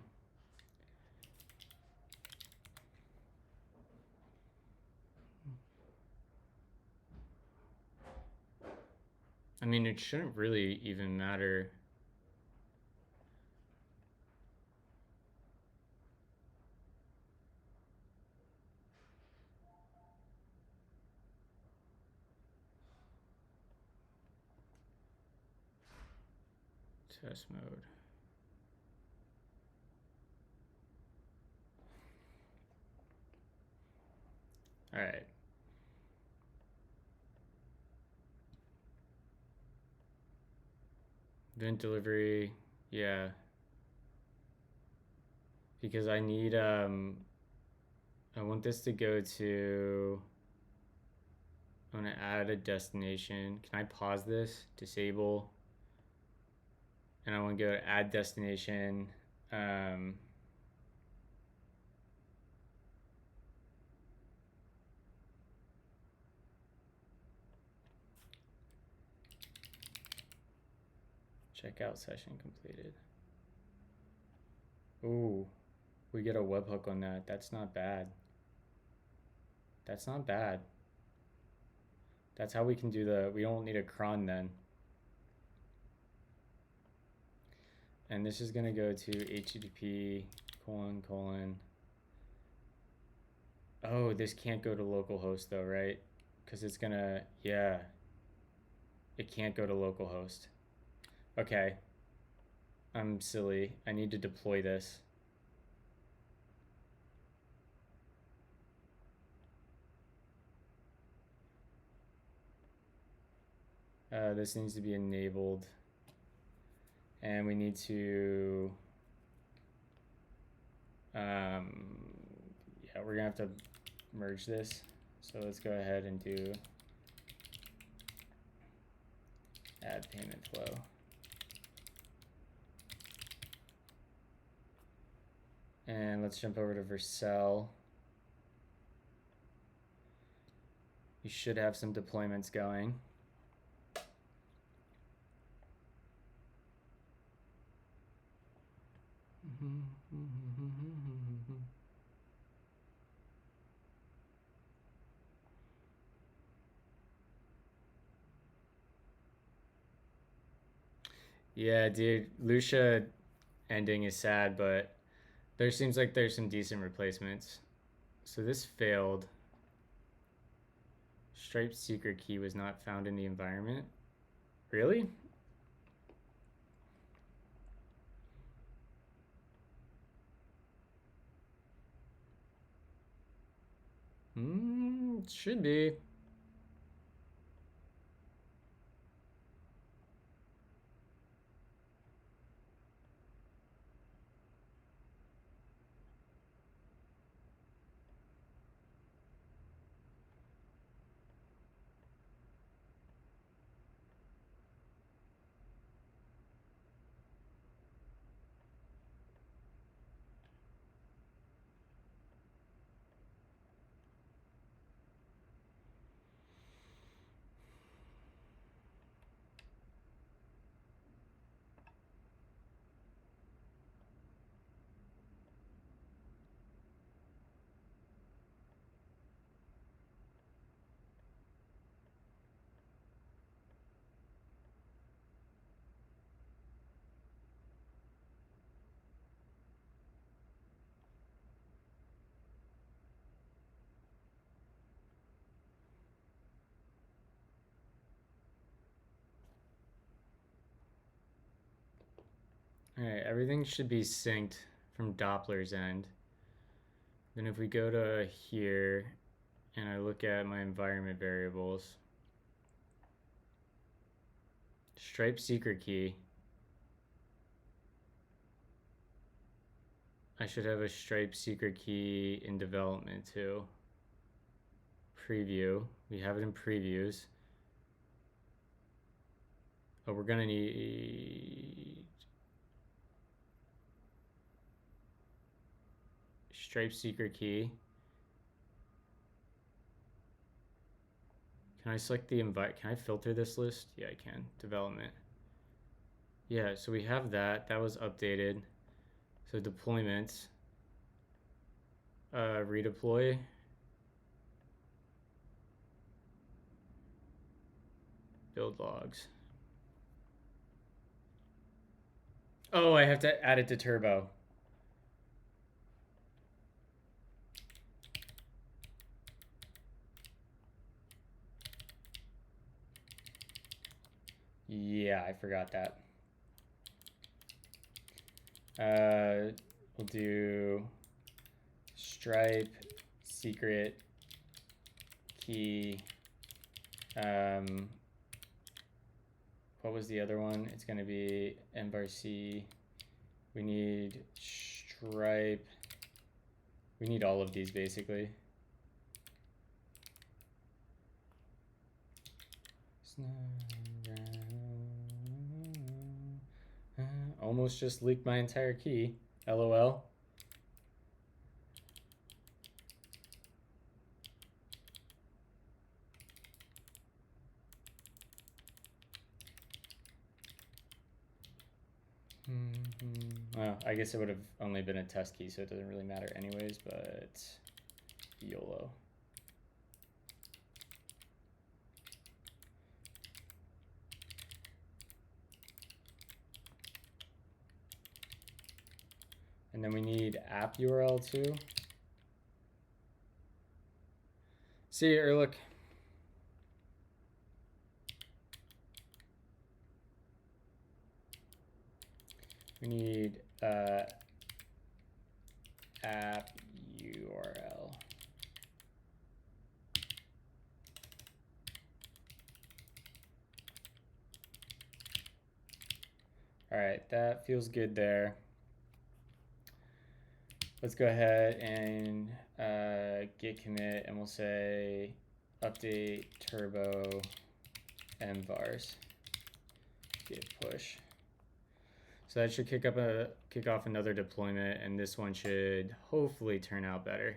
I mean, it shouldn't really even matter. Test mode. All right. Event delivery, yeah. Because I need, I want this to go to, I want to add a destination. Can I pause this? Disable. And I want to go to add destination. Checkout session completed. Ooh, we get a webhook on that. That's not bad. That's not bad. That's how we can do the, we don't need a cron then. And this is gonna go to HTTP : Oh, this can't go to localhost though, right? Because it's gonna, yeah. it can't go to localhost. Okay. I'm silly. I need to deploy this. This needs to be enabled. And we need to... yeah, we're gonna have to merge this. So let's go ahead and do add payment flow. And let's jump over to Vercel. You should have some deployments going. Yeah, dude, Lucia ending is sad, but there seems like there's some decent replacements. So this failed. Striped secret key was not found in the environment. Really? Should be. All right, everything should be synced from Doppler's end. Then if we go to here and I look at my environment variables, Stripe secret key, I should have a Stripe secret key in development too. Preview, we have it in previews. Oh, we're gonna need Stripe secret key. Can I select the invite? Can I filter this list? Yeah, I can. Development. Yeah, so we have that. That was updated. So deployments. Redeploy. Build logs. Oh, I have to add it to Turbo. Yeah, I forgot that. We'll do Stripe secret key. What was the other one? It's going to be mbarc. We need Stripe. We need all of these basically. Almost just leaked my entire key. LOL. Well, I guess it would have only been a test key, so it doesn't really matter anyways, but YOLO. And then we need app URL too. See you, Erlich. We need app URL. All right, that feels good there. Let's go ahead and git commit, and we'll say update turbo mvars git push. So that should kick off another deployment, and this one should hopefully turn out better.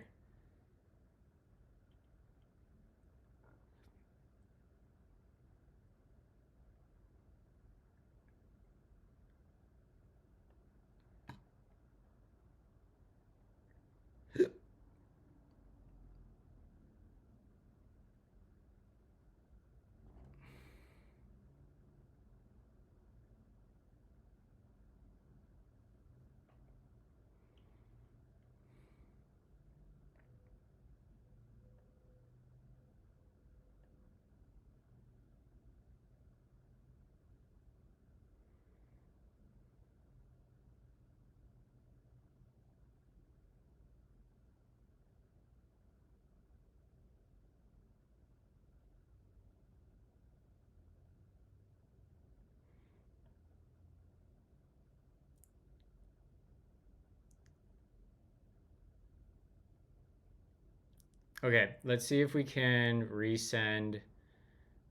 Okay, let's see if we can resend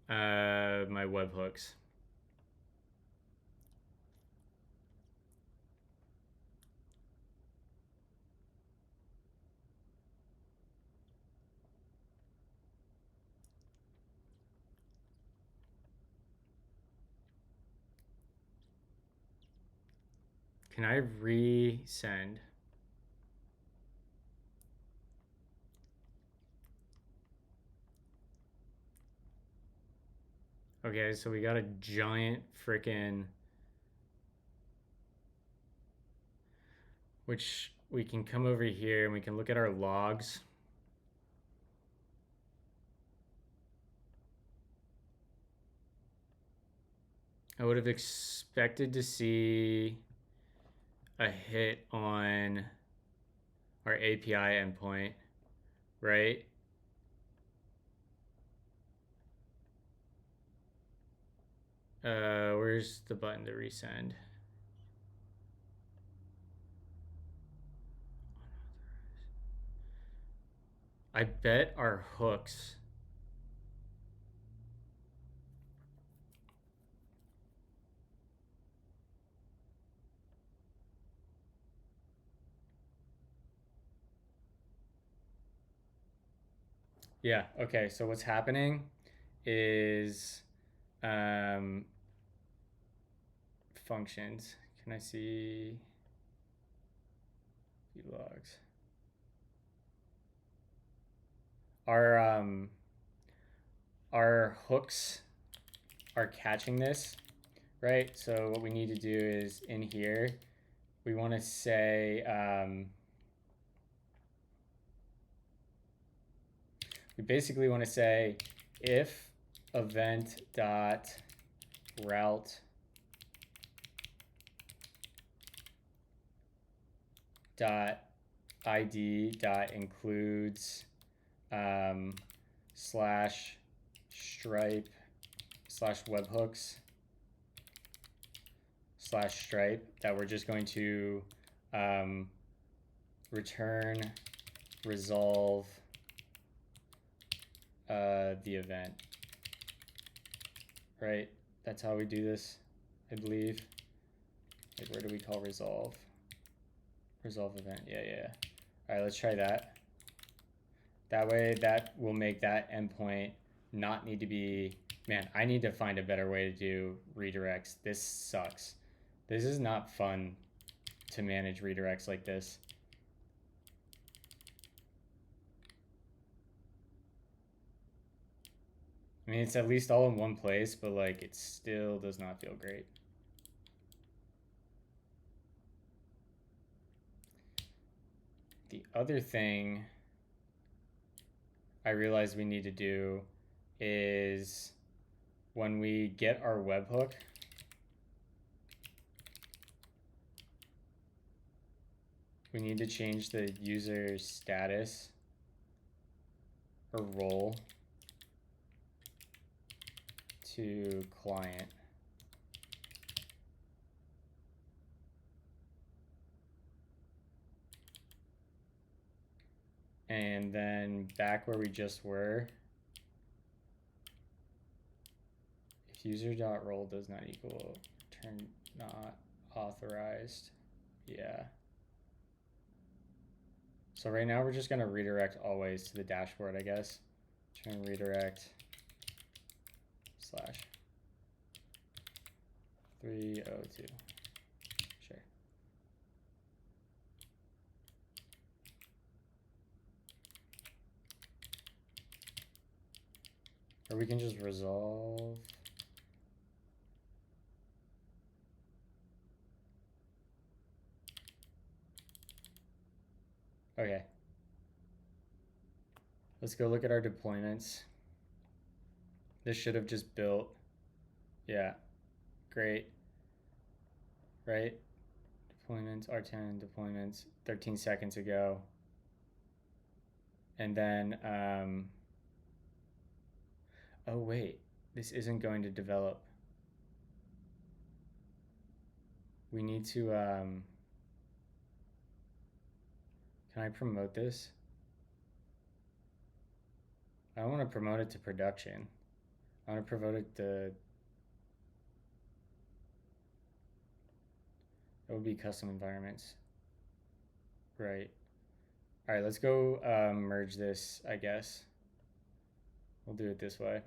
my webhooks. Can I resend? Okay, so we got a giant frickin', which we can come over here and we can look at our logs. I would have expected to see a hit on our API endpoint, right? Where's the button to resend? I bet our hooks. Yeah, okay, so what's happening is functions. Can I see view logs? Our hooks are catching this, right? So what we need to do is in here, we want to say we basically want to say if event dot route dot id dot includes slash stripe slash webhooks slash stripe, that we're just going to return resolve the event, right? That's how we do this, I believe. Like, where do we call resolve? Resolve event, yeah. All right, let's try that. That way, that will make that endpoint not need to be, man, I need to find a better way to do redirects. This sucks. This is not fun to manage redirects like this. I mean, it's at least all in one place, but like it still does not feel great. The other thing I realize we need to do is when we get our webhook, we need to change the user status or role to client. And then back where we just were, if user.role does not equal return not authorized. Yeah. So right now we're just gonna redirect always to the dashboard, I guess. Turn redirect slash 302. Sure. Or we can just resolve. Okay. Let's go look at our deployments. This should have just built. Yeah. Great. Right? Deployments, R10 deployments, 13 seconds ago. And then, oh wait, this isn't going to develop. We need to, can I promote this? I don't want to promote it to production. I want to promote it to, that would be custom environments. Right. All right, let's go merge this, I guess. We'll do it this way.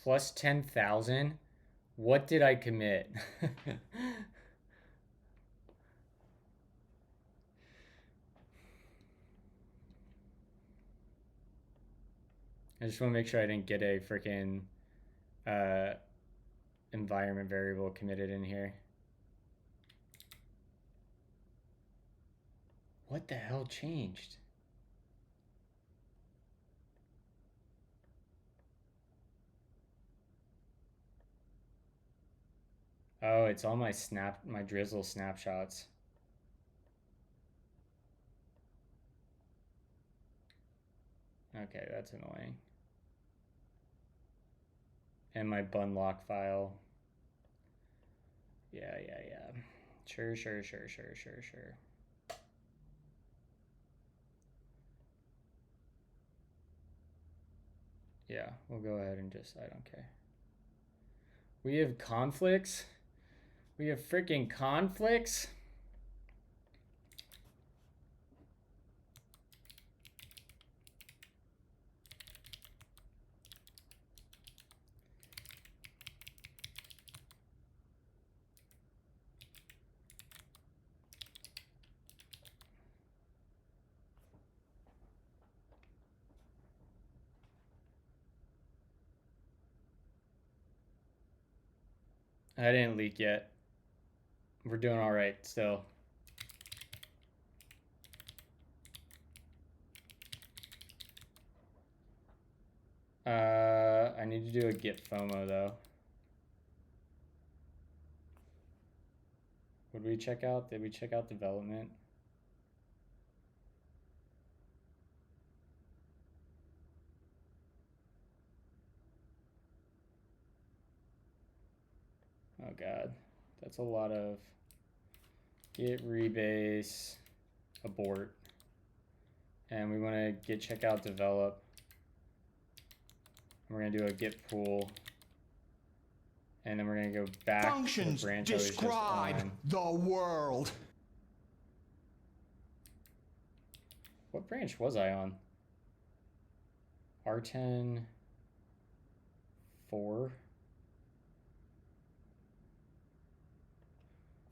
Plus 10,000? What did I commit? I just want to make sure I didn't get a freaking environment variable committed in here. What the hell changed? Oh, it's all my drizzle snapshots. Okay, that's annoying. And my bunlock file. Yeah. Sure. Yeah, we'll go ahead and just, I don't care. We have conflicts? We have freaking conflicts? I didn't leak yet. We're doing all right still. I need to do a git FOMO though. What did we check out? Did we check out development? Oh god, that's a lot of git rebase abort. And we want to git checkout develop. And we're going to do a git pull. And then we're going to go back Functions to the branch I was just describe on. the world. What branch was I on? R10 4.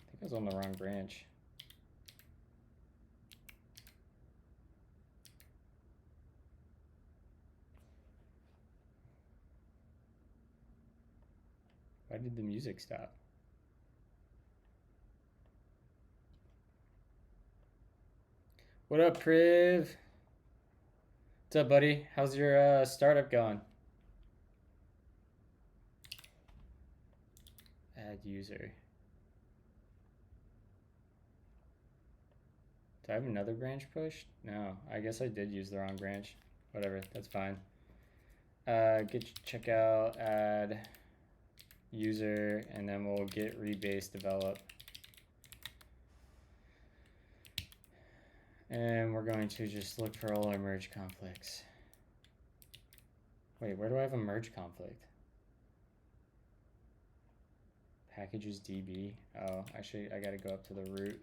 I think I was on the wrong branch. Why did the music stop? What up, Priv? What's up, buddy? How's your startup going? Add user. Do I have another branch pushed? No, I guess I did use the wrong branch. Whatever, that's fine. Git checkout, add user, and then we'll git rebase develop. And we're going to just look for all our merge conflicts. Wait, where do I have a merge conflict? Packages DB. Oh, actually, I gotta go up to the root.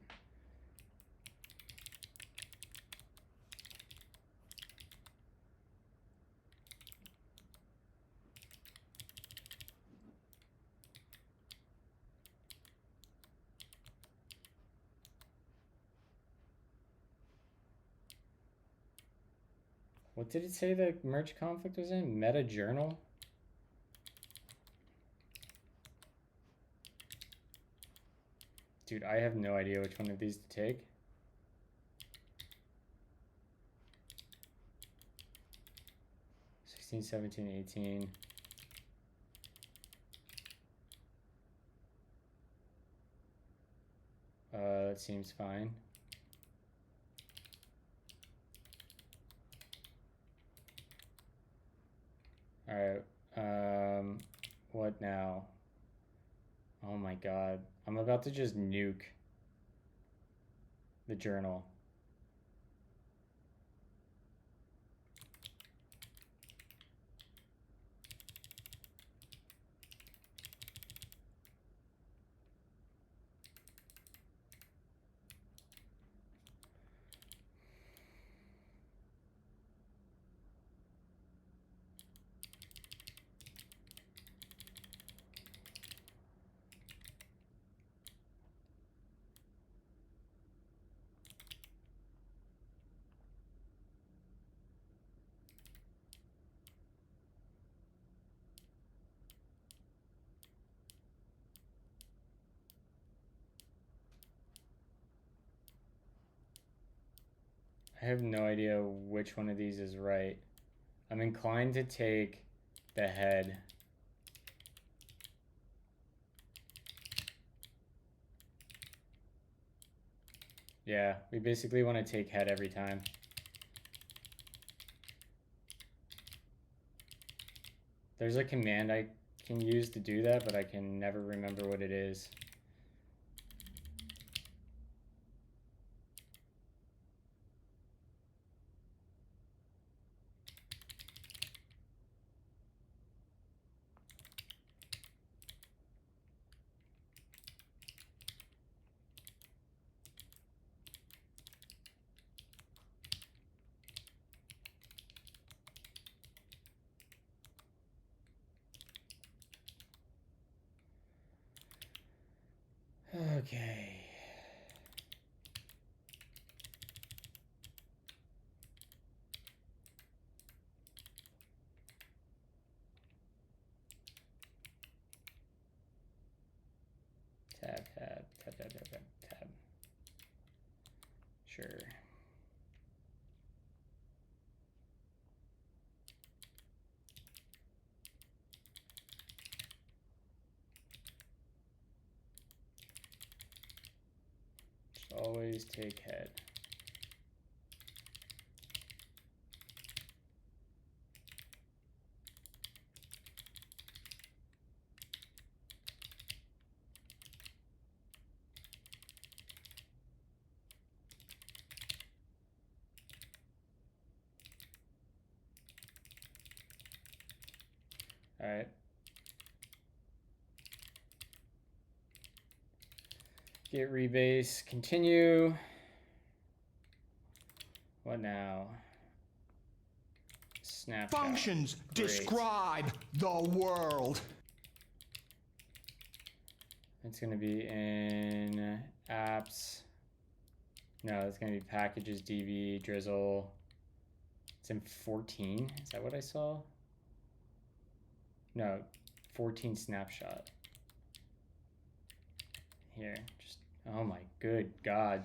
What did it say the merge conflict was in? Meta journal? Dude, I have no idea which one of these to take. '16, 17, 18. That seems fine. Alright, what now? Oh my god. I'm about to just nuke the journal. I have no idea which one of these is right. I'm inclined to take the head. Yeah, we basically want to take head every time. There's a command I can use to do that, but I can never remember what it is. Okay. Tab, tab, tab, tab, tab, tab, tab. Sure. Just always take head. All right. Git rebase, continue. What now? Snapshot. Functions Great. describe the world. It's gonna be in apps. No, it's gonna be packages, DB, drizzle. It's in 14. Is that what I saw? No, 14 snapshot. Here, just, oh my good God.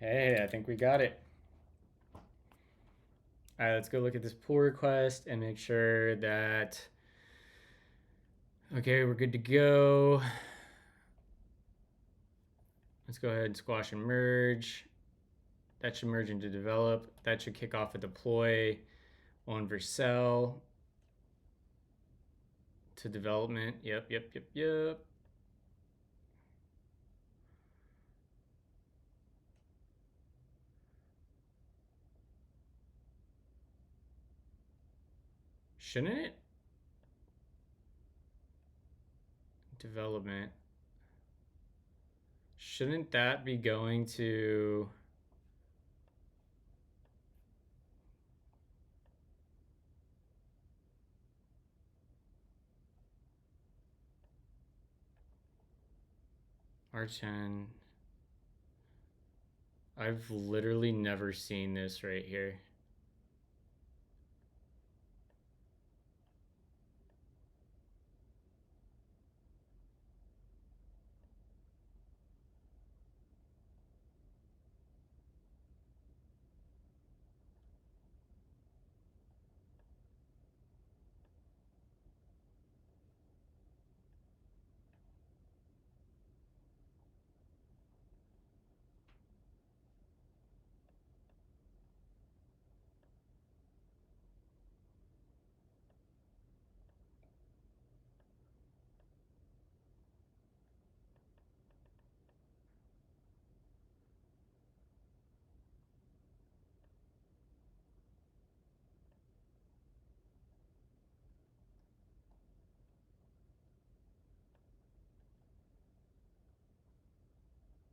Hey, I think we got it. All right, let's go look at this pull request and make sure that, okay, we're good to go. Let's go ahead and squash and merge. That should merge into develop. That should kick off a deploy on Vercel to development. Yep. Shouldn't it? Development. Shouldn't that be going to... R10. I've literally never seen this right here.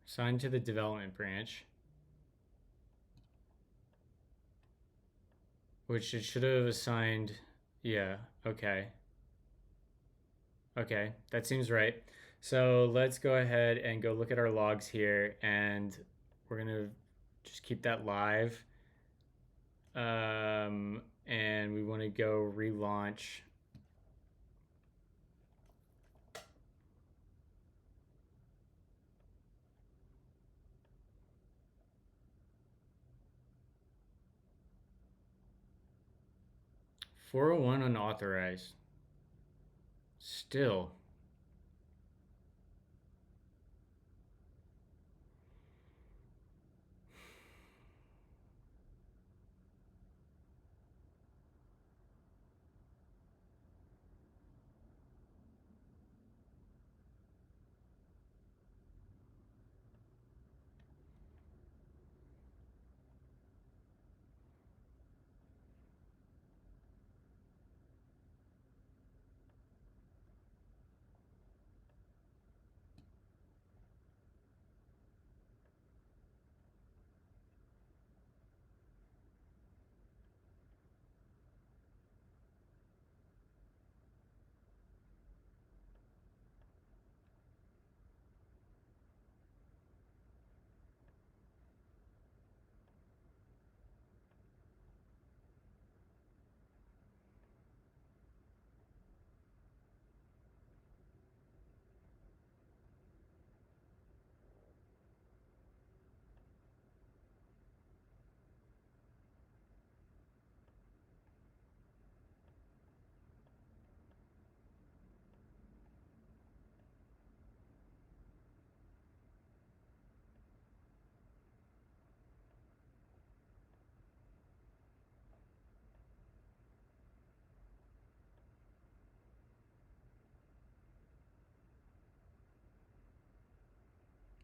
Assigned to the development branch. Which it should have assigned... Yeah, okay. Okay, that seems right. So let's go ahead and go look at our logs here, and we're gonna just keep that live. And we want to go relaunch. .401 unauthorized. Still.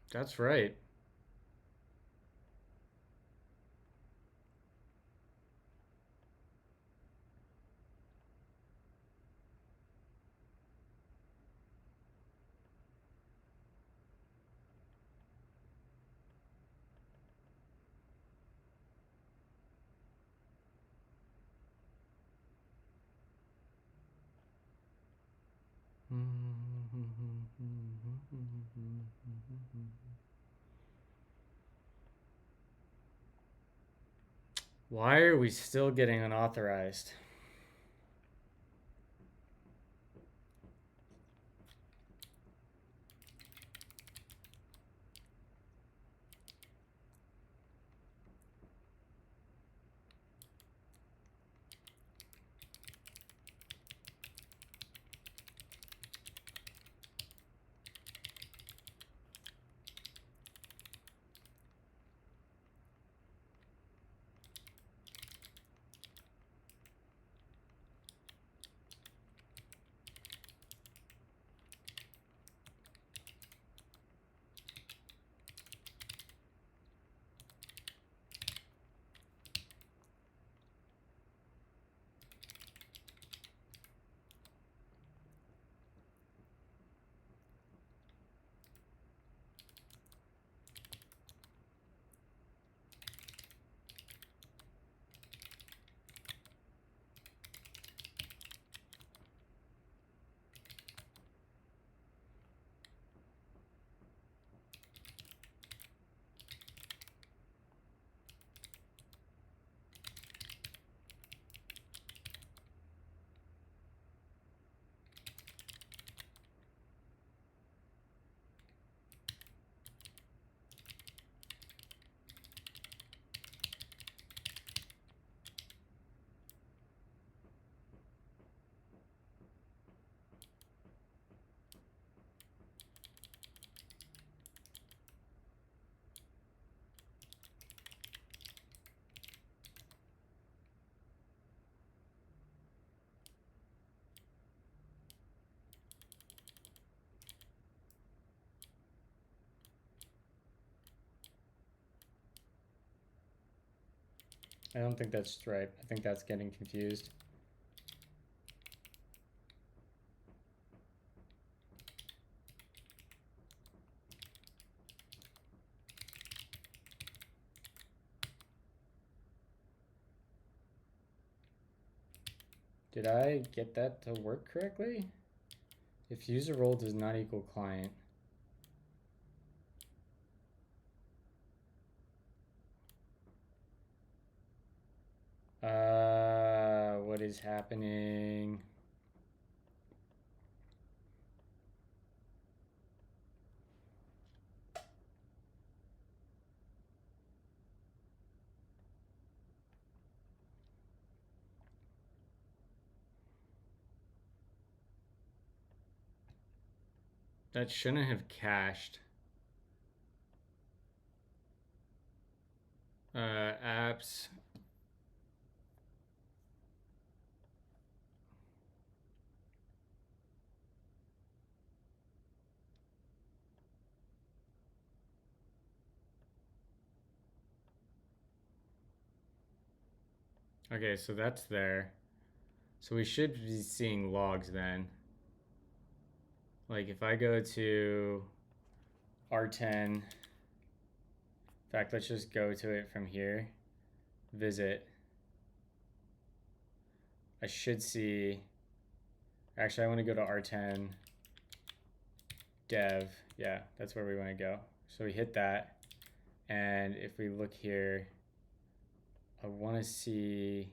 That's right. Why are we still getting unauthorized? I don't think that's stripe. I think that's getting confused. Did I get that to work correctly? If user role does not equal client. What is happening? That shouldn't have cached. Apps. Okay, so that's there. So we should be seeing logs then. Like if I go to R10, in fact, let's just go to it from here. Visit. I should see, actually I want to go to R10 dev. Yeah, that's where we want to go. So we hit that. And if we look here, I want to see,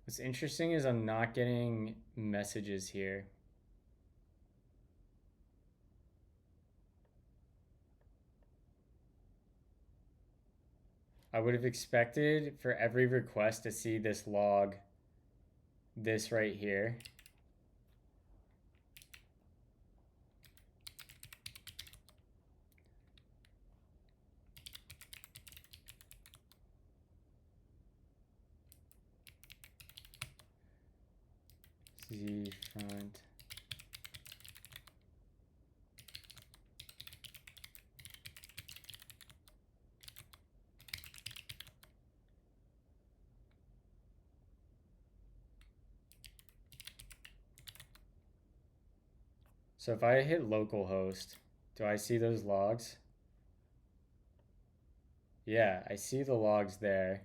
what's interesting is I'm not getting messages here. I would have expected for every request to see this log, this right here. Z front. So if I hit localhost, do I see those logs? Yeah, I see the logs there.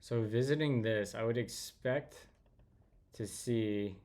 So visiting this, I would expect to see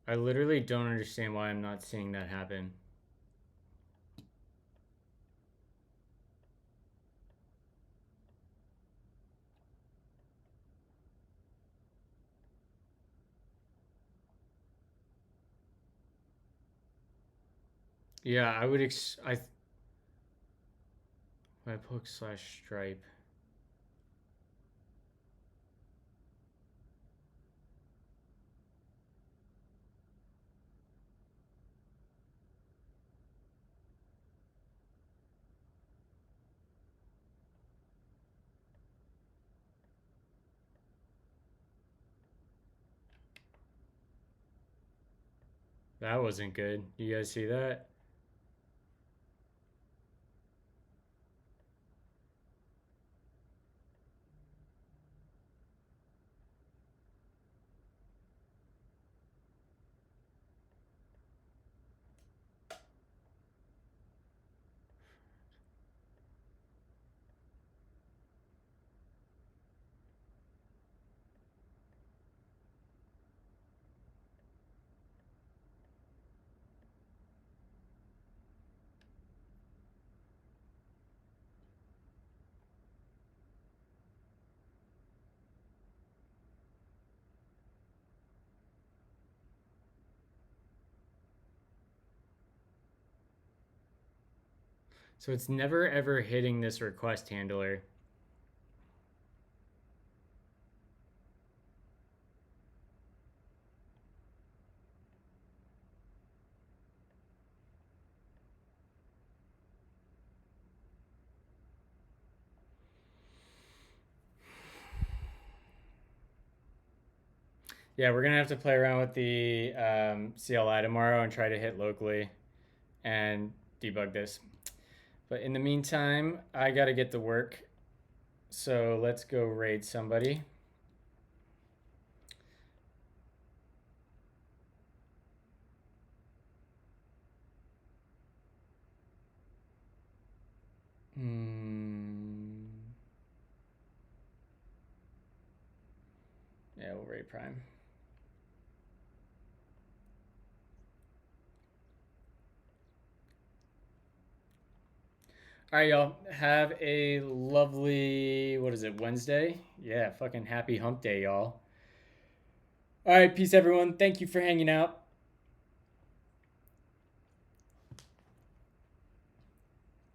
I literally don't understand why I'm not seeing that happen. Yeah, I would Webhook/stripe. That wasn't good. You guys see that? So it's never ever hitting this request handler. Yeah, we're gonna have to play around with the CLI tomorrow and try to hit locally and debug this. But in the meantime, I gotta get to work. So let's go raid somebody. Yeah, we'll raid Prime. All right, y'all. Have a lovely, what is it, Wednesday? Yeah, fucking happy hump day, y'all. All right, peace, everyone. Thank you for hanging out.